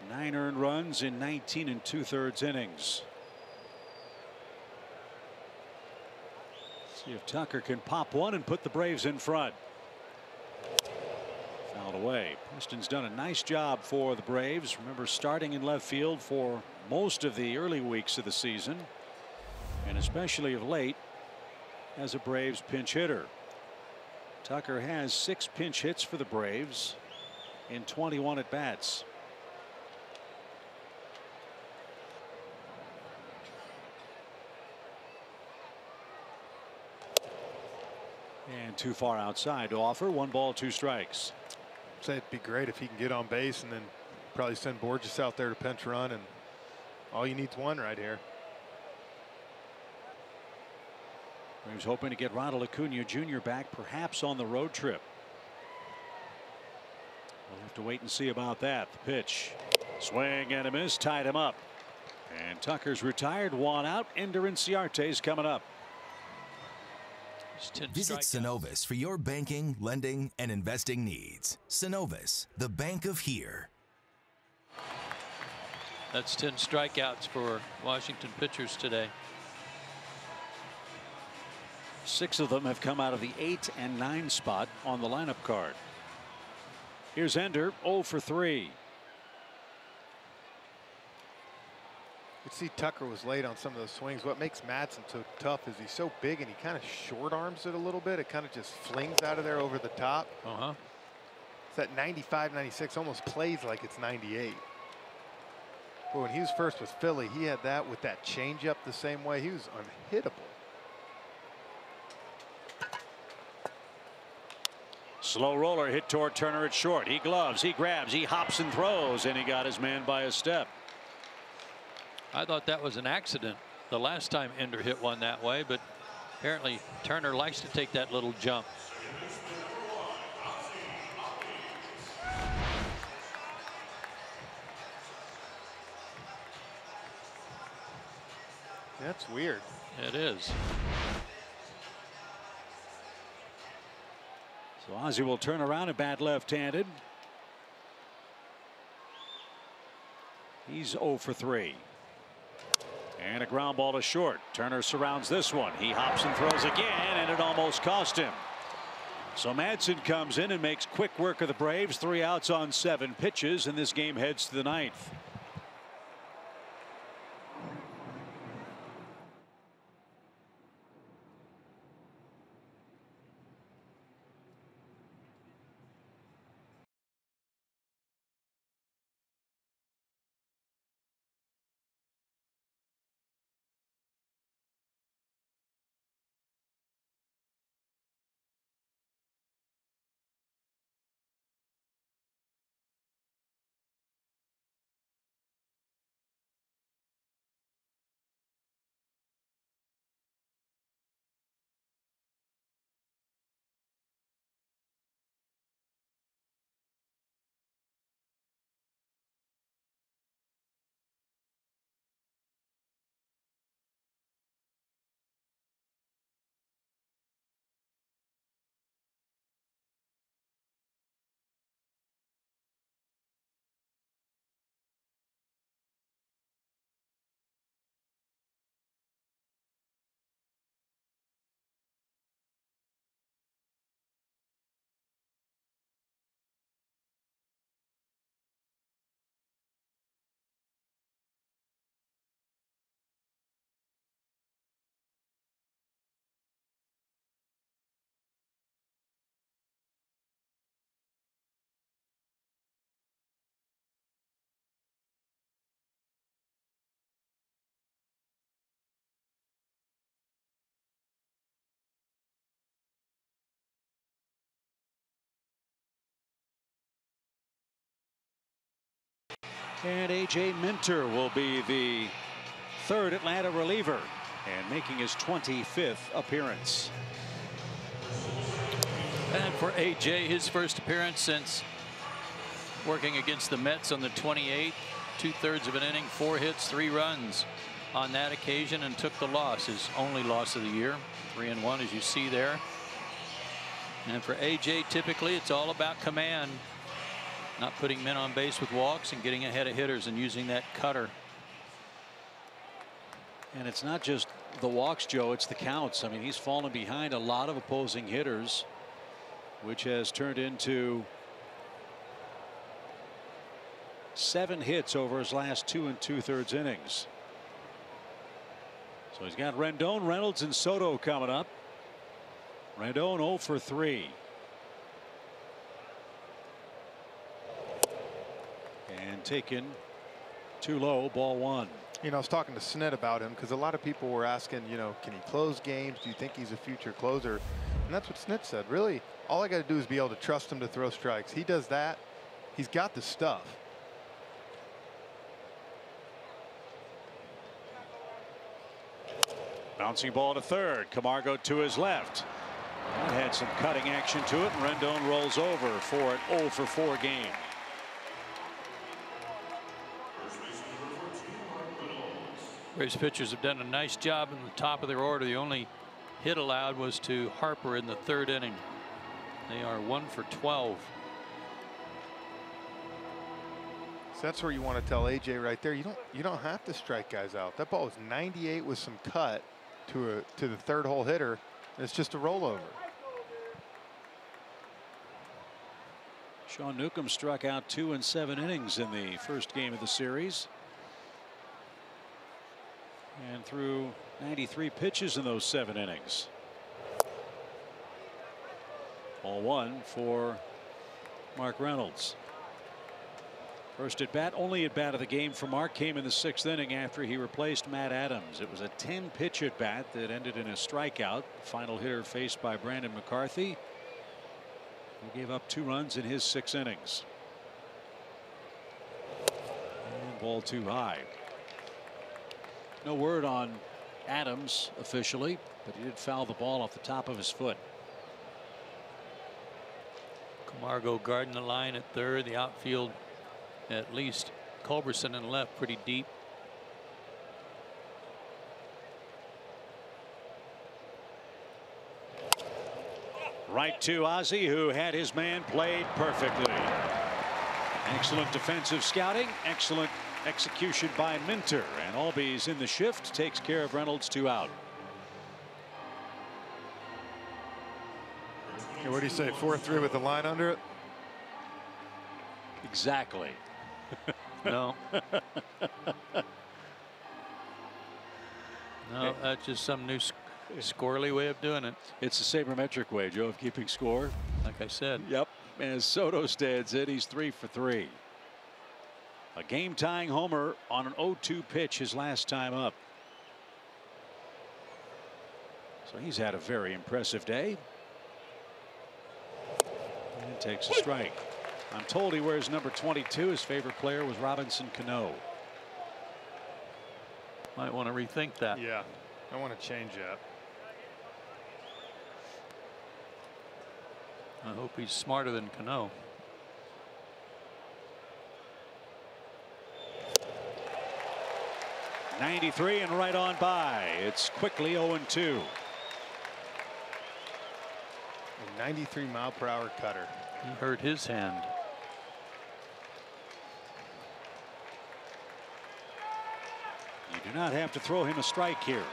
9 earned runs in 19 2/3 innings. See if Tucker can pop one and put the Braves in front. Fouled away. Preston's done a nice job for the Braves. Remember, starting in left field for most of the early weeks of the season, and especially of late as a Braves pinch hitter. Tucker has 6 pinch hits for the Braves in 21 at bats. And too far outside to offer. 1 ball, 2 strikes. Say it'd be great if he can get on base and then probably send Borges out there to pinch run, and all you need is 1 right here. Braves hoping to get Ronald Acuna Jr. back, perhaps on the road trip. We'll have to wait and see about that. The pitch, swing and a miss, tied him up. And Tucker's retired, 1 out. Ender Inciarte's coming up. Visit Synovus for your banking, lending, and investing needs. Synovus, the bank of here. That's 10 strikeouts for Washington pitchers today. 6 of them have come out of the 8 and 9 spot on the lineup card. Here's Ender, 0 for 3. You see Tucker was late on some of those swings. What makes Madsen so tough is he's so big and he kind of short arms it a little bit. It kind of just flings out of there over the top. It's that 95, 96 almost plays like it's 98. But when he was first with Philly, he had that with that changeup the same way. He was unhittable. Slow roller hit toward Turner at short. He gloves, he grabs, he hops and throws, and he got his man by a step. I thought that was an accident the last time Ender hit one that way, but apparently Turner likes to take that little jump. That's weird. It is. So Ozzie will turn around and bat left-handed. He's 0 for 3. And a ground ball to short. Turner surrounds this one. He hops and throws again, and it almost cost him. So Madsen comes in and makes quick work of the Braves. 3 outs on 7 pitches, and this game heads to the 9th. And A.J. Minter will be the 3rd Atlanta reliever and making his 25th appearance. And for A.J., his first appearance since working against the Mets on the 28th, 2/3 of an inning, 4 hits, 3 runs on that occasion, and took the loss, his only loss of the year. 3-1, as you see there. And for A.J., typically it's all about command. Not putting men on base with walks and getting ahead of hitters and using that cutter. And it's not just the walks, Joe, it's the counts. I mean, he's fallen behind a lot of opposing hitters, which has turned into 7 hits over his last 2 2/3 innings. So he's got Rendon, Reynolds, and Soto coming up. Rendon 0 for 3. And taken too low, ball 1. You know, I was talking to Snit about him because a lot of people were asking, you know, can he close games? Do you think he's a future closer? And that's what Snit said. Really, all I got to do is be able to trust him to throw strikes. He does that. He's got the stuff. Bouncing ball to third. Camargo to his left. That had some cutting action to it, and Rendon rolls over for an 0 for 4 game. Braves pitchers have done a nice job in the top of their order. The only hit allowed was to Harper in the 3rd inning. They are 1 for 12. So that's where you want to tell AJ right there. You don't have to strike guys out. That ball was 98 with some cut to the 3rd hole hitter. It's just a rollover. Sean Newcomb struck out 2 in 7 innings in the first game of the series. And threw 93 pitches in those 7 innings. Ball 1 for Mark Reynolds. First at bat, only at bat of the game for Mark came in the 6th inning after he replaced Matt Adams. It was a 10-pitch at bat that ended in a strikeout. Final hitter faced by Brandon McCarthy, who gave up 2 runs in his 6 innings. And ball 2 high. No word on Adams officially, but he did foul the ball off the top of his foot. Camargo guarding the line at 3rd. The outfield, at least Culberson in left, pretty deep. Right to Ozzie, who had his man played perfectly. Excellent defensive scouting, excellent execution by Minter, and Albies in the shift takes care of Reynolds 2 out. Okay, what do you say, 4-3 with the line under it? Exactly. No. No, that's just some new squirrely way of doing it. It's the sabermetric way, Joe, of keeping score. Like I said. Yep. As Soto stands in, he's 3 for 3. A game-tying homer on an 0-2 pitch his last time up. So he's had a very impressive day. And takes a strike. I'm told he wears number 22. His favorite player was Robinson Cano. Might want to rethink that. Yeah, I want to change that. I hope he's smarter than Cano. '93 and right on by. It's quickly 0-2. A 93-mile-per-hour cutter. He hurt his hand. You do not have to throw him a strike here.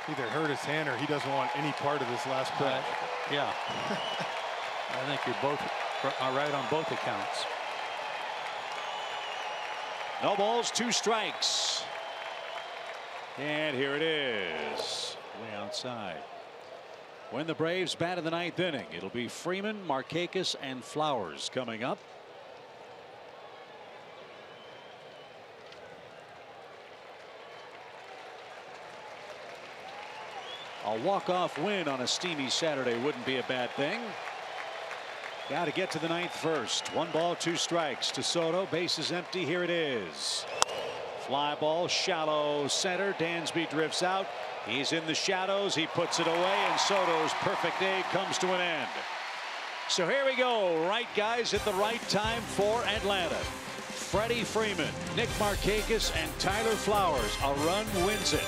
Either hurt his hand or he doesn't want any part of this last pitch. Yeah. I think you're both are right on both accounts. No balls, 2 strikes. And here it is, way outside. When the Braves bat in the 9th inning, it'll be Freeman, Markakis, and Flowers coming up. A walk-off win on a steamy Saturday wouldn't be a bad thing. Got to get to the 9th first. 1 ball, 2 strikes to Soto. Bases empty. Here it is. Fly ball, shallow center. Dansby drifts out. He's in the shadows. He puts it away, and Soto's perfect day comes to an end. So here we go. Right guys at the right time for Atlanta. Freddie Freeman, Nick Markakis, and Tyler Flowers. A run wins it.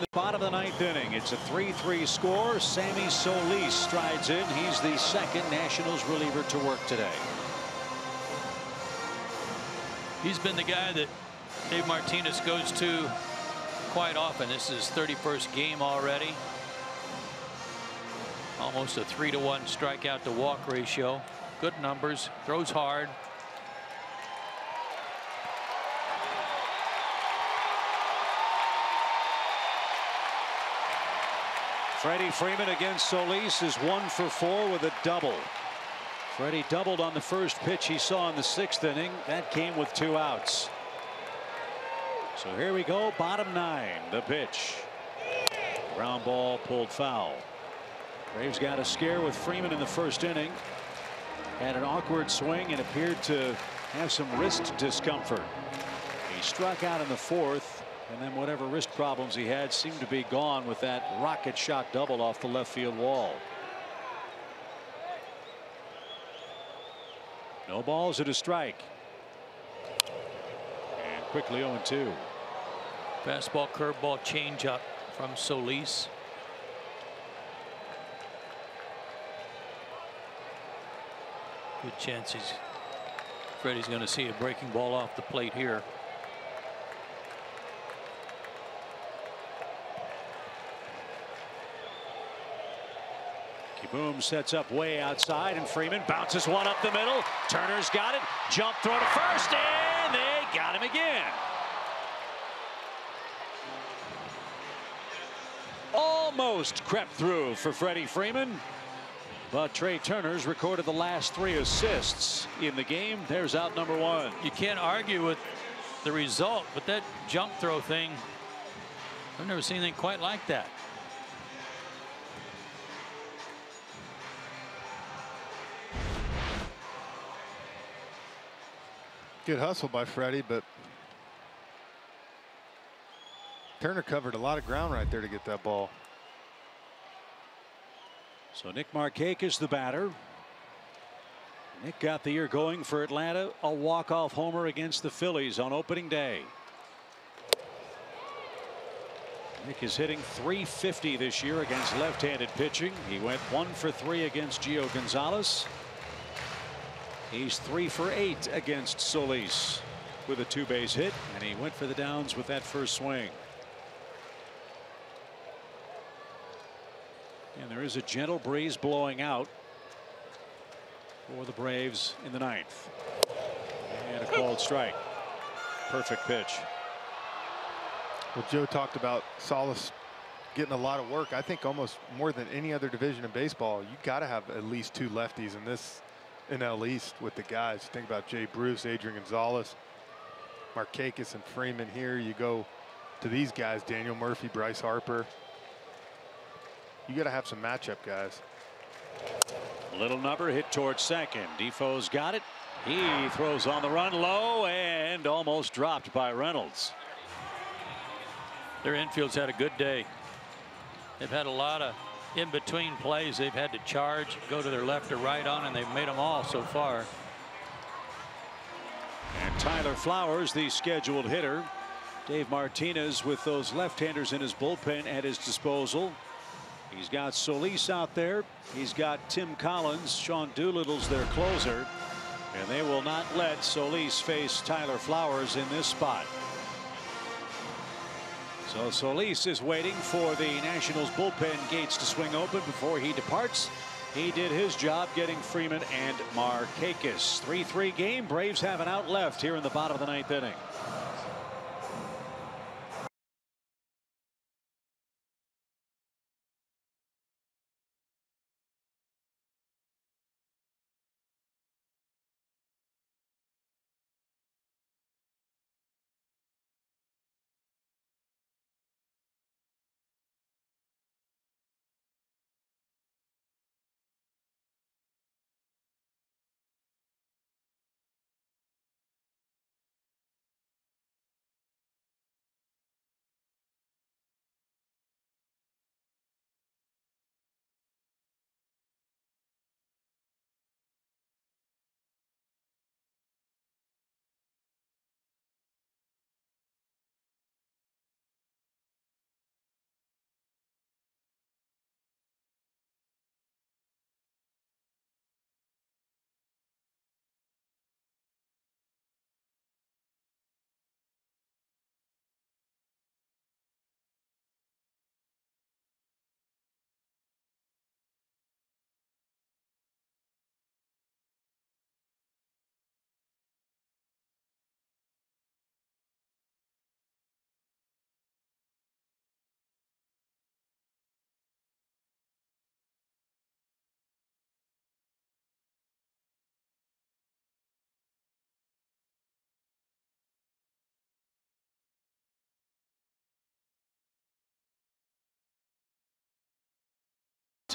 The bottom of the ninth inning. It's a 3-3 score. Sammy Solis strides in. He's the second Nationals reliever to work today. He's been the guy that Dave Martinez goes to quite often. This is his 31st game already. Almost a 3-to-1 strikeout to walk ratio. Good numbers. Throws hard. Freddie Freeman against Solis is 1 for 4 with a double. Freddie doubled on the first pitch he saw in the 6th inning. That came with 2 outs. So here we go, bottom 9, the pitch. Ground ball pulled foul. Braves got a scare with Freeman in the 1st inning. Had an awkward swing and appeared to have some wrist discomfort. He struck out in the 4th, and then whatever wrist problems he had seemed to be gone with that rocket shot double off the left field wall. No balls at a strike. And quickly 0-2. Fastball, curveball, changeup from Solis. Good chances. Freddie's going to see a breaking ball off the plate here. Boom sets up way outside, and Freeman bounces one up the middle. Turner's got it. Jump throw to first, and they got him again. Almost crept through for Freddie Freeman, but Trey Turner's recorded the last 3 assists in the game. There's out number 1. You can't argue with the result, but that jump throw thing, I've never seen anything quite like that. Good hustle by Freddie, but Turner covered a lot of ground right there to get that ball. So Nick Markakis the batter. Nick got the year going for Atlanta. A walk-off homer against the Phillies on opening day. Nick is hitting .350 this year against left-handed pitching. He went 1 for 3 against Gio Gonzalez. He's 3 for 8 against Solis with a 2-base hit, and he went for the downs with that first swing. And there is a gentle breeze blowing out for the Braves in the 9th. And a called strike. Perfect pitch. Well, Joe talked about Solis getting a lot of work. I think almost more than any other division in baseball, you got to have at least 2 lefties in this NL East with the guys. Think about Jay Bruce, Adrian Gonzalez, Markakis, and Freeman. Here you go to these guys, Daniel Murphy, Bryce Harper. You got to have some matchup guys. Little number hit towards second. Defoe's got it. He throws on the run low and almost dropped by Reynolds. Their infield's had a good day. They've had a lot of in-between plays they've had to charge, go to their left or right on, and they've made them all so far. And Tyler Flowers, the scheduled hitter. Dave Martinez with those left-handers in his bullpen at his disposal. He's got Solis out there. He's got Tim Collins. Sean Doolittle's their closer. And they will not let Solis face Tyler Flowers in this spot. So Solis is waiting for the Nationals bullpen gates to swing open before he departs. He did his job getting Freeman and Markakis. 3-3 game. Braves have an out left here in the bottom of the 9th inning.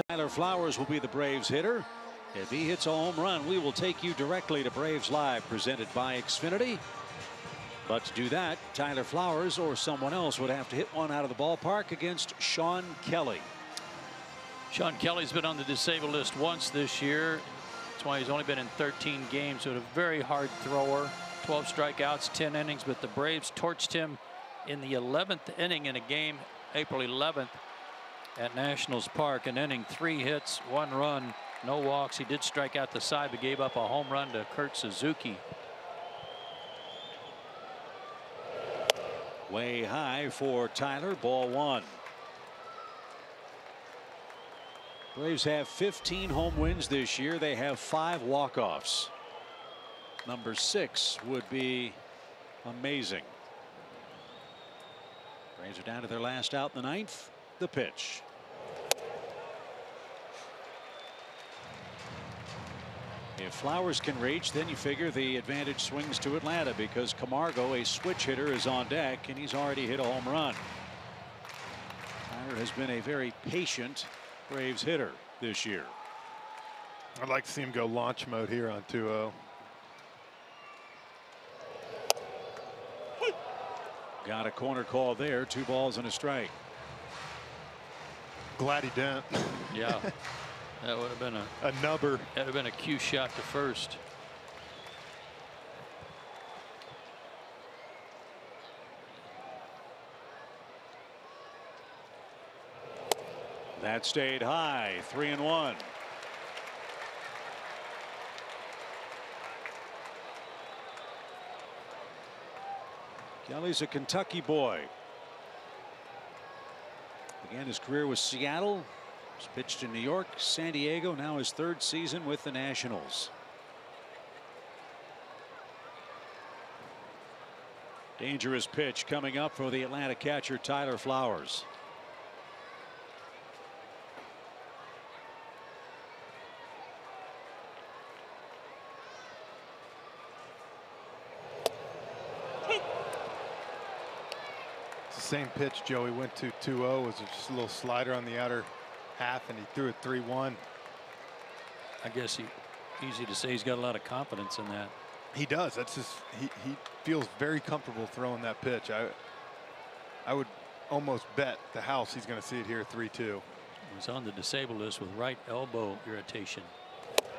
Tyler Flowers will be the Braves hitter. If he hits a home run, we will take you directly to Braves Live, presented by Xfinity. But to do that, Tyler Flowers or someone else would have to hit one out of the ballpark against Sean Kelly. Sean Kelly's been on the disabled list once this year. That's why he's only been in 13 games. With a very hard thrower, 12 strikeouts, 10 innings. But the Braves torched him in the 11th inning in a game, April 11th, at Nationals Park. An inning, 3 hits, 1 run, no walks. He did strike out the side, but gave up a home run to Kurt Suzuki. Way high for Tyler. Ball 1. Braves have 15 home wins this year. They have 5 walk-offs. Number 6 would be amazing. Braves are down to their last out in the 9th. The pitch. If Flowers can reach, then you figure the advantage swings to Atlanta, because Camargo, a switch hitter, is on deck, and he's already hit a home run. Tyler has been a very patient Braves hitter this year. I'd like to see him go launch mode here on 2-0. Got a corner call there. 2 balls and a strike. Glad he didn't. Yeah. That would have been a nubber. That would have been a cue shot to first. That stayed high. 3-1. Kelly's a Kentucky boy. Began his career with Seattle. He's pitched in New York, San Diego, now his 3rd season with the Nationals. Dangerous pitch coming up for the Atlanta catcher Tyler Flowers. It's the same pitch Joey went to 2-0. Was just a little slider on the outer half, and he threw it 3-1. I guess easy to say he's got a lot of confidence in that. He does. That's just he feels very comfortable throwing that pitch. I would almost bet the house he's going to see it here 3-2. He's on the disabled list with right elbow irritation.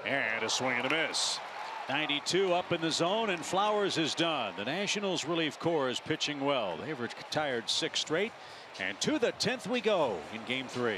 And a swing and a miss. 92 up in the zone, and Flowers is done. The Nationals relief corps is pitching well. They've retired 6 straight, and to the 10th we go in Game 3.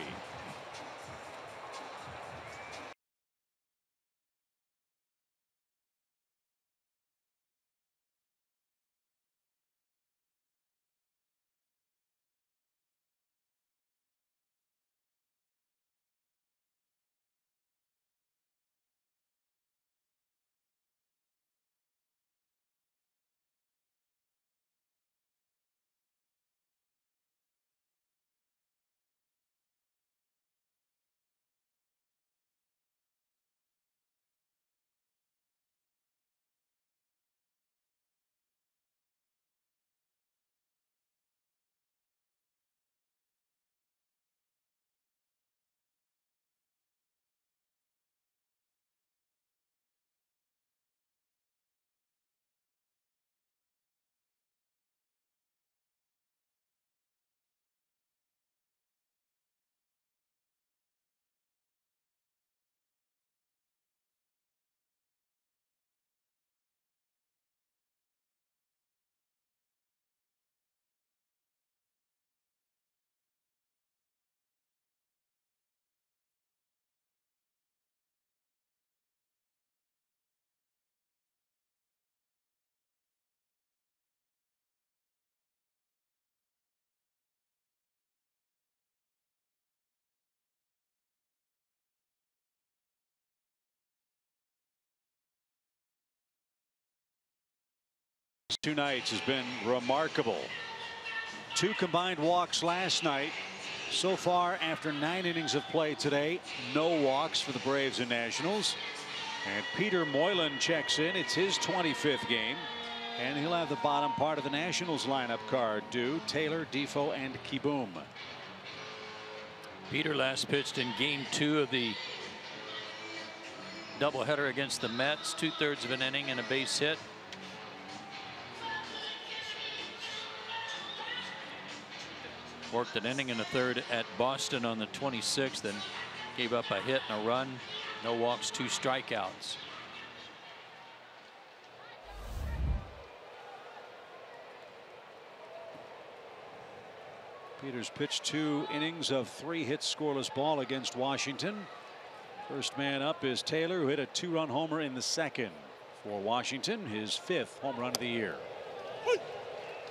Two nights has been remarkable. 2 combined walks last night. So far, after 9 innings of play today, no walks for the Braves and Nationals. And Peter Moylan checks in. It's his 25th game. And he'll have the bottom part of the Nationals lineup card due. Taylor, Defoe, and Kieboom. Peter last pitched in game 2 of the doubleheader against the Mets, 2/3 of an inning and a base hit. Worked an inning and a third at Boston on the 26th and gave up a hit and a run. No walks, 2 strikeouts. Peters pitched 2 innings of 3 hits, scoreless ball against Washington. First man up is Taylor, who hit a 2-run homer in the second for Washington, his 5th home run of the year.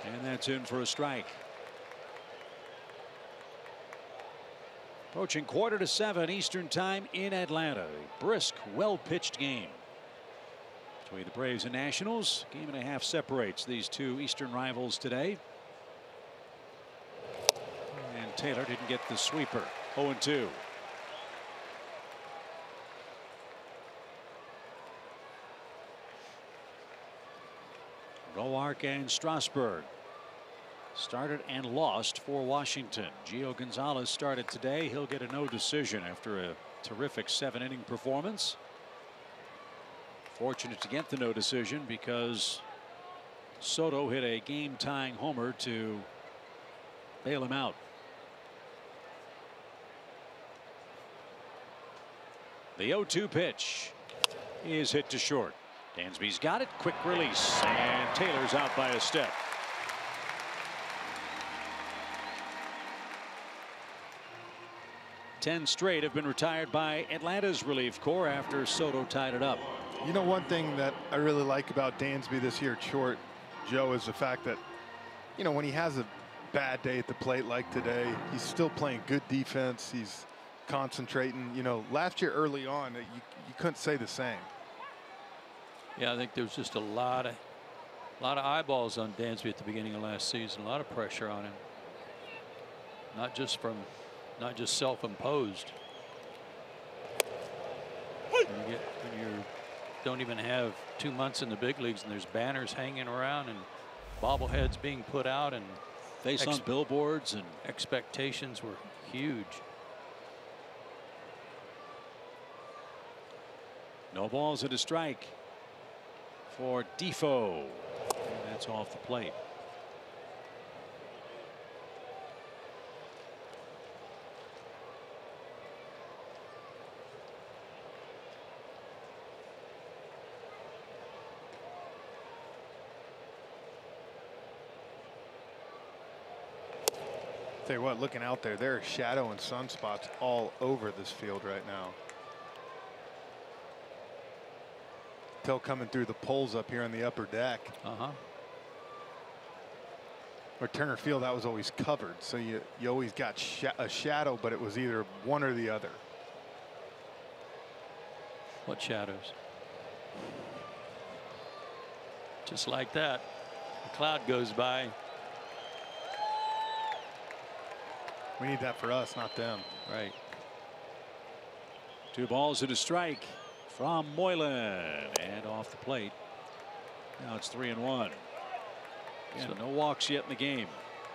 And that's in for a strike. Approaching 6:45 Eastern time in Atlanta. A brisk, well-pitched game between the Braves and Nationals. Game and a half separates these 2 Eastern rivals today. And Taylor didn't get the sweeper. 0-2. Roark and Strasburg started and lost for Washington. Gio Gonzalez started today. He'll get a no decision after a terrific 7-inning performance. Fortunate to get the no decision because Soto hit a game-tying homer to bail him out. The 0-2 pitch is hit to short. Dansby's got it. Quick release, and Taylor's out by a step. Ten straight have been retired by Atlanta's relief corps after Soto tied it up. You know, one thing that I really like about Dansby this year at short, Joe, is the fact that, you know, when he has a bad day at the plate like today, he's still playing good defense. He's concentrating. You know, last year early on, you couldn't say the same. Yeah, I think there was just a lot of eyeballs on Dansby at the beginning of last season. A lot of pressure on him. Not just self-imposed. When you don't even have 2 months in the big leagues and there's banners hanging around and bobbleheads being put out and face on billboards and expectations were huge. No balls and a strike for Defoe. And that's off the plate. Tell you what, looking out there, there are shadow and sunspots all over this field right now. Till coming through the poles up here on the upper deck. Or Turner Field, that was always covered, so you always got a shadow, but it was either one or the other. What shadows? Just like that, a cloud goes by. We need that for us, not them. Right. 2 balls and a strike from Moylan, and off the plate. Now it's 3-1. Yeah, no walks yet in the game.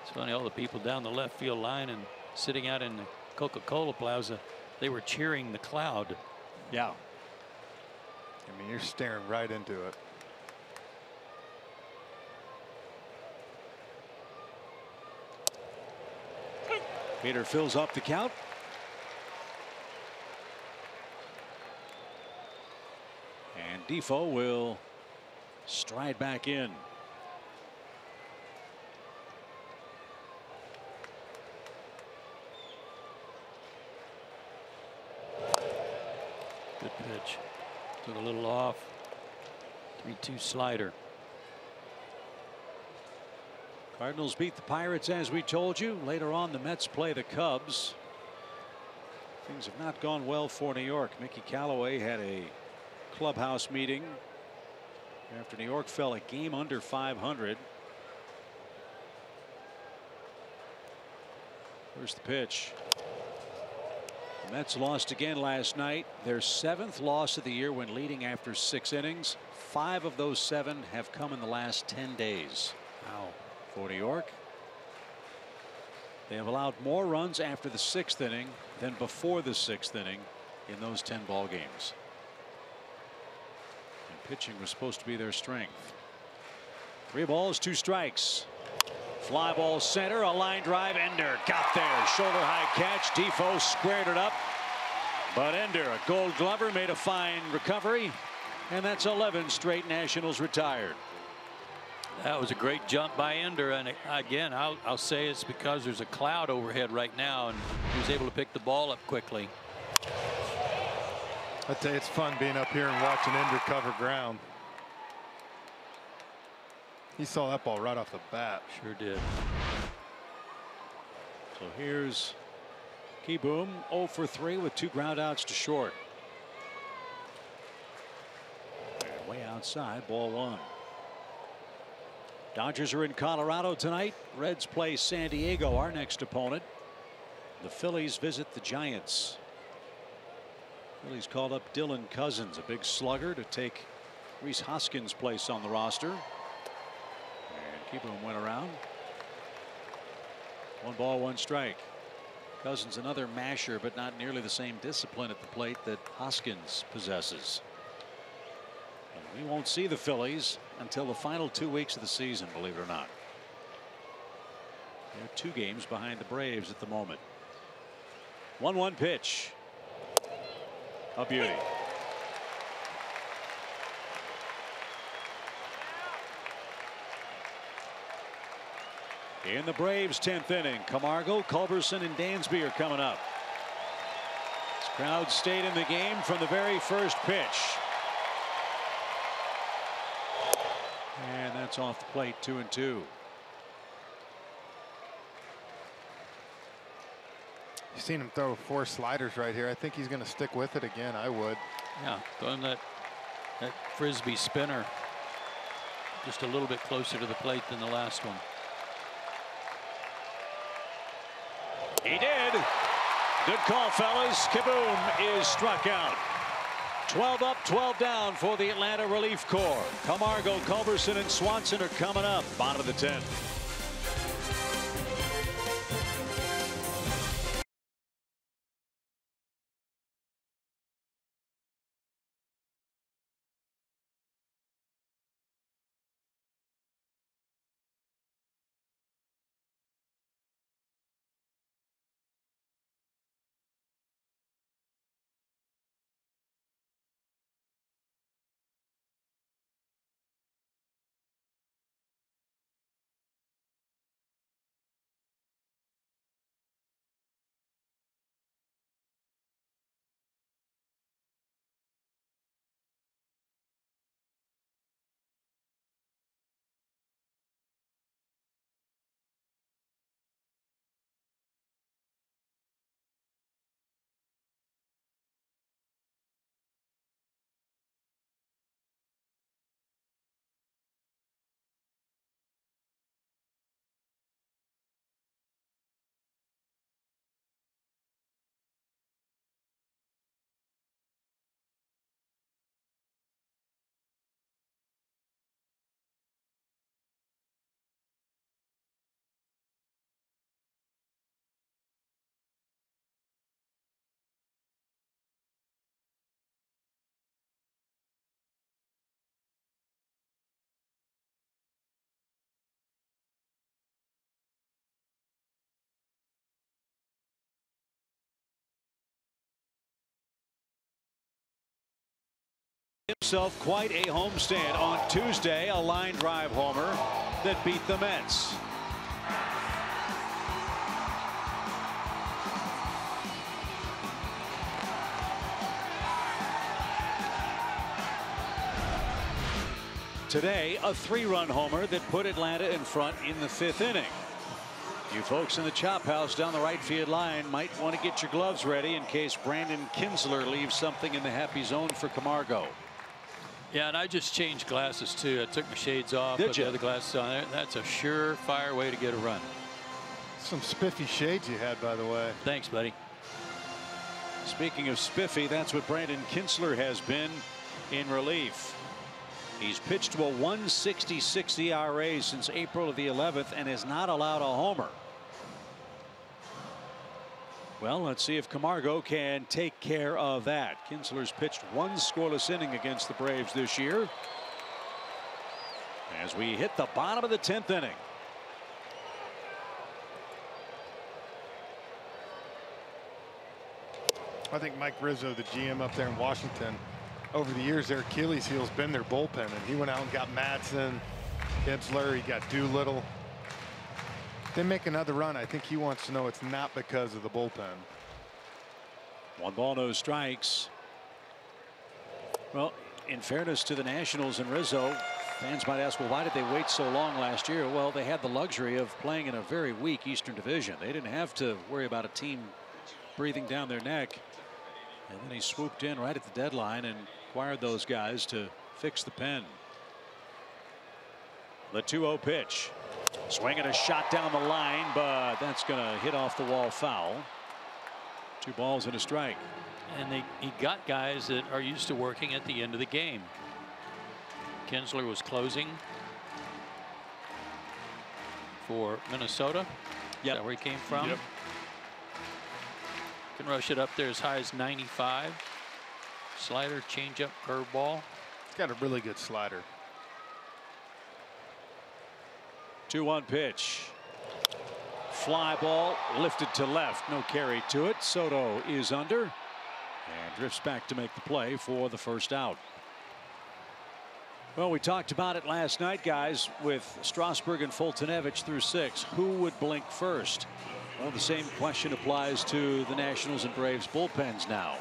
It's funny, all the people down the left field line and sitting out in the Coca-Cola Plaza, they were cheering the cloud. Yeah. I mean, you're staring right into it. Peter fills up the count. And Defoe will stride back in. Good pitch. Took a little off. 3-2 slider. Cardinals beat the Pirates, as we told you. Later on, the Mets play the Cubs. Things have not gone well for New York. Mickey Callaway had a clubhouse meeting after New York fell a game under 500. Here's the pitch. The Mets lost again last night. Their 7th loss of the year when leading after 6 innings. 5 of those 7 have come in the last 10 days. Wow. For New York. They have allowed more runs after the 6th inning than before the 6th inning in those 10 ball games. And pitching was supposed to be their strength. 3 balls, 2 strikes. Fly ball center, a line drive. Ender got there. Shoulder high catch. Defoe squared it up. But Ender, a Gold Glover, made a fine recovery. And that's 11 straight Nationals retired. That was a great jump by Ender, and again, I'll say it's because there's a cloud overhead right now, and he was able to pick the ball up quickly. I tell you, it's fun being up here and watching Ender cover ground. He saw that ball right off the bat. Sure did. So here's Kieboom, 0 for 3 with 2 ground outs to short. And way outside, ball 1. Dodgers are in Colorado tonight. Reds play San Diego, our next opponent. The Phillies visit the Giants. Phillies called up Dylan Cousins, a big slugger, to take Rhys Hoskins' place on the roster. And Kieboom went around. 1 ball, 1 strike. Cousins another masher, but not nearly the same discipline at the plate that Hoskins possesses. And we won't see the Phillies until the final 2 weeks of the season, believe it or not. They're 2 games behind the Braves at the moment. 1-1 pitch. A beauty. In the Braves' 10th inning, Camargo, Culberson, and Dansby are coming up. This crowd stayed in the game from the very first pitch. And that's off the plate, 2-2. You've seen him throw 4 sliders right here. I think he's going to stick with it again. I would. Yeah, throwing that frisbee spinner just a little bit closer to the plate than the last one. He did. Good call, fellas. Kieboom is struck out. 12 up, 12 down for the Atlanta Relief Corps. Camargo, Culberson, and Swanson are coming up. Bottom of the 10th. Himself quite a homestand on Tuesday, a line drive homer that beat the Mets. Today, a 3-run homer that put Atlanta in front in the 5th inning. You folks in the chop house down the right field line might want to get your gloves ready in case Brandon Kinsler leaves something in the happy zone for Camargo. Yeah, and I just changed glasses too. I took my shades off, put the other glasses on there. That's a surefire way to get a run. Some spiffy shades you had, by the way. Thanks, buddy. Speaking of spiffy, that's what Brandon Kinsler has been in relief. He's pitched to a 1.66 ERA since April of the 11th and has not allowed a homer. Well, let's see if Camargo can take care of that. Kinsler's pitched one scoreless inning against the Braves this year. As we hit the bottom of the 10th inning. I think Mike Rizzo, the GM up there in Washington, over the years their Achilles heel's been their bullpen, and he went out and got Madsen, Kinsler, he got Doolittle. If they make another run, I think he wants to know it's not because of the bullpen. 1 ball, no strikes. Well, in fairness to the Nationals and Rizzo, fans might ask, well, why did they wait so long last year? Well, they had the luxury of playing in a very weak Eastern Division. They didn't have to worry about a team breathing down their neck. And then he swooped in right at the deadline and acquired those guys to fix the pen. The 2-0 pitch. Swinging a shot down the line, but that's going to hit off the wall foul. 2 balls and a strike. And he got guys that are used to working at the end of the game. Kinsler was closing for Minnesota. Yep. Is that where he came from? Yep. Can rush it up there as high as 95. Slider, changeup, curveball. He's got a really good slider. 2-1 pitch. Fly ball lifted to left. No carry to it. Soto is under and drifts back to make the play for the first out. Well, we talked about it last night, guys, with Strasburg and Fultonevich through 6. Who would blink first? Well, the same question applies to the Nationals and Braves bullpens now.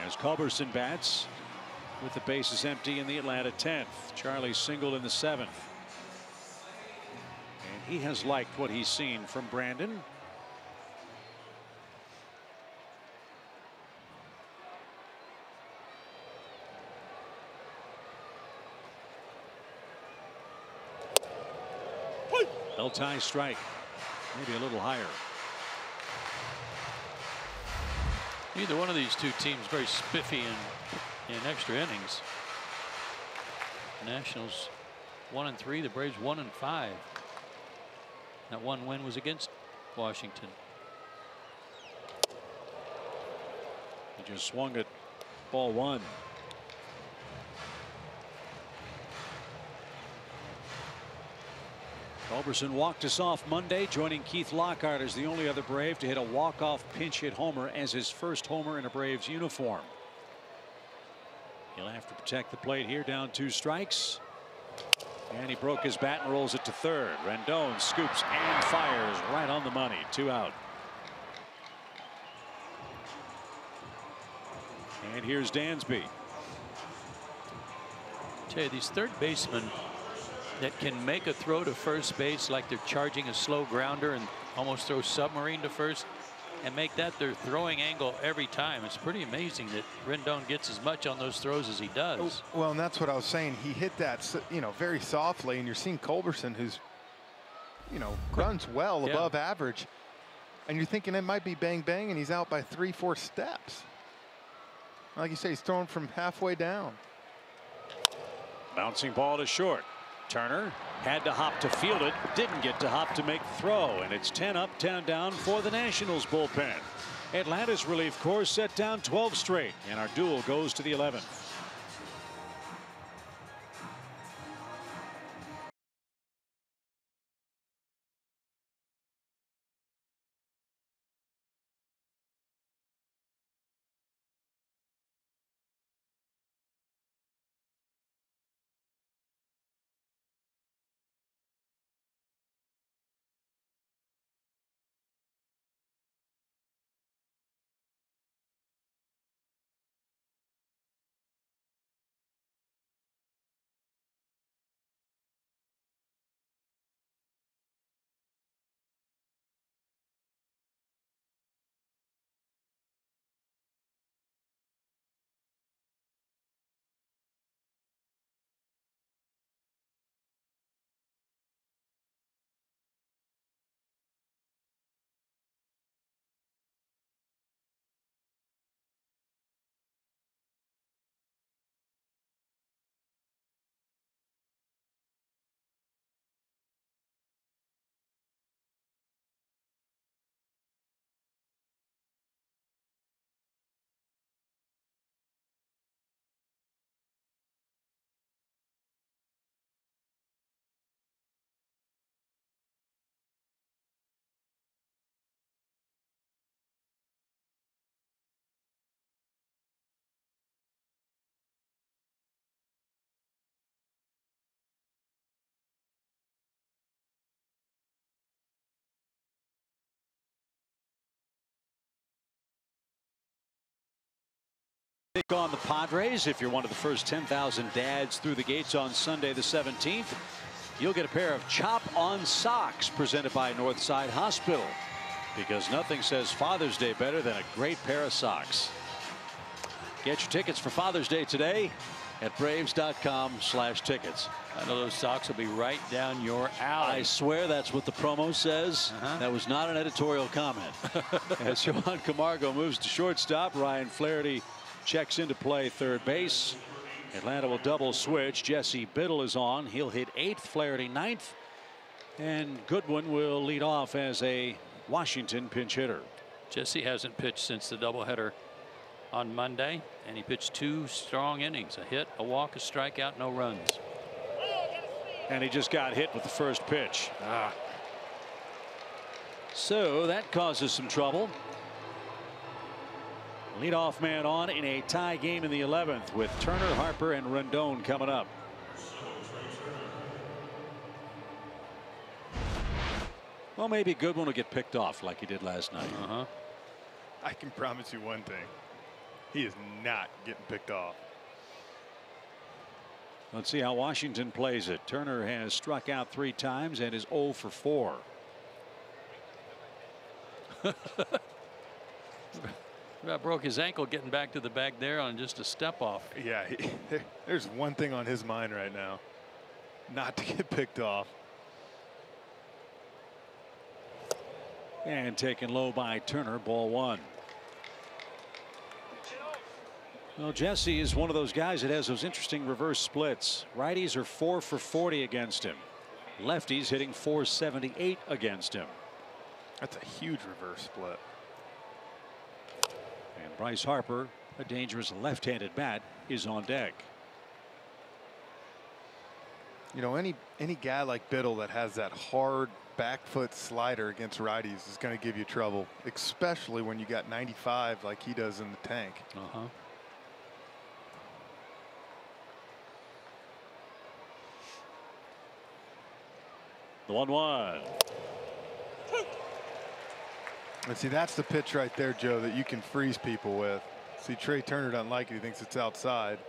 As Culberson bats with the bases empty in the Atlanta 10th. Charlie singled in the 7th. And he has liked what he's seen from Brandon. Bell tie strike. Maybe a little higher. Neither one of these two teams very spiffy in extra innings. The Nationals 1-3, the Braves 1-5. That one win was against Washington. He just swung at ball 1. Culberson walked us off Monday, joining Keith Lockhart as the only other Brave to hit a walk-off pinch hit homer as his first homer in a Braves uniform. He'll have to protect the plate here, down 2 strikes. And he broke his bat and rolls it to third. Rendon scoops and fires right on the money. 2 out. And here's Dansby. Tell you, these third basemen that can make a throw to first base like they're charging a slow grounder and almost throw submarine to first and make that their throwing angle every time. It's pretty amazing that Rendon gets as much on those throws as he does. Well, and that's what I was saying. He hit that, you know, very softly, and you're seeing Culberson, who's, you know, runs well above average, and you're thinking it might be bang bang, and he's out by 3-4 steps. Like you say, he's throwing from halfway down. Bouncing ball to short. Turner had to hop to field it, didn't get to hop to make the throw, and it's 10 up, 10 down for the Nationals bullpen. Atlanta's relief corps set down 12 straight, and our duel goes to the 11th. Pick on the Padres. If you're one of the first 10,000 dads through the gates on Sunday the 17th, you'll get a pair of Chop-On socks presented by Northside Hospital, because nothing says Father's Day better than a great pair of socks. Get your tickets for Father's Day today at Braves.com/tickets. I know those socks will be right down your alley. I swear that's what the promo says. That was not an editorial comment. As Johan Camargo moves to shortstop, Ryan Flaherty checks into play third base. Atlanta will double switch. Jesse Biddle is on. He'll hit 8th, Flaherty 9th. And Goodwin will lead off as a Washington pinch hitter. Jesse hasn't pitched since the doubleheader on Monday, and he pitched 2 strong innings. A hit, a walk, a strikeout, no runs. And he just got hit with the first pitch. So that causes some trouble. Leadoff man on in a tie game in the 11th with Turner, Harper, and Rendon coming up. Well, maybe Goodwin will get picked off like he did last night. I can promise you one thing. He is not getting picked off. Let's see how Washington plays it. Turner has struck out 3 times and is 0 for 4. About broke his ankle getting back to the bag there on just a step off. Yeah, there's one thing on his mind right now. Not to get picked off. And taken low by Turner, ball 1. Well, Jesse is one of those guys that has those interesting reverse splits. Righties are 4 for 40 against him. Lefties hitting 478 against him. That's a huge reverse split. And Bryce Harper, a dangerous left-handed bat, is on deck. You know, any guy like Biddle that has that hard back foot slider against righties is going to give you trouble, especially when you got 95 like he does in the tank. The 1-1. And see, that's the pitch right there, Joe, that you can freeze people with. See, Trey Turner doesn't like it. He thinks it's outside.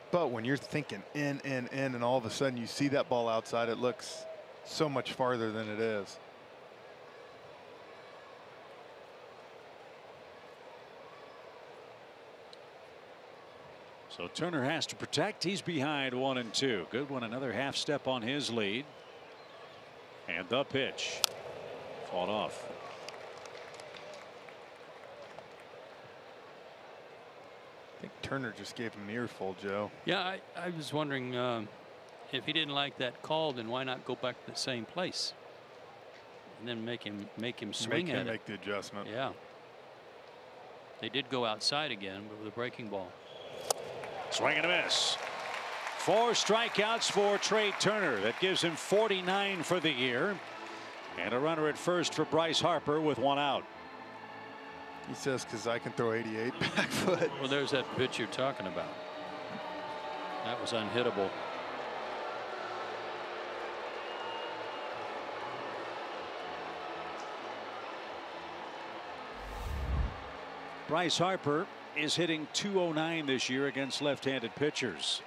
But when you're thinking in, and all of a sudden you see that ball outside, it looks so much farther than it is. So Turner has to protect. He's behind 1 and 2. Goodwin another half step on his lead. And the pitch. Fought off. I think Turner just gave him an earful, Joe. Yeah, I was wondering if he didn't like that call, then why not go back to the same place and then make him swing at it. Make the adjustment. Yeah. They did go outside again, but with a breaking ball. Swing and a miss. 4 strikeouts for Trey Turner. That gives him 49 for the year. And a runner at first for Bryce Harper with 1 out. He says, because I can throw 88 back foot. Well, there's that pitch you're talking about. That was unhittable. Bryce Harper is hitting .209 this year against left-handed pitchers.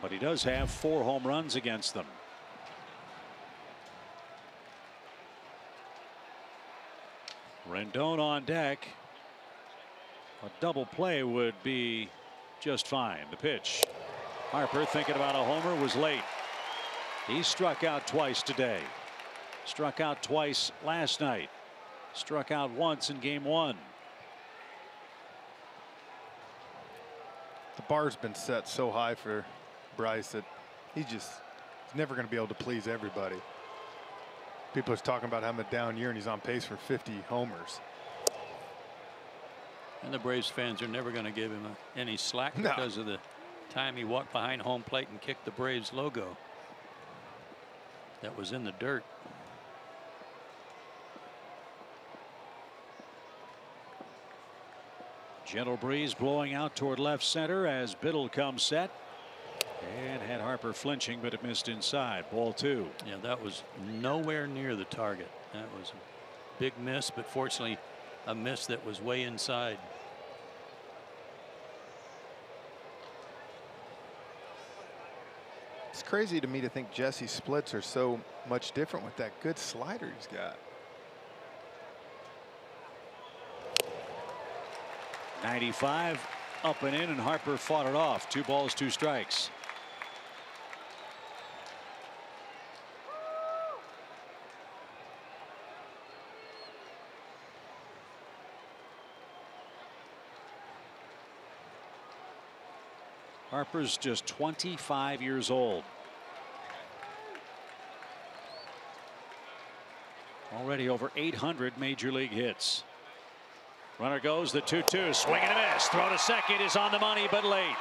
But he does have 4 home runs against them. Rendon on deck. A double play would be just fine. The pitch. Harper thinking about a homer, was late. He struck out twice today. Struck out twice last night. Struck out once in game 1. The bar's been set so high for Bryce that he's never going to be able to please everybody. People are talking about having a down year, and he's on pace for 50 homers. And the Braves fans are never going to give him any slack because of the time he walked behind home plate and kicked the Braves logo that was in the dirt. Gentle breeze blowing out toward left center as Biddle comes set. And had Harper flinching, but it missed inside. Ball 2. Yeah, that was nowhere near the target. That was a big miss, but fortunately a miss that was way inside. It's crazy to me to think Jesse's splits are so much different with that good slider he's got. 95 up and in, and Harper fought it off. 2 balls, 2 strikes. Harper's just 25 years old. Already over 800 major league hits. Runner goes, the 2-2, swing and a miss. Throw to second is on the money, but late.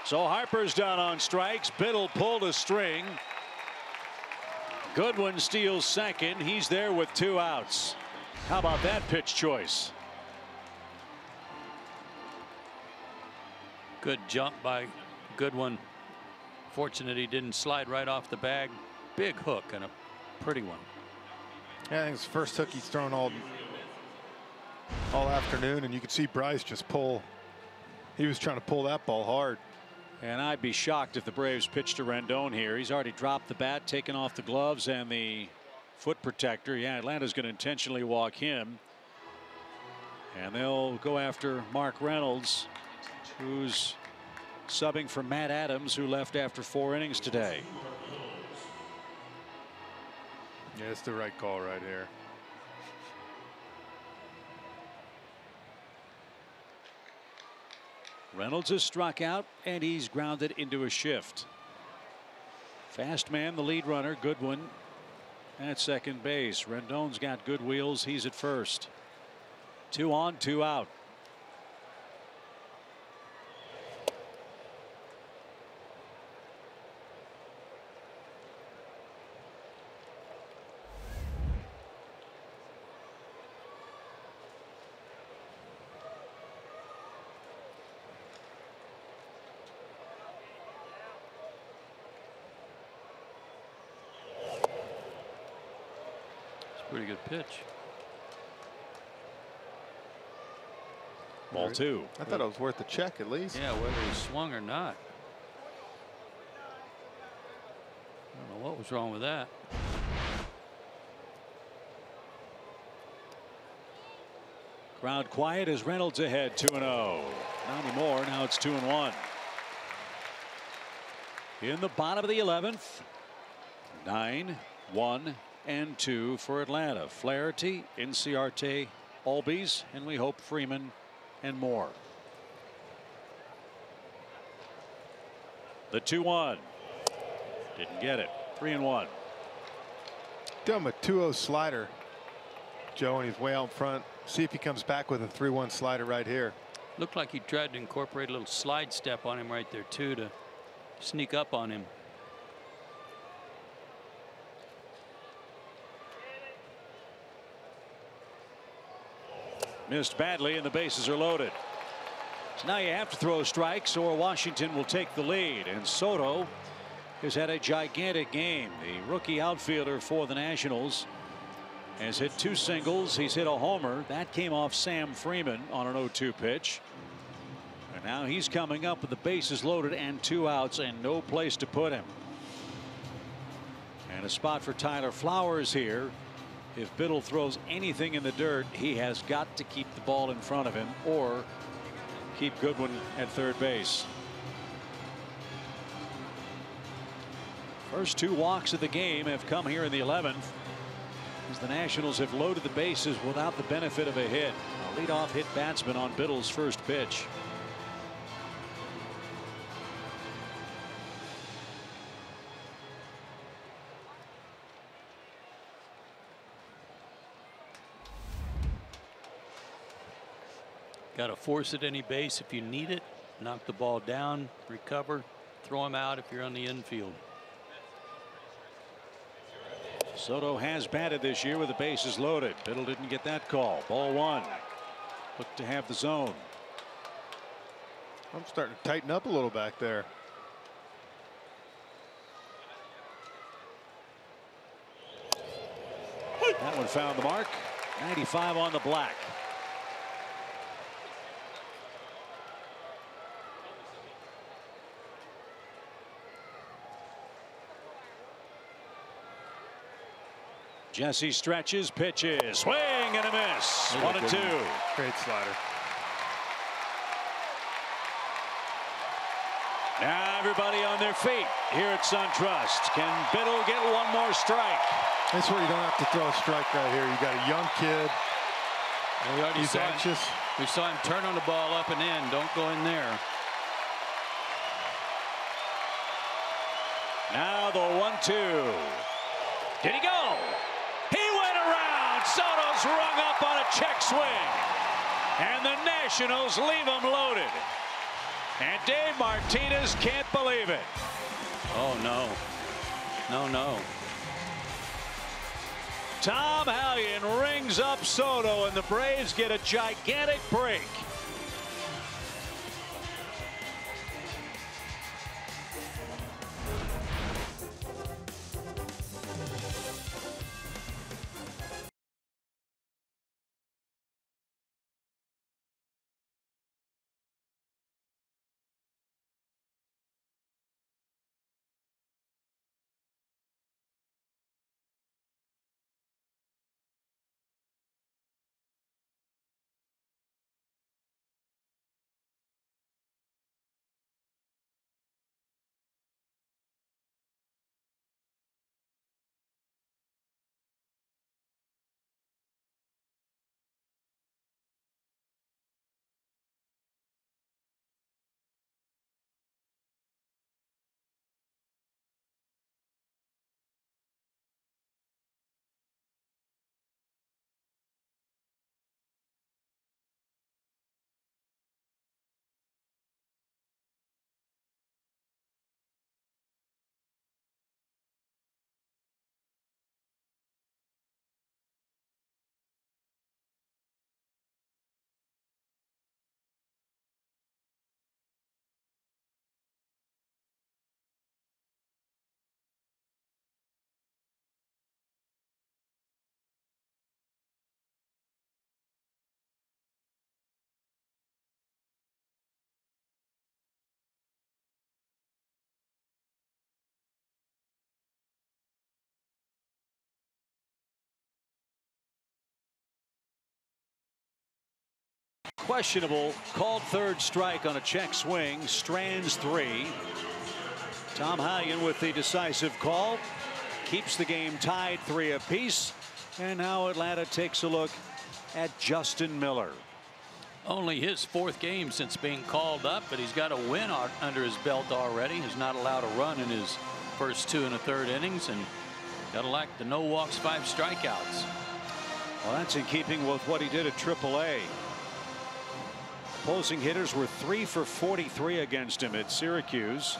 So Harper's down on strikes. Biddle pulled a string. Goodwin steals second. He's there with 2 outs. How about that pitch choice? Good jump by Goodwin. Fortunate he didn't slide right off the bag. Big hook and a pretty one. Yeah, I think it's the first hook he's thrown all afternoon, and you could see Bryce just pull. He was trying to pull that ball hard. And I'd be shocked if the Braves pitched to Rendon here. He's already dropped the bat, taken off the gloves and the foot protector. Yeah, Atlanta's going to intentionally walk him. And they'll go after Mark Reynolds, who's subbing for Matt Adams, who left after 4 innings today. Yeah, it's the right call right here. Reynolds is struck out, and he's grounded into a shift. Fast man, the lead runner, Goodwin at second base. Rendon's got good wheels. He's at first. 2 on, 2 out. Pretty good pitch. Ball 2. I thought it was worth a check at least. Yeah, whether he swung or not. I don't know what was wrong with that. Crowd quiet as Reynolds ahead 2-0. Not anymore. Now it's 2-1. In the bottom of the 11th. 9, 1, and 2 for Atlanta. Flaherty, Inciarte, Albies, and we hope Freeman and more. The 2-1. Didn't get it. 3-1. Give him a 2-0 slider, Joe, and he's way out front. See if he comes back with a 3-1 slider right here. Looked like he tried to incorporate a little slide step on him right there too, to sneak up on him. Missed badly, and the bases are loaded. So now you have to throw strikes or Washington will take the lead. And Soto has had a gigantic game. The rookie outfielder for the Nationals has hit 2 singles. He's hit a homer. That came off Sam Freeman on an 0-2 pitch. And now he's coming up with the bases loaded and 2 outs and no place to put him. And a spot for Tyler Flowers here. If Biddle throws anything in the dirt, he has got to keep the ball in front of him or keep Goodwin at third base. First 2 walks of the game have come here in the 11th, as the Nationals have loaded the bases without the benefit of a hit. A leadoff hit batsman on Biddle's first pitch. Got to force it any base if you need it. Knock the ball down, recover, throw him out if you're on the infield. Soto has batted this year with the bases loaded. Biddle didn't get that call. Ball 1. Look to have the zone. I'm starting to tighten up a little back there. That one found the mark. 95 on the black. Jesse stretches, pitches, swing and a miss. 1-2. Great slider. Now everybody on their feet here at SunTrust. Can Biddle get one more strike? That's where you don't have to throw a strike right here. You got a young kid. He's anxious. We saw him turn on the ball up and in. Don't go in there. Now the 1-2. Did he go? He went around. Soto's rung up on a check swing. And the Nationals leave him loaded. And Dave Martinez can't believe it. Oh, no. No. Tom Hallion rings up Soto, and the Braves get a gigantic break. Questionable, called third strike on a check swing. Strands 3. Tom Hallion with the decisive call. Keeps the game tied 3 apiece. And now Atlanta takes a look at Justin Miller. Only his 4th game since being called up, but he's got a win under his belt already. He's not allowed a run in his first 2 1/3 innings, and got to like the no walks, 5 strikeouts. Well, that's in keeping with what he did at AAA. Opposing hitters were 3 for 43 against him at Syracuse.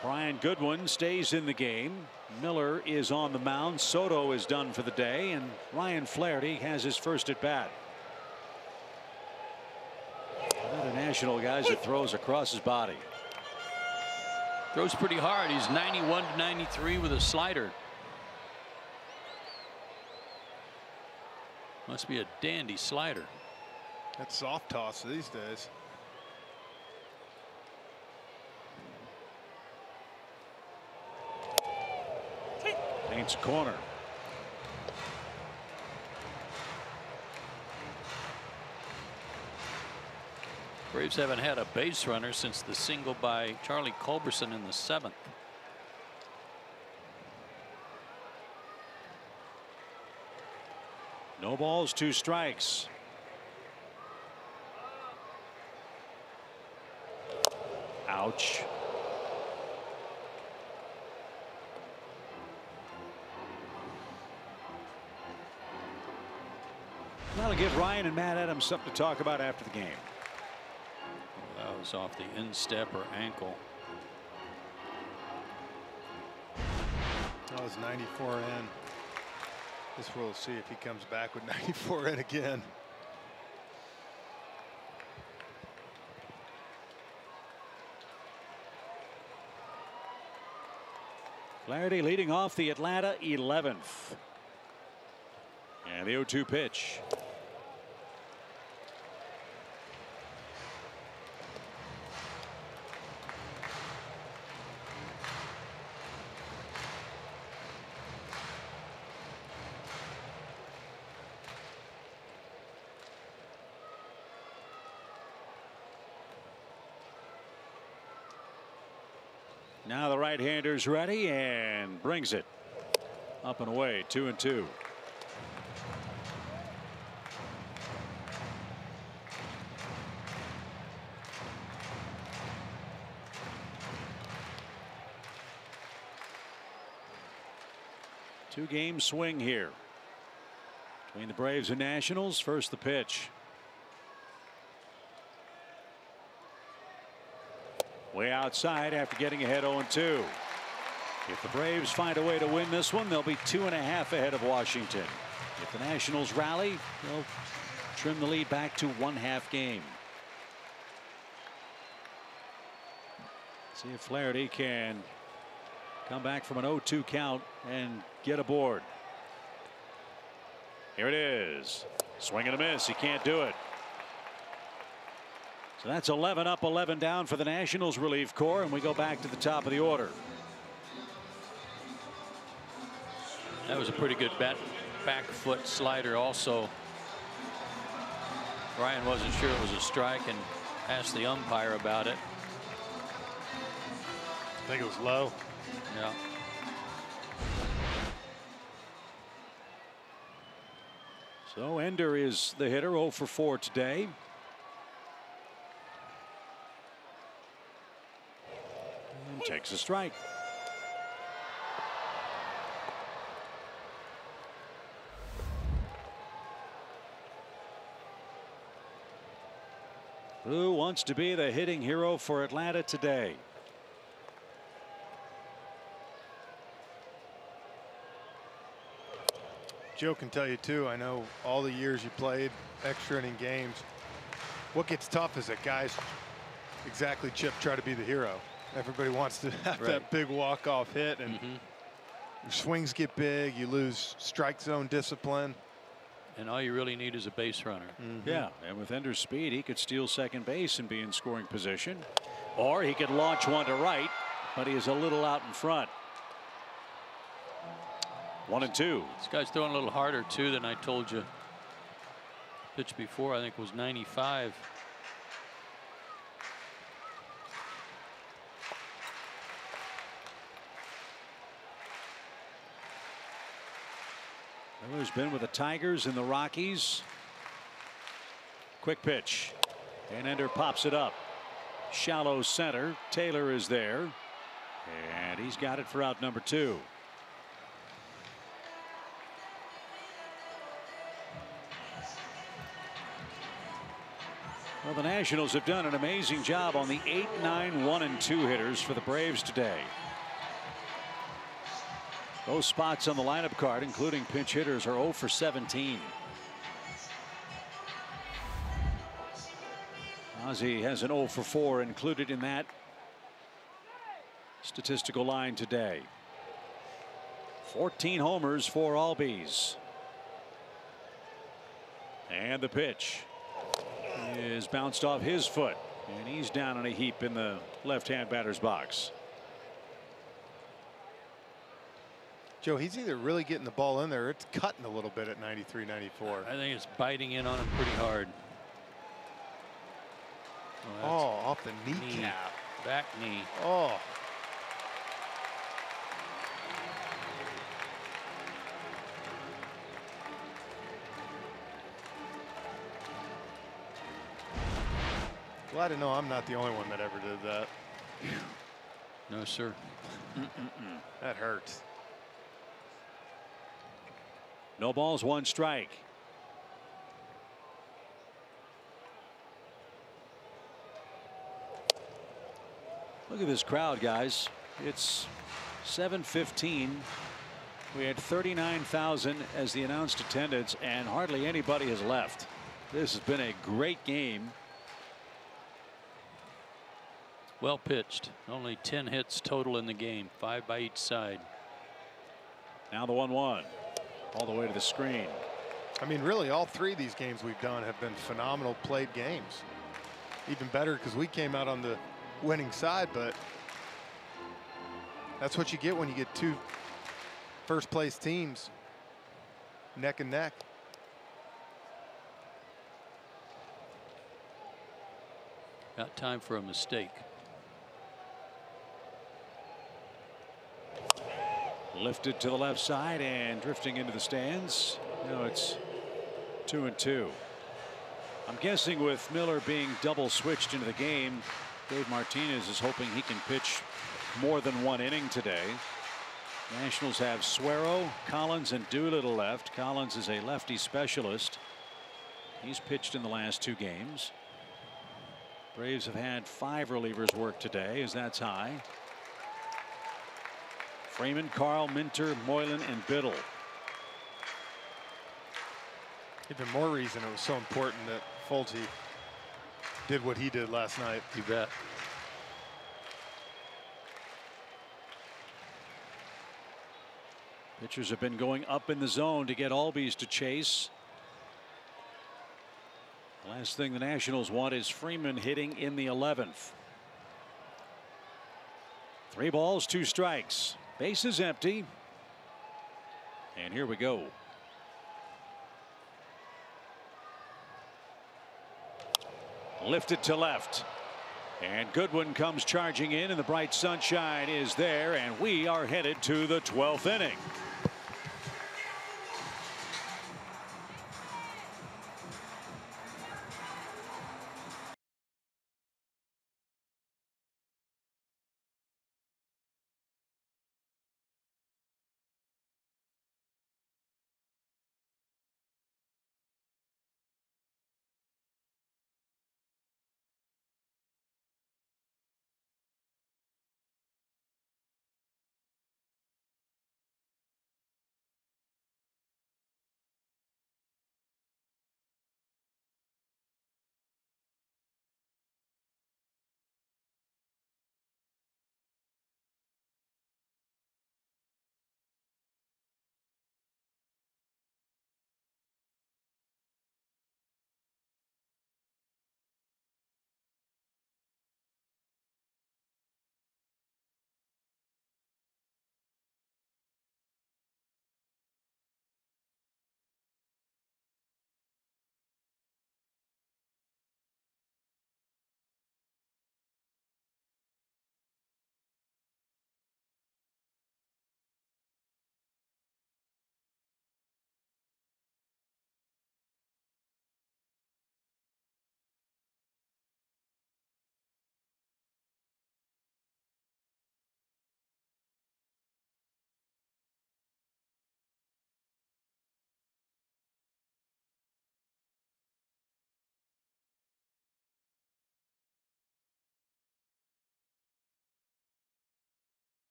Brian Goodwin stays in the game. Miller is on the mound. Soto is done for the day, and Ryan Flaherty has his first at bat. Another National guys that throws across his body. Throws pretty hard. He's 91 to 93 with a slider. Must be a dandy slider. That's soft toss these days. Paints a corner. Braves haven't had a base runner since the single by Charlie Culberson in the 7th. No balls, 2 strikes. Ouch. That'll give Ryan and Matt Adams something to talk about after the game. That was off the instep or ankle. That was 94 in. This we'll see if he comes back with 94 in again. Flaherty leading off the Atlanta 11th. And the 0-2 pitch. Now the right-hander's ready and brings it up and away. 2-2. Two-game swing here between the Braves and Nationals. First the pitch. Way outside after getting ahead 0-2. If the Braves find a way to win this one, they'll be 2.5 ahead of Washington. If the Nationals rally, they'll trim the lead back to 1/2 game. See if Flaherty can come back from an 0-2 count and get aboard. Here it is. Swing and a miss. He can't do it. So that's 11 up, 11 down for the Nationals relief corps, and we go back to the top of the order. That was a pretty good back foot slider also. Ryan wasn't sure it was a strike and asked the umpire about it. I think it was low. Yeah. So Ender is the hitter, 0 for 4 today. And takes a strike. Who wants to be the hitting hero for Atlanta today? Joe can tell you too. I know all the years you played extra inning games. What gets tough is that guys exactly, Chip, try to be the hero. Everybody wants to have that big walk-off hit, and your swings get big. You lose strike zone discipline. And all you really need is a base runner. Yeah, and with Ender's speed, he could steal second base and be in scoring position. Or he could launch one to right, but he is a little out in front. 1-2. This guy's throwing a little harder too than I told you. Pitch before I think was 95. Miller's been with the Tigers and the Rockies. Quick pitch, and Ender pops it up. Shallow center. Taylor is there, and he's got it for out number 2. Well, the Nationals have done an amazing job on the 8, 9, 1, and 2 hitters for the Braves today. Those spots on the lineup card, including pinch hitters, are 0 for 17. Ozzie has an 0 for 4 included in that statistical line today. 14 homers for Albies. And the pitch is bounced off his foot, and he's down in a heap in the left-hand batter's box. Joe, he's either really getting the ball in there or it's cutting a little bit at 93, 94. I think it's biting in on him pretty hard. Oh, off the kneecap. Back knee. Oh. Glad to know I'm not the only one that ever did that. No, sir. That hurts. No balls, 1 strike. Look at this crowd, guys. It's 7:15. We had 39,000 as the announced attendance, and hardly anybody has left. This has been a great game. Well pitched. Only 10 hits total in the game, 5 by each side. Now the 1-1. All the way to the screen. I mean, really, all 3 of these games we've done have been phenomenal played games. Even better because we came out on the winning side, but that's what you get when you get 2 first-place teams neck and neck. Got time for a mistake. Lifted to the left side and drifting into the stands. Now it's 2-2. I'm guessing with Miller being double switched into the game, Dave Martinez is hoping he can pitch more than one inning today. Nationals have Suero, Collins, and Doolittle left. Collins is a lefty specialist. He's pitched in the last 2 games. Braves have had 5 relievers work today, as that's high. Freeman, Carl, Minter, Moylan, and Biddle. Even more reason it was so important that Fulte did what he did last night. You bet. Pitchers have been going up in the zone to get Albies to chase. The last thing the Nationals want is Freeman hitting in the 11th. 3 balls, 2 strikes. Base is empty. And here we go. Lifted to left. And Goodwin comes charging in, and the bright sunshine is there, and we are headed to the 12th inning.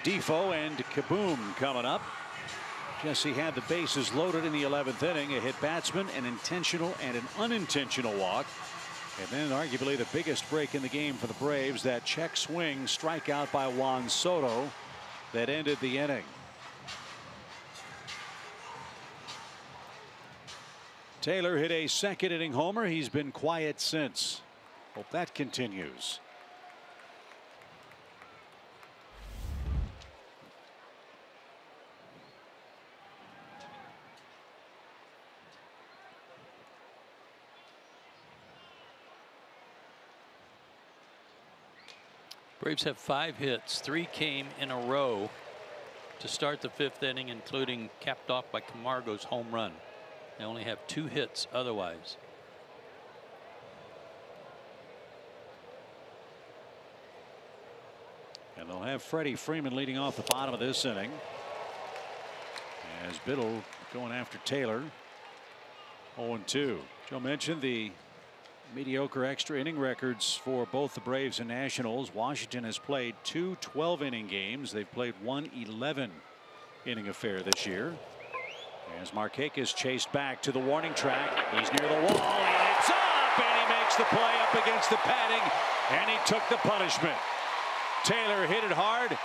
Defoe and Kaboom coming up. Jesse had the bases loaded in the 11th inning. A hit batsman, an intentional and an unintentional walk. And then arguably the biggest break in the game for the Braves, that check swing strikeout by Juan Soto that ended the inning. Taylor hit a second inning homer. He's been quiet since. Hope that continues. Braves have 5 hits. 3 came in a row to start the 5th inning, including capped off by Camargo's home run. They only have 2 hits otherwise. And they'll have Freddie Freeman leading off the bottom of this inning, as Biddle going after Taylor. 0-2. Joe mentioned the mediocre extra inning records for both the Braves and Nationals. Washington has played 2 12-inning games. They've played 1 11-inning affair this year. As Markakis chased back to the warning track, he's near the wall, and it's up, and he makes the play up against the padding, and he took the punishment. Taylor hit it hard,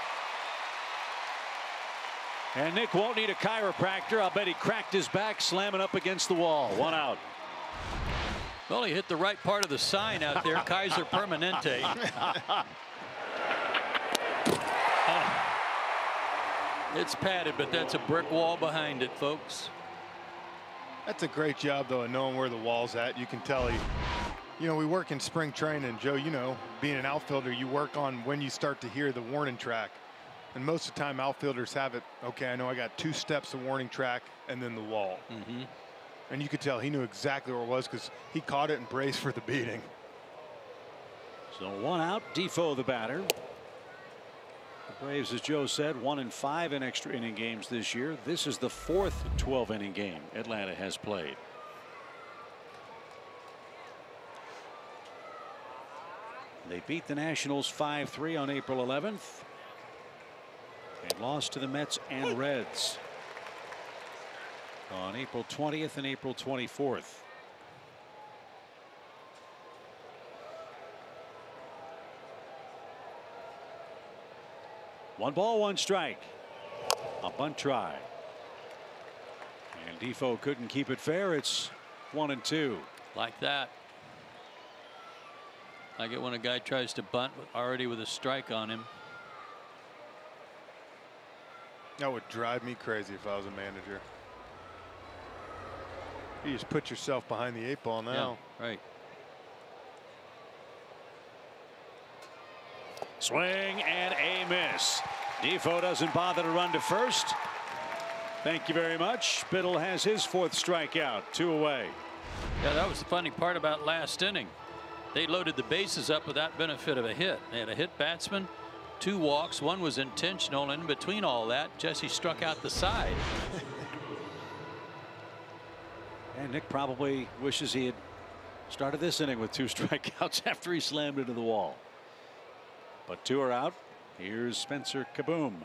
and Nick won't need a chiropractor. I'll bet he cracked his back slamming up against the wall. 1 out. Well, he hit the right part of the sign out there, Kaiser Permanente. It's padded, but that's a brick wall behind it, folks. That's a great job, though, of knowing where the wall's at. You can tell he, you know, we work in spring training. Joe, you know, being an outfielder, you work on when you start to hear the warning track. And most of the time, outfielders have it, okay, I know I got 2 steps of warning track and then the wall. And you could tell he knew exactly where it was because he caught it and braced for the beating. So 1 out, Defoe the batter. The Braves, as Joe said, 1 and 5 in extra inning games this year. This is the 4th 12-inning game Atlanta has played. They beat the Nationals 5-3 on April 11th. And lost to the Mets and Reds on April 20th and April 24th. One ball, 1 strike. A bunt try. And Defoe couldn't keep it fair. It's 1-2. Like that. I get when a guy tries to bunt already with a strike on him. That would drive me crazy if I was a manager. You just put yourself behind the 8 ball now. Yeah, right. Swing and a miss. Defoe doesn't bother to run to first. Thank you very much. Biddle has his 4th strikeout. 2 away. Yeah, that was the funny part about last inning. They loaded the bases up without benefit of a hit. They had a hit batsman, 2 walks. 1 was intentional, and in between all that, Jesse struck out the side. And Nick probably wishes he had started this inning with 2 strikeouts after he slammed into the wall. But 2 are out. Here's Spencer Kaboom.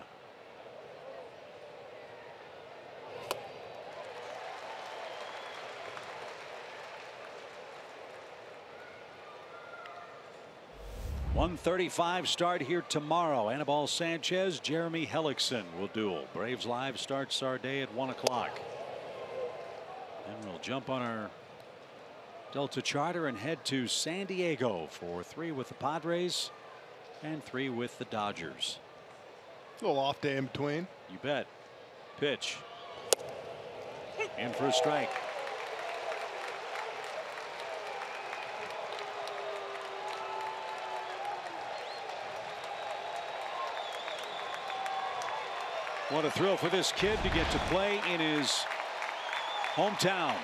.135 start here tomorrow. Anibal Sanchez, Jeremy Hellickson will duel. Braves Live starts our day at 1 o'clock. And we'll jump on our Delta charter and head to San Diego for 3 with the Padres and 3 with the Dodgers. A little off day in between. You bet. Pitch. In for a strike. What a thrill for this kid to get to play in his hometown.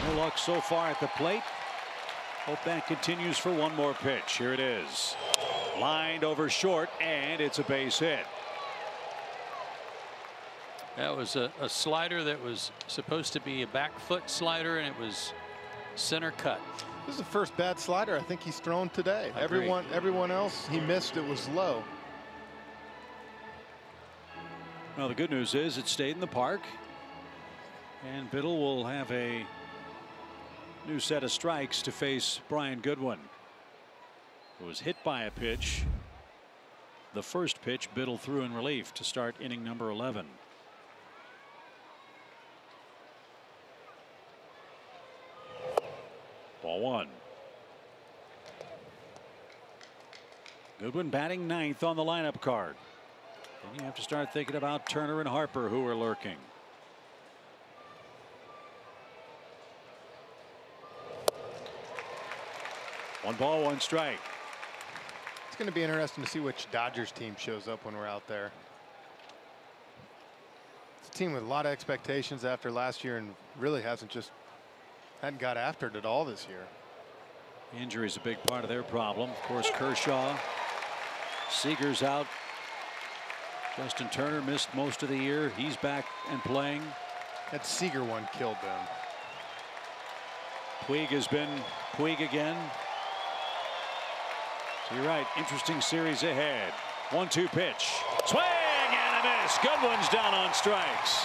No luck so far at the plate. Hope that continues for 1 more pitch. Here it is. Lined over short, and it's a base hit. That was a slider that was supposed to be a back foot slider, and it was center cut. This is the first bad slider I think he's thrown today. Everyone else he missed, it was low. Well, the good news is it stayed in the park, and Biddle will have a new set of strikes to face Brian Goodwin, who was hit by a pitch. The first pitch Biddle threw in relief to start inning number 11. Ball 1. Goodwin batting 9th on the lineup card. Then you have to start thinking about Turner and Harper, who are lurking. One ball, 1 strike. It's going to be interesting to see which Dodgers team shows up when we're out there. It's a team with a lot of expectations after last year and really hadn't got after it at all this year. Injury is a big part of their problem. Of course, Kershaw, Seager's out. Justin Turner missed most of the year. He's back and playing. That Seager one killed them. Puig has been Puig again. So you're right. Interesting series ahead. 1-2 pitch. Swing and a miss. Goodwin's down on strikes.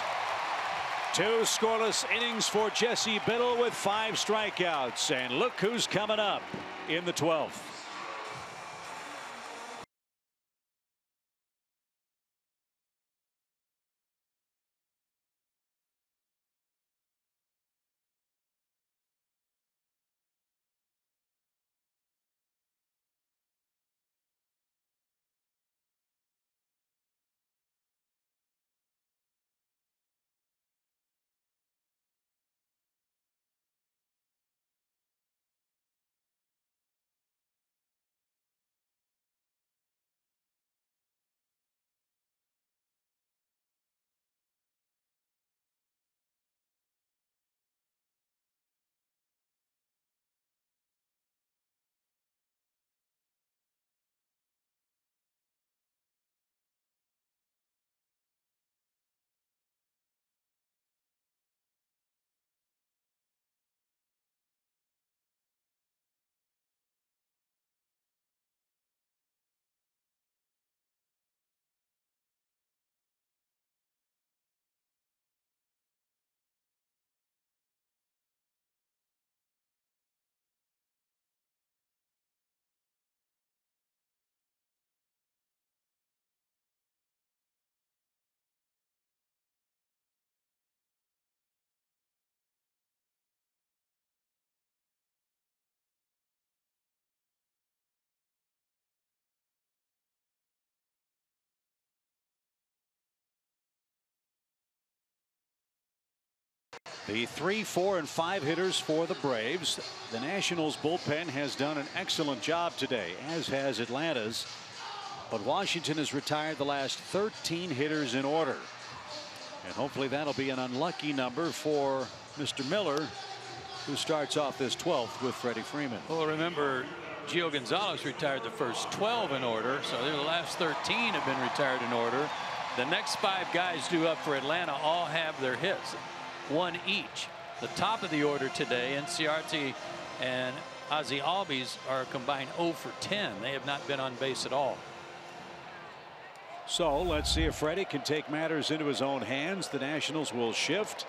2 scoreless innings for Jesse Biddle with 5 strikeouts. And look who's coming up in the 12th. The 3, 4, and 5 hitters for the Braves. The Nationals bullpen has done an excellent job today, as has Atlanta's. But Washington has retired the last 13 hitters in order. And hopefully that'll be an unlucky number for Mr. Miller, who starts off this 12th with Freddie Freeman. Well, remember, Gio Gonzalez retired the first 12 in order, so the last 13 have been retired in order. The next 5 guys due up for Atlanta all have their hits, 1 each. The top of the order today, Inciarte and Ozzie Albies are combined 0 for 10. They have not been on base at all. So let's see if Freddie can take matters into his own hands. The Nationals will shift.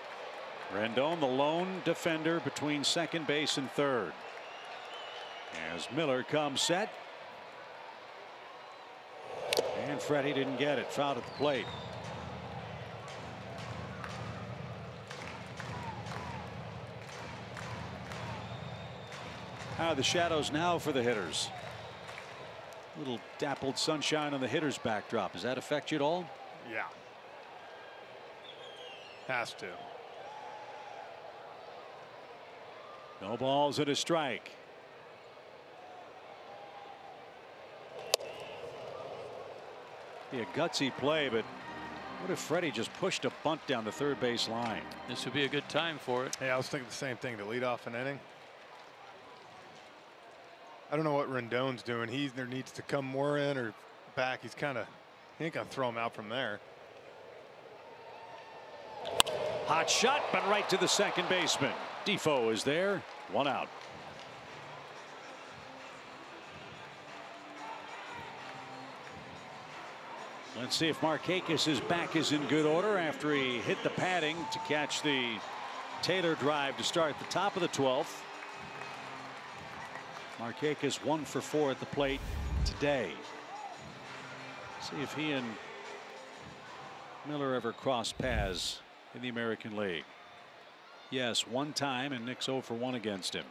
Rendon, the lone defender between second base and third. As Miller comes set. And Freddie didn't get it. Fouled at the plate. How are the shadows now for the hitters? Little dappled sunshine on the hitter's backdrop. Does that affect you at all? Yeah. Has to. No balls and a strike. Be a gutsy play, but what if Freddie just pushed a bunt down the third base line? This would be a good time for it. Yeah, I was thinking the same thing to lead off an inning. I don't know what Rendon's doing. He either needs to come more in or back. He ain't gonna throw him out from there. Hot shot, but right to the second baseman. Defoe is there. 1 out. Let's see if Markakis' back is in good order after he hit the padding to catch the Taylor drive to start the top of the 12th. Markakis 1 for 4 at the plate today. See if he and Miller ever cross paths in the American League. Yes, 1 time, and Nick's 0 for 1 against him.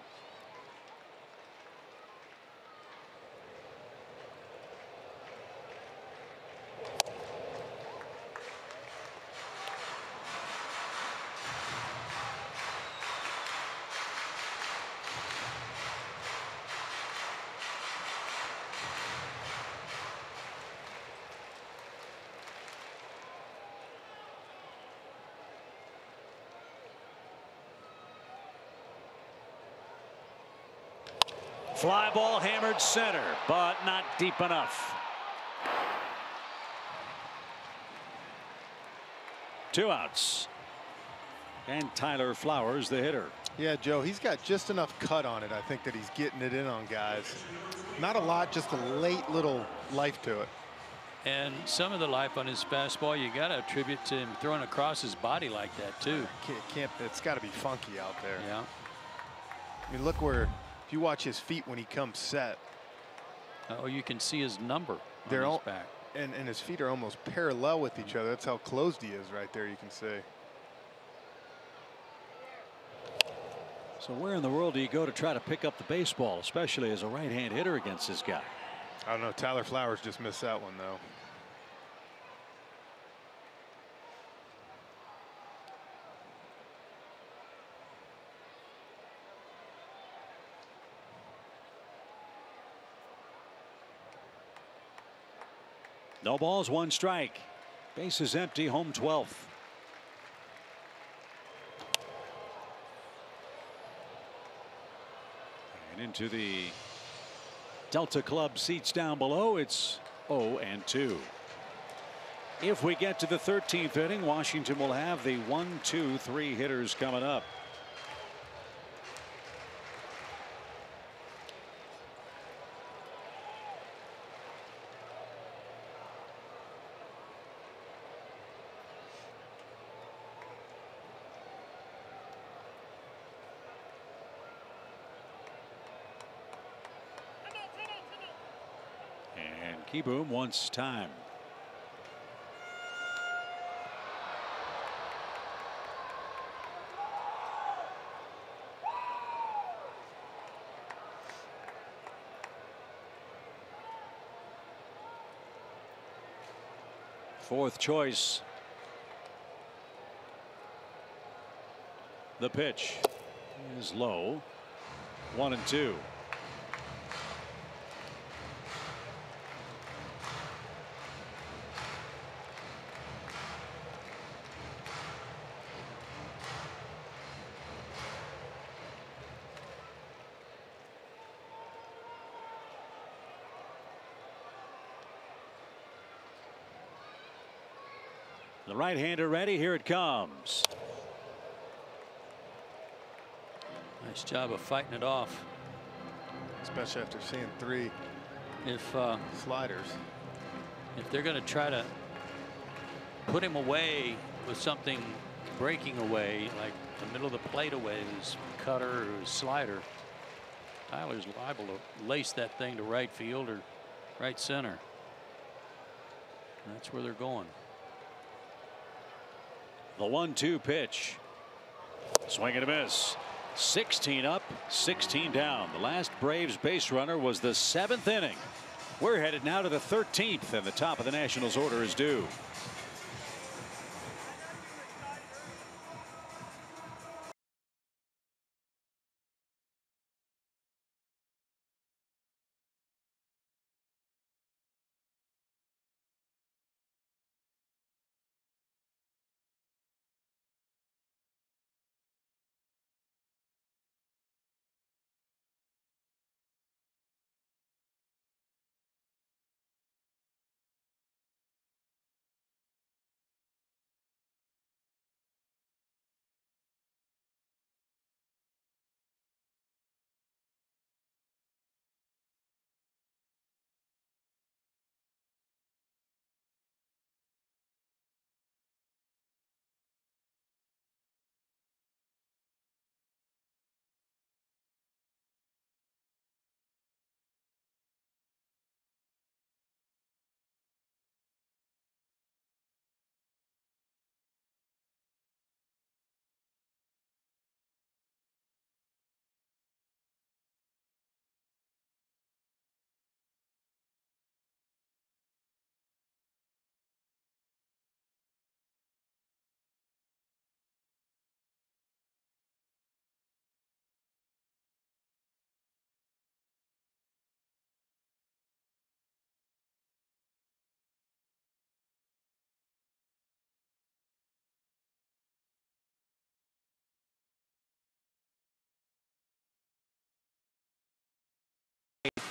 Fly ball hammered center, but not deep enough. 2 outs. And Tyler Flowers, the hitter. Yeah, Joe, he's got just enough cut on it. I think that he's getting it in on guys. Not a lot, just a late little life to it. And some of the life on his fastball, you got to attribute to him throwing across his body like that, too. It's got to be funky out there. Yeah. I mean, look where. If you watch his feet when he comes set. Oh, you can see his number on his back. And his feet are almost parallel with each other. That's how closed he is right there, you can see. So where in the world do you go to try to pick up the baseball, especially as a right-hand hitter against this guy? I don't know. Tyler Flowers just missed that one, though. No balls, 1 strike. Base is empty, home 12th. And into the Delta Club seats down below, it's 0-2. If we get to the 13th inning, Washington will have the 1, 2, 3 hitters coming up. Keyboom wants time. Fourth choice. The pitch is low. 1-2. The right-hander ready. Here it comes. Nice job of fighting it off. Especially after seeing 3 sliders. If they're going to try to put him away with something breaking away, like the middle of the plate away, his cutter or his slider, Tyler's liable to lace that thing to right field or right center. That's where they're going. The 1-2 pitch. Swing and a miss. 16 up, 16 down. The last Braves base runner was the 7th inning. We're headed now to the 13th, and the top of the Nationals order is due.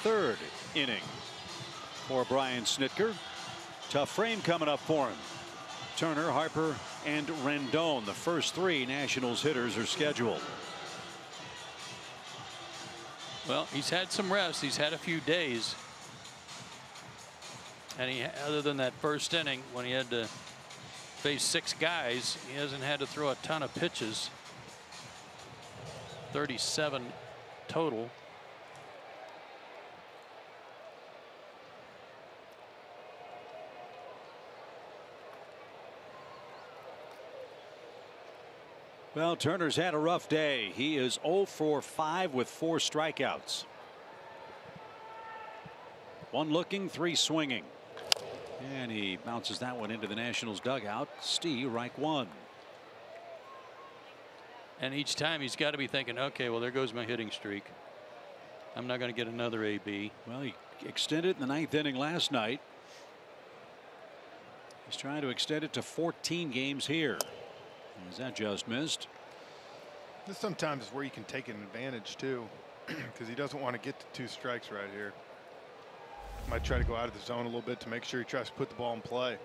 Third inning for Brian Snitker. Tough frame coming up for him. Turner, Harper, and Rendon, the first 3 Nationals hitters, are scheduled. Well, he's had some rest. He's had a few days. And other than that first inning when he had to face 6 guys, he hasn't had to throw a ton of pitches. 37 total. Well, Turner's had a rough day. He is 0 for 5 with 4 strikeouts. 1 looking, 3 swinging. And he bounces that one into the Nationals dugout. Strike 1. And each time he's got to be thinking, okay, well, there goes my hitting streak. I'm not going to get another AB. Well, he extended it in the 9th inning last night. He's trying to extend it to 14 games here. Is that just missed? This sometimes is where you can take an advantage too, because he doesn't want to get to 2 strikes right here. Might try to go out of the zone a little bit to make sure he tries to put the ball in play.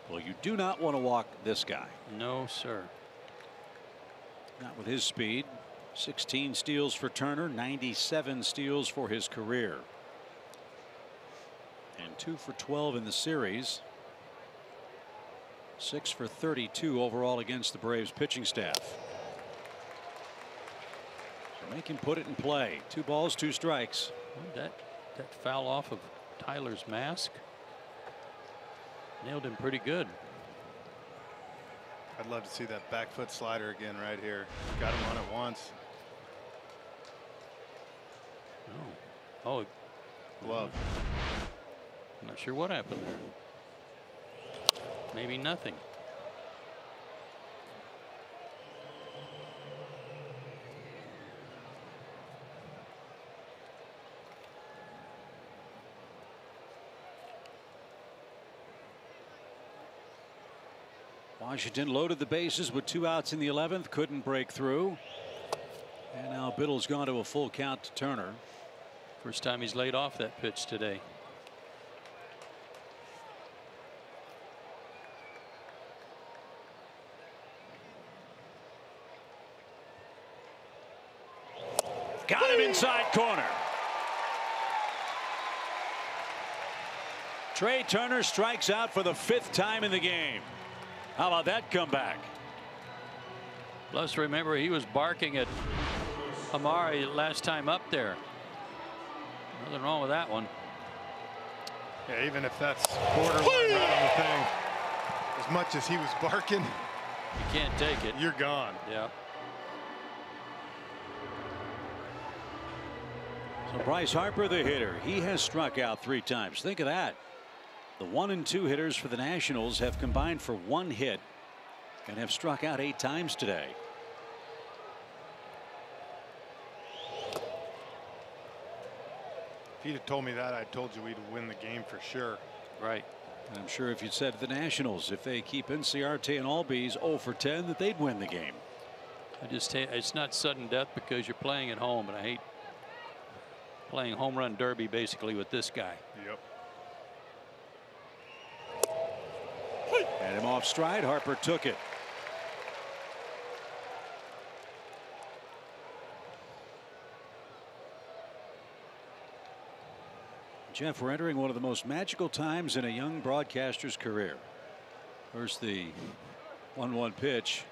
Well, you do not want to walk this guy. No, sir. Not with his speed. 16 steals for Turner, 97 steals for his career. And 2 for 12 in the series. 6 for 32 overall against the Braves pitching staff. So make him put it in play. 2 balls, 2 strikes. That foul off of Tyler's mask nailed him pretty good. I'd love to see that back foot slider again right here. Got him on it once. Oh, glove. I'm not sure what happened there. maybe nothing. Washington loaded the bases with 2 outs in the 11th, couldn't break through. And now Biddle's gone to a full count to Turner. First time he's laid off that pitch today. Got him inside corner. Trey Turner strikes out for the 5th time in the game. How about that comeback? Plus, remember, he was barking at Amari last time up there. Nothing wrong with that one. Yeah, even if that's borderline right on the thing, as much as he was barking, you can't take it. You're gone. Yeah. So Bryce Harper, the hitter, he has struck out 3 times. Think of that. The 1 and 2 hitters for the Nationals have combined for 1 hit and have struck out 8 times today. If he'd have told me that, I told you we'd win the game for sure. Right. I'm sure if you'd said to the Nationals, if they keep NCRT and Albies 0 for 10, that they'd win the game. It's not sudden death because you're playing at home, but I hate playing home run derby basically with this guy. Yep. Had him off stride. Harper took it. Jeff, we're entering one of the most magical times in a young broadcaster's career. First, the 1-1 pitch.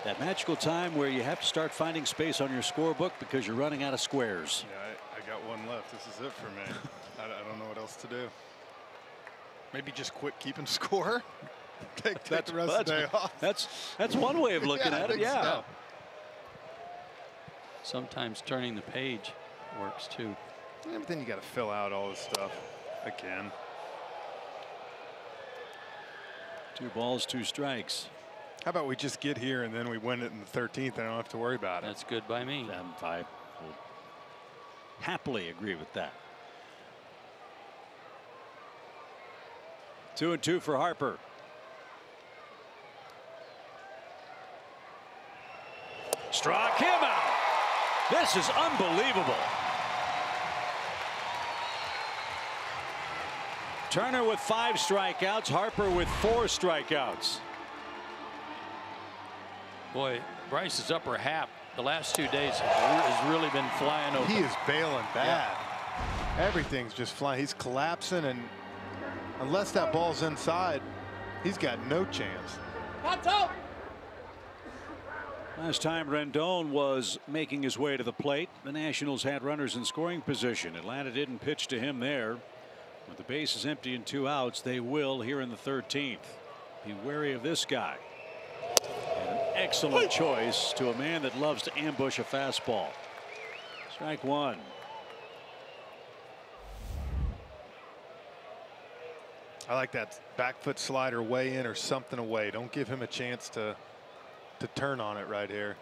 That magical time where you have to start finding space on your scorebook because you're running out of squares. Yeah, I got 1 left. This is it for me. I don't know what else to do. Maybe just quit keeping score. Take the rest of the day off. That's one way of looking at it. Yeah. So. Sometimes turning the page works too. Yeah, but then you got to fill out all this stuff again. 2 balls, 2 strikes. How about we just get here and then we win it in the 13th? I don't have to worry about it. That's good by me. I will happily agree with that. 2-2 for Harper. Struck him out. This is unbelievable. Turner with 5 strikeouts. Harper with 4 strikeouts. Boy, Bryce's upper half the last 2 days has really been flying over. He is bailing bad. Yeah. Everything's just flying. He's collapsing, and unless that ball's inside, he's got no chance. Last time Rendon was making his way to the plate, the Nationals had runners in scoring position. Atlanta didn't pitch to him there. With the bases empty and 2 outs, they will here in the 13th. Be wary of this guy. And an excellent choice to a man that loves to ambush a fastball. Strike 1. I like that back foot slider way in or something away. Don't give him a chance to turn on it right here.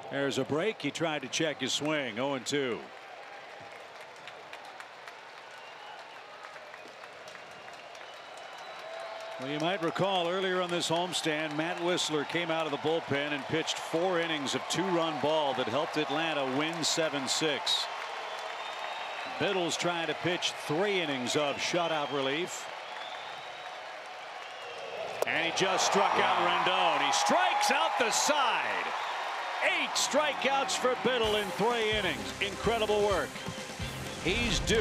There's a break. He tried to check his swing. 0-2. Well, you might recall earlier on this homestand, Matt Whistler came out of the bullpen and pitched 4 innings of 2-run ball that helped Atlanta win 7-6. Biddle's trying to pitch 3 innings of shutout relief. And he just struck out Rendon. He strikes out the side. 8 strikeouts for Biddle in 3 innings. Incredible work. He's due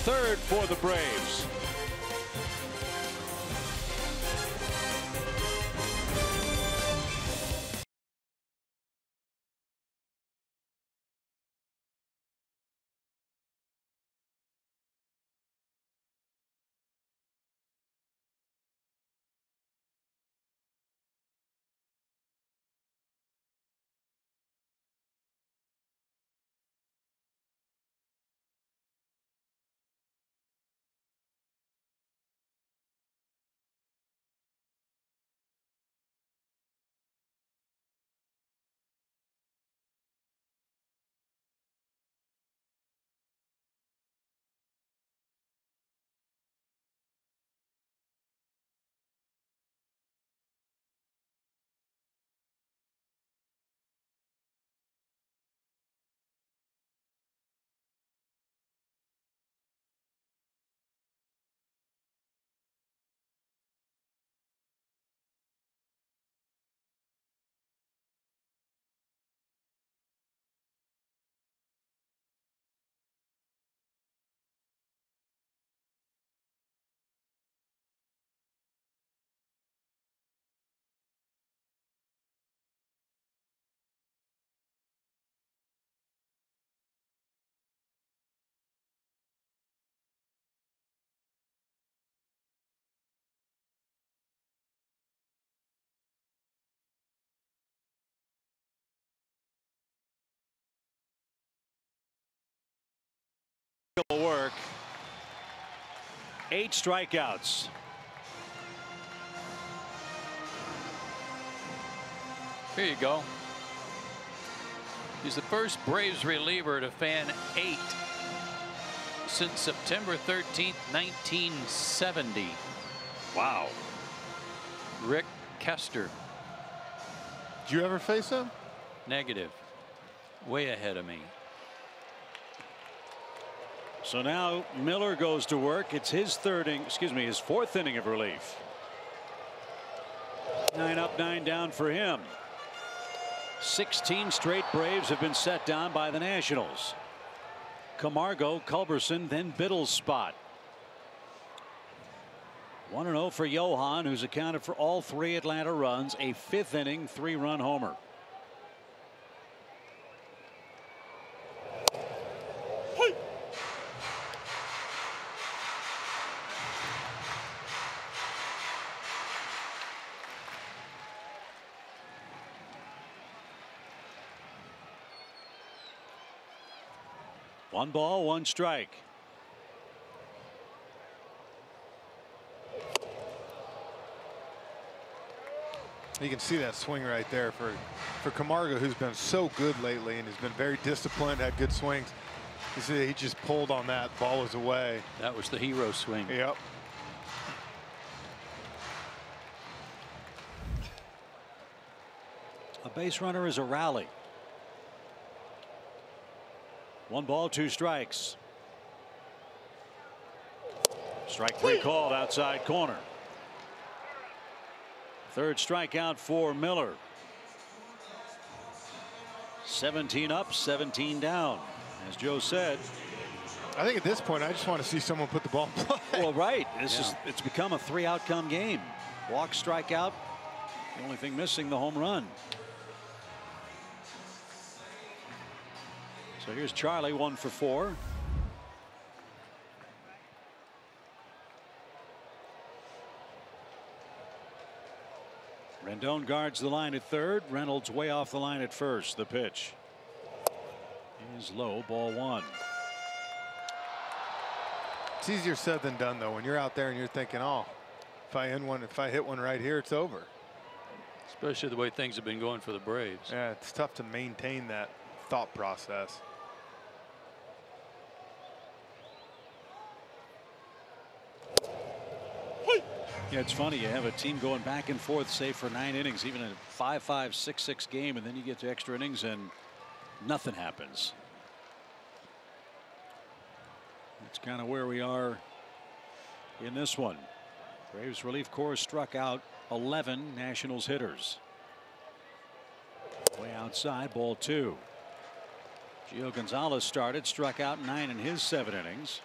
3rd for the Braves. Work. 8 strikeouts. Here you go. He's the first Braves reliever to fan 8 since September 13th, 1970. Wow. Rick Kester. Did you ever face him? Negative. Way ahead of me. So now Miller goes to work. It's his his 4th inning of relief. 9 up, 9 down for him. 16 straight Braves have been set down by the Nationals. Camargo, Culberson, then Biddle's spot. 1-0 for Johan, who's accounted for all 3 Atlanta runs, a 5th inning 3-run homer. One ball, 1 strike. You can see that swing right there for Camargo, who's been so good lately and has been very disciplined, had good swings. You see he just pulled on that, ball was away. That was the hero swing. Yep. A base runner is a rally. 1 ball, 2 strikes. Strike 3 called outside corner. 3rd strikeout for Miller. 17 up, 17 down. As Joe said, I think at this point I just want to see someone put the ball in play. Well, right. It's become a 3-outcome game. Walk, strikeout. The only thing missing, the home run. So here's Charlie, 1 for 4. Rendon guards the line at 3rd. Reynolds way off the line at 1st. The pitch is low, ball 1. It's easier said than done, though, when you're out there and you're thinking, oh, if I hit one right here, it's over. Especially the way things have been going for the Braves. Yeah, it's tough to maintain that thought process. Yeah, it's funny. You have a team going back and forth, say, for 9 innings, even in a 5-5, 6-6 game, and then you get to extra innings and nothing happens. That's kind of where we are in this one. Braves relief corps struck out 11 Nationals hitters. Way outside, ball 2. Gio Gonzalez started, struck out 9 in his 7 innings.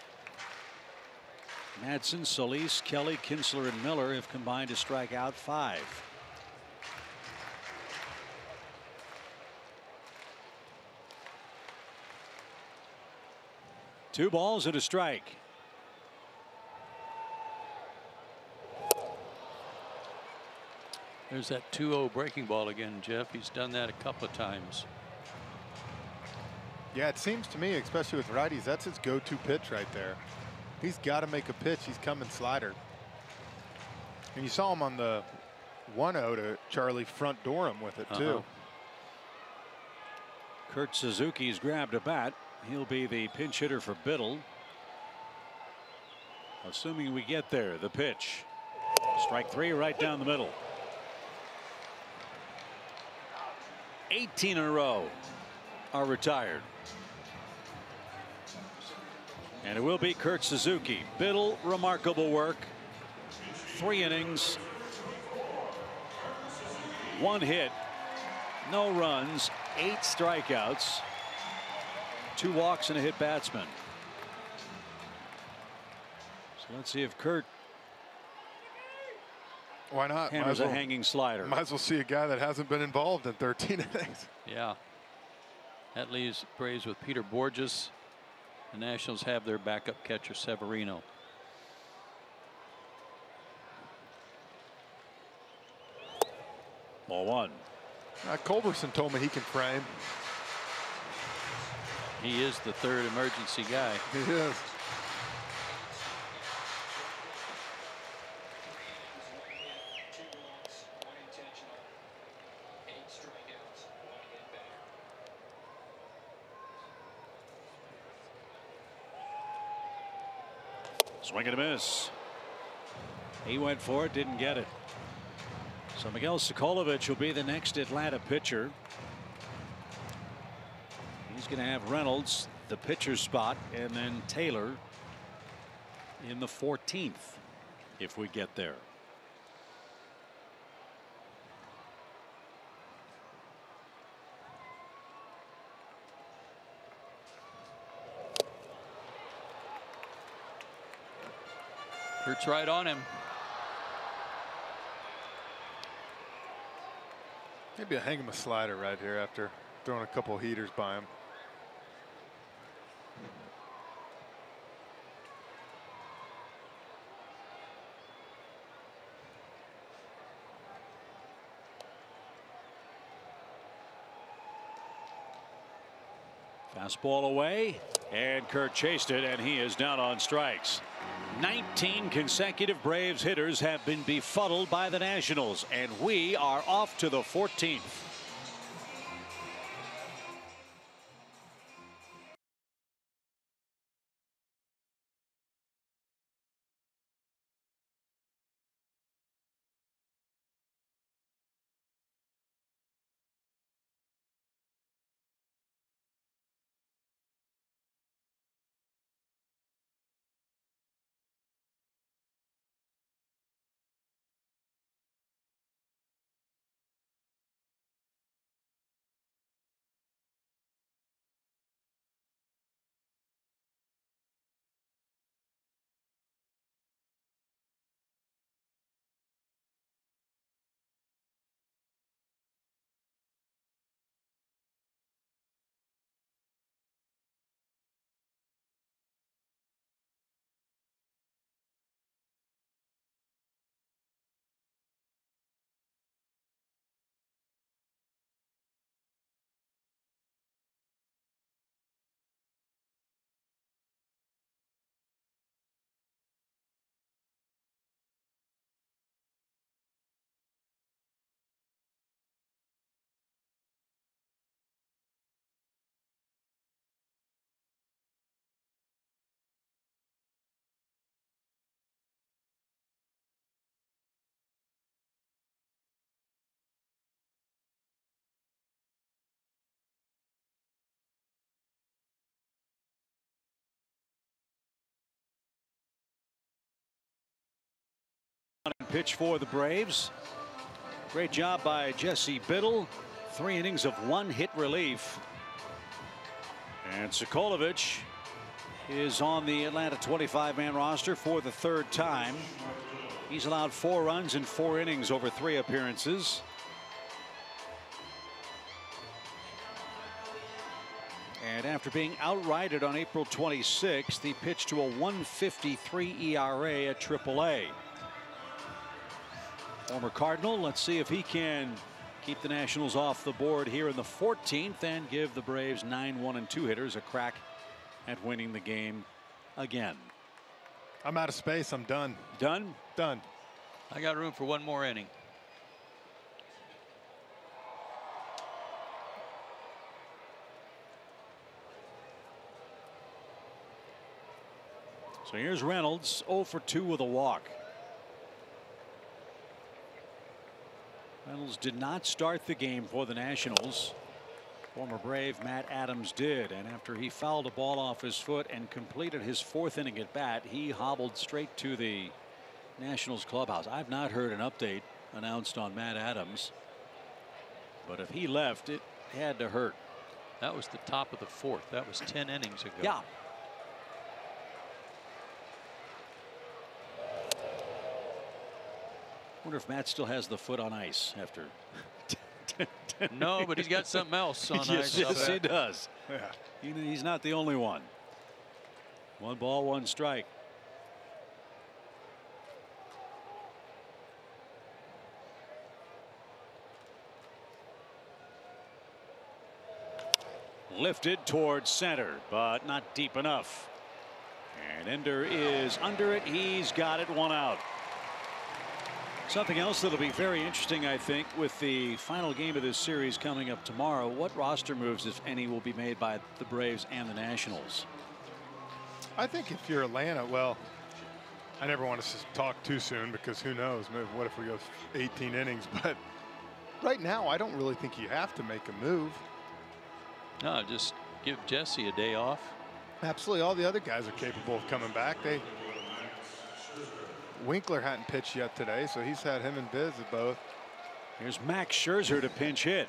Madsen, Solis, Kelly, Kinsler, and Miller have combined to strike out 5. Two balls and a strike. There's that 2-0 breaking ball again, Jeff. He's done that a couple of times. Yeah, it seems to me, especially with righties, that's his go-to pitch right there. He's got to make a pitch. He's coming slider. And you saw him on the 1-0 to Charlie front door him with it, too. Kurt Suzuki's grabbed a bat. He'll be the pinch hitter for Biddle. Assuming we get there, the pitch. Strike 3 right down the middle. 18 in a row are retired. And it will be Kurt Suzuki. Biddle, remarkable work. 3 innings. 1 hit. No runs. 8 strikeouts. 2 walks and a hit batsman. So let's see if Kurt Why not? hammers a hanging slider. Might as well see a guy that hasn't been involved in 13 innings. Yeah. That leaves Braves with Peter Borges. The Nationals have their backup catcher, Severino. Ball 1. Culberson told me he can frame. He is the third emergency guy. He is. Swing and a miss. He went for it, didn't get it. So Miguel Sokolovic will be the next Atlanta pitcher. He's going to have Reynolds, the pitcher's spot, and then Taylor in the 14th, if we get there. Hurts right on him. Maybe a hang him a slider right here after throwing a couple of heaters by him. Fastball away, and Kurt chased it, and he is down on strikes. 19 consecutive Braves hitters have been befuddled by the Nationals, and we are off to the 14th. Pitch for the Braves. Great job by Jesse Biddle. 3 innings of 1 hit relief. And Sokolovic is on the Atlanta 25-man roster for the 3rd time. He's allowed 4 runs in 4 innings over 3 appearances. And after being outrighted on April 26th, he pitched to a 1.53 ERA at AAA. Former Cardinal, let's see if he can keep the Nationals off the board here in the 14th and give the Braves 9 1-2 hitters a crack at winning the game again. I'm out of space. I'm done. Done? Done. I got room for 1 more inning. So here's Reynolds, 0 for 2 with a walk. Reynolds did not start the game for the Nationals. Former Brave Matt Adams did, and after he fouled a ball off his foot and completed his 4th inning at bat, he hobbled straight to the Nationals clubhouse. I've not heard an update announced on Matt Adams, but if he left, it had to hurt. That was the top of the 4th. That was 10 innings ago. Yeah. I wonder if Matt still has the foot on ice after. No, but he's got something else on ice. Yes, he does. Yeah. He's not the only one. 1 ball, 1 strike. Lifted towards center, but not deep enough. And Ender is under it. He's got it, 1 out. Something else that'll be very interesting, I think, with the final game of this series coming up tomorrow. What roster moves, if any, will be made by the Braves and the Nationals? I think if you're Atlanta, well, I never want to talk too soon because who knows? What if we go 18 innings? But right now, I don't really think you have to make a move. No, just give Jesse a day off. Absolutely. All the other guys are capable of coming back. Winkler hadn't pitched yet today, so he's had him and Biz at both. Here's Max Scherzer to pinch hit.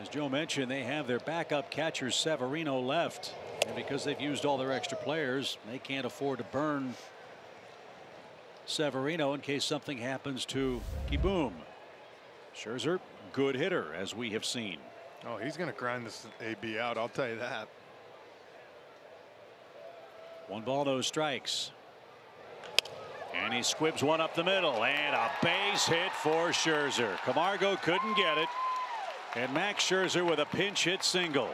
As Joe mentioned, they have their backup catcher Severino left. And because they've used all their extra players, they can't afford to burn Severino in case something happens to Kieboom. Scherzer, good hitter, as we have seen. Oh, he's going to grind this AB out, I'll tell you that. 1 ball, no strikes. And he squibs one up the middle, and a base hit for Scherzer. Camargo couldn't get it, and Max Scherzer with a pinch hit single.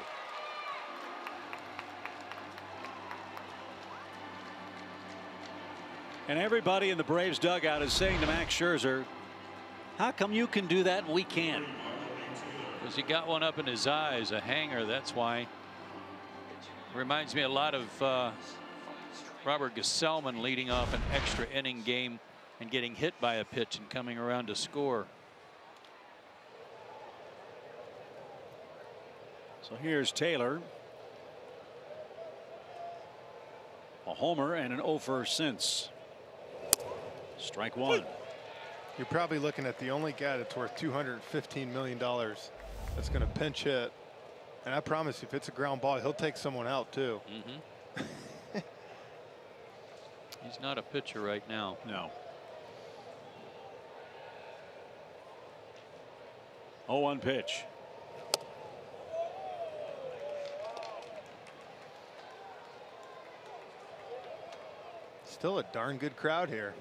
And everybody in the Braves dugout is saying to Max Scherzer, how come you can do that and we can't? Because he got one up in his eyes, a hanger, that's why. Reminds me a lot of Robert Gesellman leading off an extra inning game and getting hit by a pitch and coming around to score. So here's Taylor. A homer and an 0 since. Strike 1. You're probably looking at the only guy that's worth $215 million that's going to pinch hit. And I promise you, if it's a ground ball, he'll take someone out too. He's not a pitcher right now. No. 0-1 pitch. Still a darn good crowd here.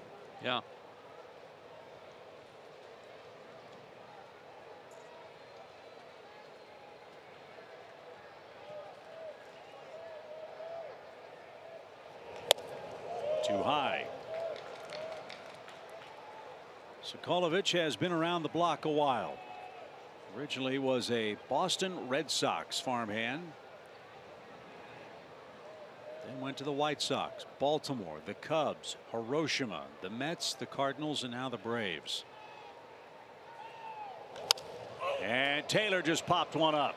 Yeah. Too high. Sokolovic has been around the block a while. Originally was a Boston Red Sox farmhand. Then went to the White Sox, Baltimore, the Cubs, Hiroshima, the Mets, the Cardinals, and now the Braves. And Taylor just popped one up.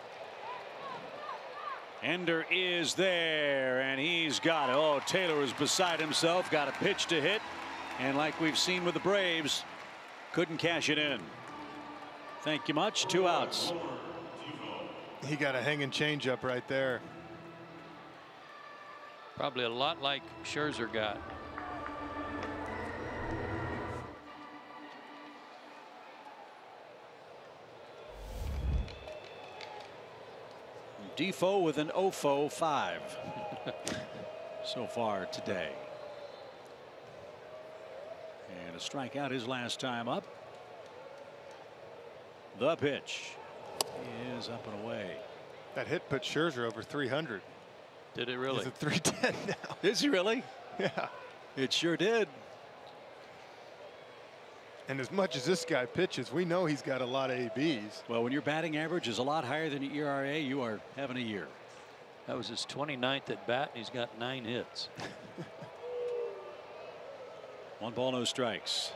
Ender is there, and he's got it. Oh, Taylor was beside himself, got a pitch to hit, and like we've seen with the Braves, couldn't cash it in. Thank you much. 2 outs. He got a hanging changeup right there. Probably a lot like Scherzer got. Defoe with an 0-5 so far today. And a strikeout his last time up. The pitch is up and away. That hit put Scherzer over 300. Did it really? He's at 310 now. Is he really? Yeah. It sure did. And as much as this guy pitches, we know he's got a lot of ABs. Well, when your batting average is a lot higher than your ERA, you are having a year. That was his 29th at bat, and he's got 9 hits. 1 ball, no strikes.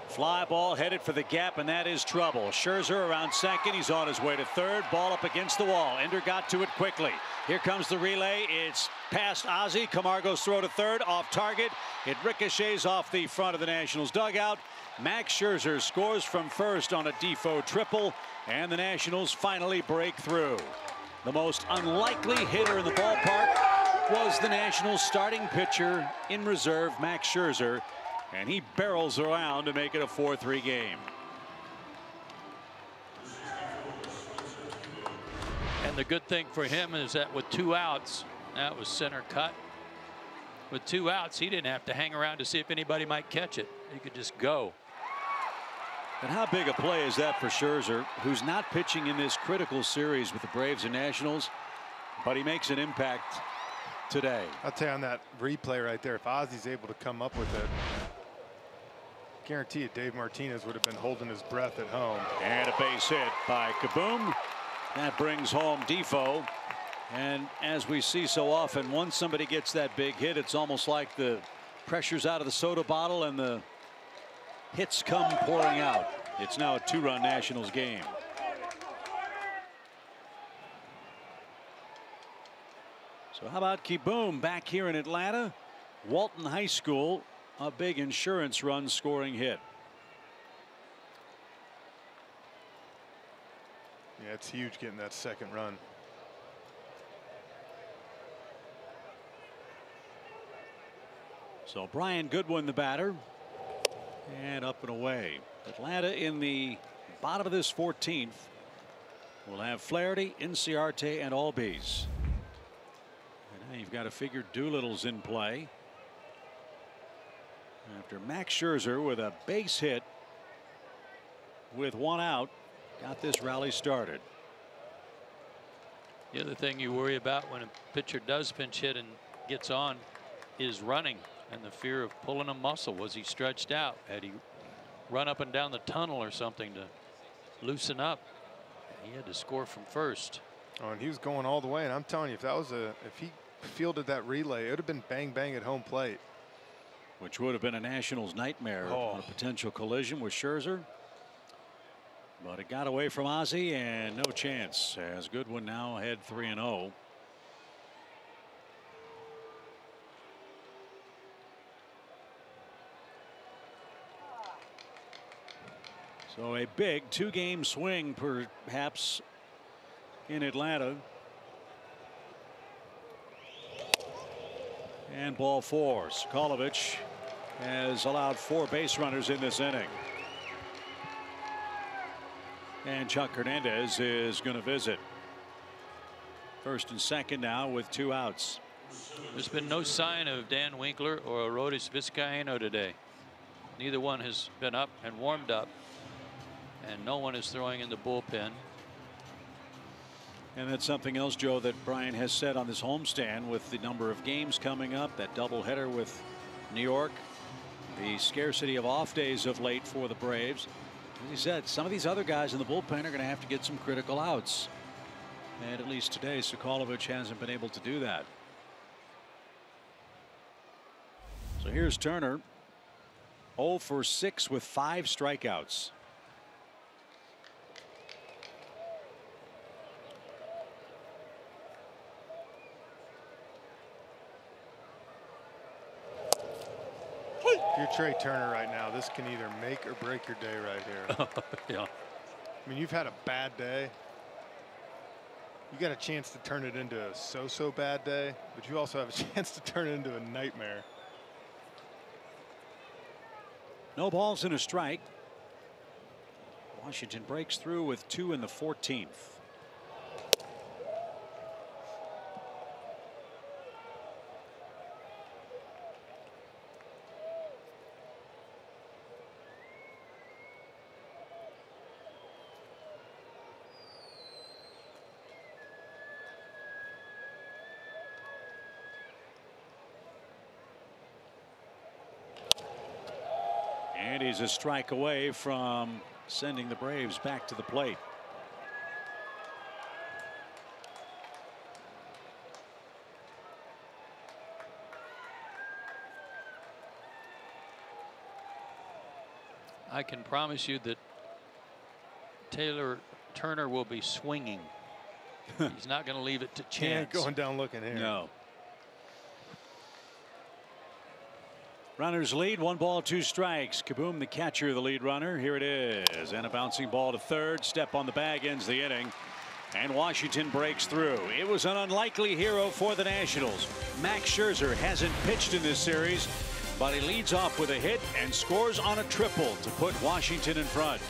Fly ball headed for the gap, and that is trouble. Scherzer around second. He's on his way to third. Ball up against the wall. Ender got to it quickly. Here comes the relay. It's past Ozzie. Camargo's throw to third, off target. It ricochets off the front of the Nationals dugout. Max Scherzer scores from first on a Defoe triple, and the Nationals finally break through. The most unlikely hitter in the ballpark was the Nationals starting pitcher in reserve, Max Scherzer, and he barrels around to make it a 4-3 game. And the good thing for him is that with 2 outs, that was center cut. With 2 outs, he didn't have to hang around to see if anybody might catch it. He could just go. And how big a play is that for Scherzer, who's not pitching in this critical series with the Braves and Nationals, but he makes an impact today. I'll tell you on that replay right there, if Ozzy's able to come up with it, guarantee you Dave Martinez would have been holding his breath at home. And a base hit by Kaboom. That brings home Defoe. And as we see so often, once somebody gets that big hit, it's almost like the pressure's out of the soda bottle and the hits come pouring out. It's now a 2-run Nationals game. So how about Kaboom back here in Atlanta? Walton High School, a big insurance run scoring hit. Yeah, it's huge getting that second run. So Brian Goodwin, the batter, and up and away. Atlanta in the bottom of this 14th will have Flaherty, Inciarte, and Albies. And now you've got to figure Doolittle's in play after Max Scherzer with a base hit with 1 out got this rally started. The other thing you worry about when a pitcher does pinch hit and gets on is running and the fear of pulling a muscle. Was he stretched out? Had he run up and down the tunnel or something to loosen up? He had to score from first. Oh, and he was going all the way. And I'm telling you, if he fielded that relay, it would have been bang bang at home plate. Which would have been a Nationals nightmare on a potential collision with Scherzer. But it got away from Ozzy and no chance as Goodwin now ahead 3-0. So a big 2-game swing perhaps in Atlanta. And ball 4. Sokolovic has allowed 4 base runners in this inning. And Chuck Hernandez is going to visit. First and second now with 2 outs. There's been no sign of Dan Winkler or Arodys Vizcaíno today. Neither one has been up and warmed up. And no one is throwing in the bullpen. And that's something else, Joe, that Brian has said on this homestand with the number of games coming up, that doubleheader with New York, the scarcity of off days of late for the Braves. As he said, some of these other guys in the bullpen are going to have to get some critical outs. And at least today, Sokolovic hasn't been able to do that. So here's Turner, 0 for 6 with 5 strikeouts. If you're Trey Turner right now, this can either make or break your day right here. Yeah. I mean, you've had a bad day. You got a chance to turn it into a so-so bad day, but you also have a chance to turn it into a nightmare. No balls and a strike. Washington breaks through with 2 in the 14th. And he's a strike away from sending the Braves back to the plate. I can promise you that Turner will be swinging. He's not going to leave it to chance. Yeah, going down looking here. No. Runners lead, 1 ball, 2 strikes. Kaboom, the catcher, the lead runner. Here it is. And a bouncing ball to third. Step on the bag ends the inning. And Washington breaks through. It was an unlikely hero for the Nationals. Max Scherzer hasn't pitched in this series, but he leads off with a hit and scores on a triple to put Washington in front.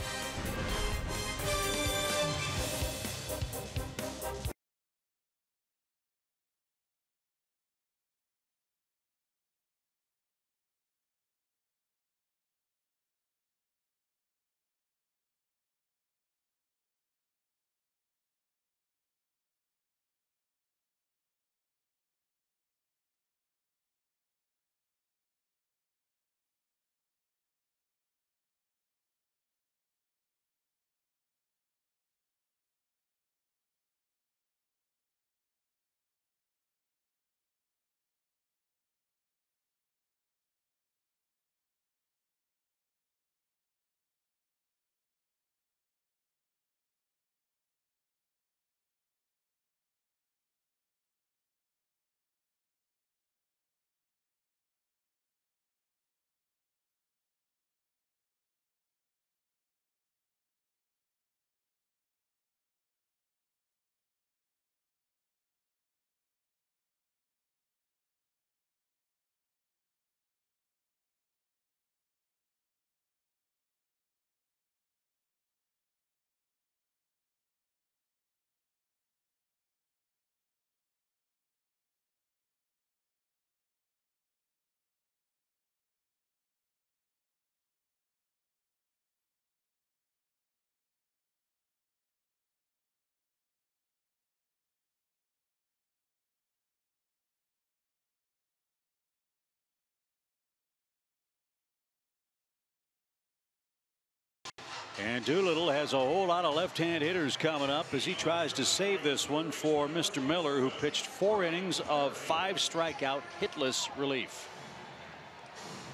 And Doolittle has a whole lot of left-hand hitters coming up as he tries to save this one for Mr. Miller, who pitched 4 innings of 5 strikeout hitless relief.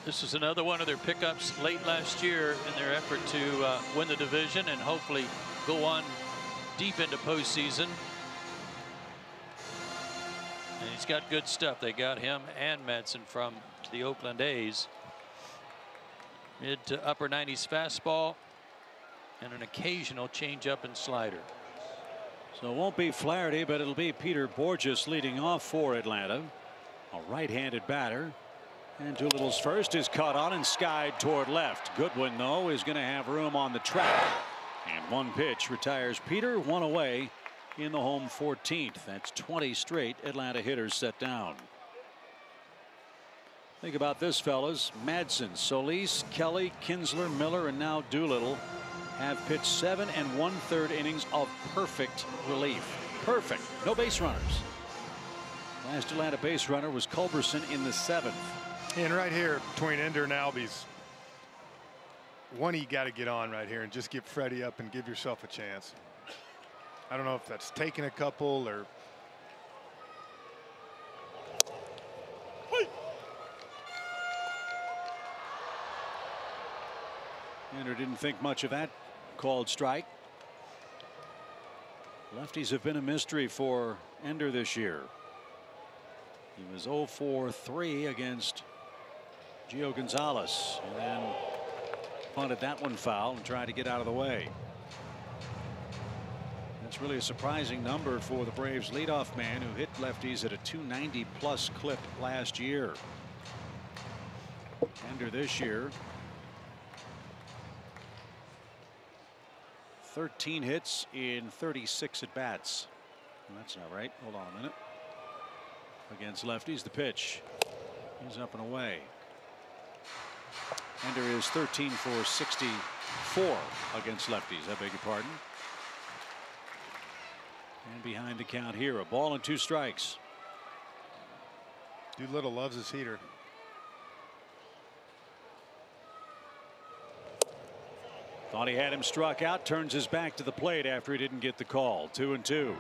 This is another one of their pickups late last year in their effort to win the division and hopefully go on deep into postseason. And he's got good stuff. They got him and Madsen from the Oakland A's. Mid to upper 90s fastball and an occasional changeup and slider. So it won't be Flaherty, but it'll be Peter Borges leading off for Atlanta. A right-handed batter. And Doolittle's first is caught on and skied toward left. Goodwin, though, is going to have room on the track. And 1 pitch retires Peter, 1 away in the home 14th. That's 20 straight Atlanta hitters set down. Think about this, fellas. Madsen, Solis, Kelly, Kinsler, Miller, and now Doolittle have pitched 7 1/3 innings of perfect relief. Perfect. No base runners. Last Atlanta base runner was Culberson in the 7th. And right here between Ender and Albies, one you got to get on right here and just get Freddie up and give yourself a chance. I don't know if that's taking a couple or. Ender didn't think much of that called strike. Lefties have been a mystery for Ender this year. He was 0 for 3 against Gio Gonzalez, and then punted that one foul and tried to get out of the way. That's really a surprising number for the Braves leadoff man, who hit lefties at a 290+ clip last year. Ender this year, 13 hits in 36 at bats. That's not right. Hold on a minute. Against lefties, the pitch. He's up and away. Ender is 13 for 64 against lefties. I beg your pardon. And behind the count here, a ball and 2 strikes. Doolittle loves his heater. Thought he had him struck out, turns his back to the plate after he didn't get the call. 2-2.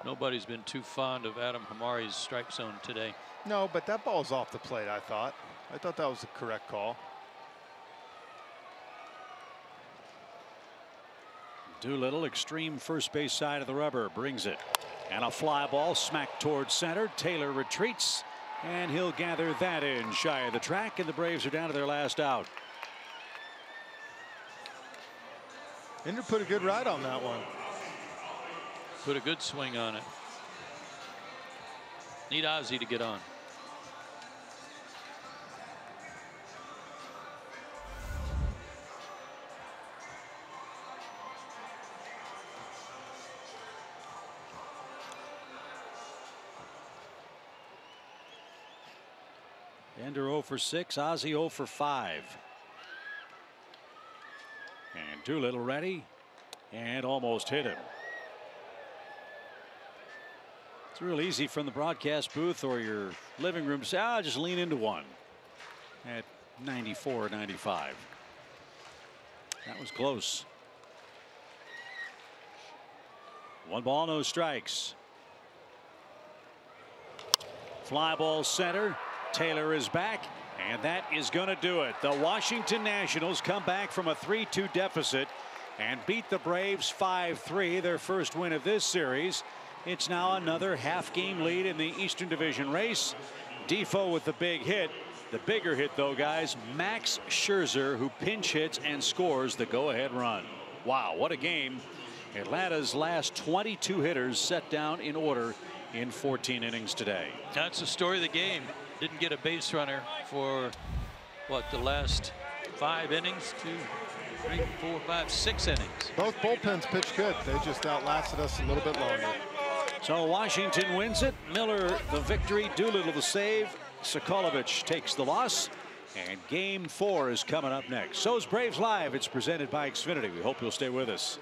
Nobody's been too fond of Adam Hamari's strike zone today. No, but that ball's off the plate, I thought. I thought that was the correct call. Doolittle, extreme first base side of the rubber, brings it. And a fly ball smacked towards center. Taylor retreats, and he'll gather that in shy of the track, and the Braves are down to their last out. Ender put a good ride on that one. Put a good swing on it. Need Ozzie to get on. Ender 0 for 6, Ozzie 0 for 5. And Doolittle ready, and almost hit him. It's real easy from the broadcast booth or your living room to say, just lean into one at 94 or 95. That was close. 1 ball, no strikes. Fly ball center. Taylor is back, and that is going to do it. The Washington Nationals come back from a 3-2 deficit and beat the Braves 5-3, their first win of this series. It's now another half-game lead in the Eastern Division race. Defoe with the big hit. The bigger hit, though, guys, Max Scherzer, who pinch hits and scores the go-ahead run. Wow, what a game. Atlanta's last 22 hitters set down in order in 14 innings today. That's the story of the game. Didn't get a base runner for, what, the last 5 innings? 2, 3, 4, 5, 6 innings. Both bullpens pitched good. They just outlasted us a little bit longer. So Washington wins it. Miller the victory. Doolittle the save. Sokolovich takes the loss. And Game 4 is coming up next. So is Braves Live. It's presented by Xfinity. We hope you'll stay with us.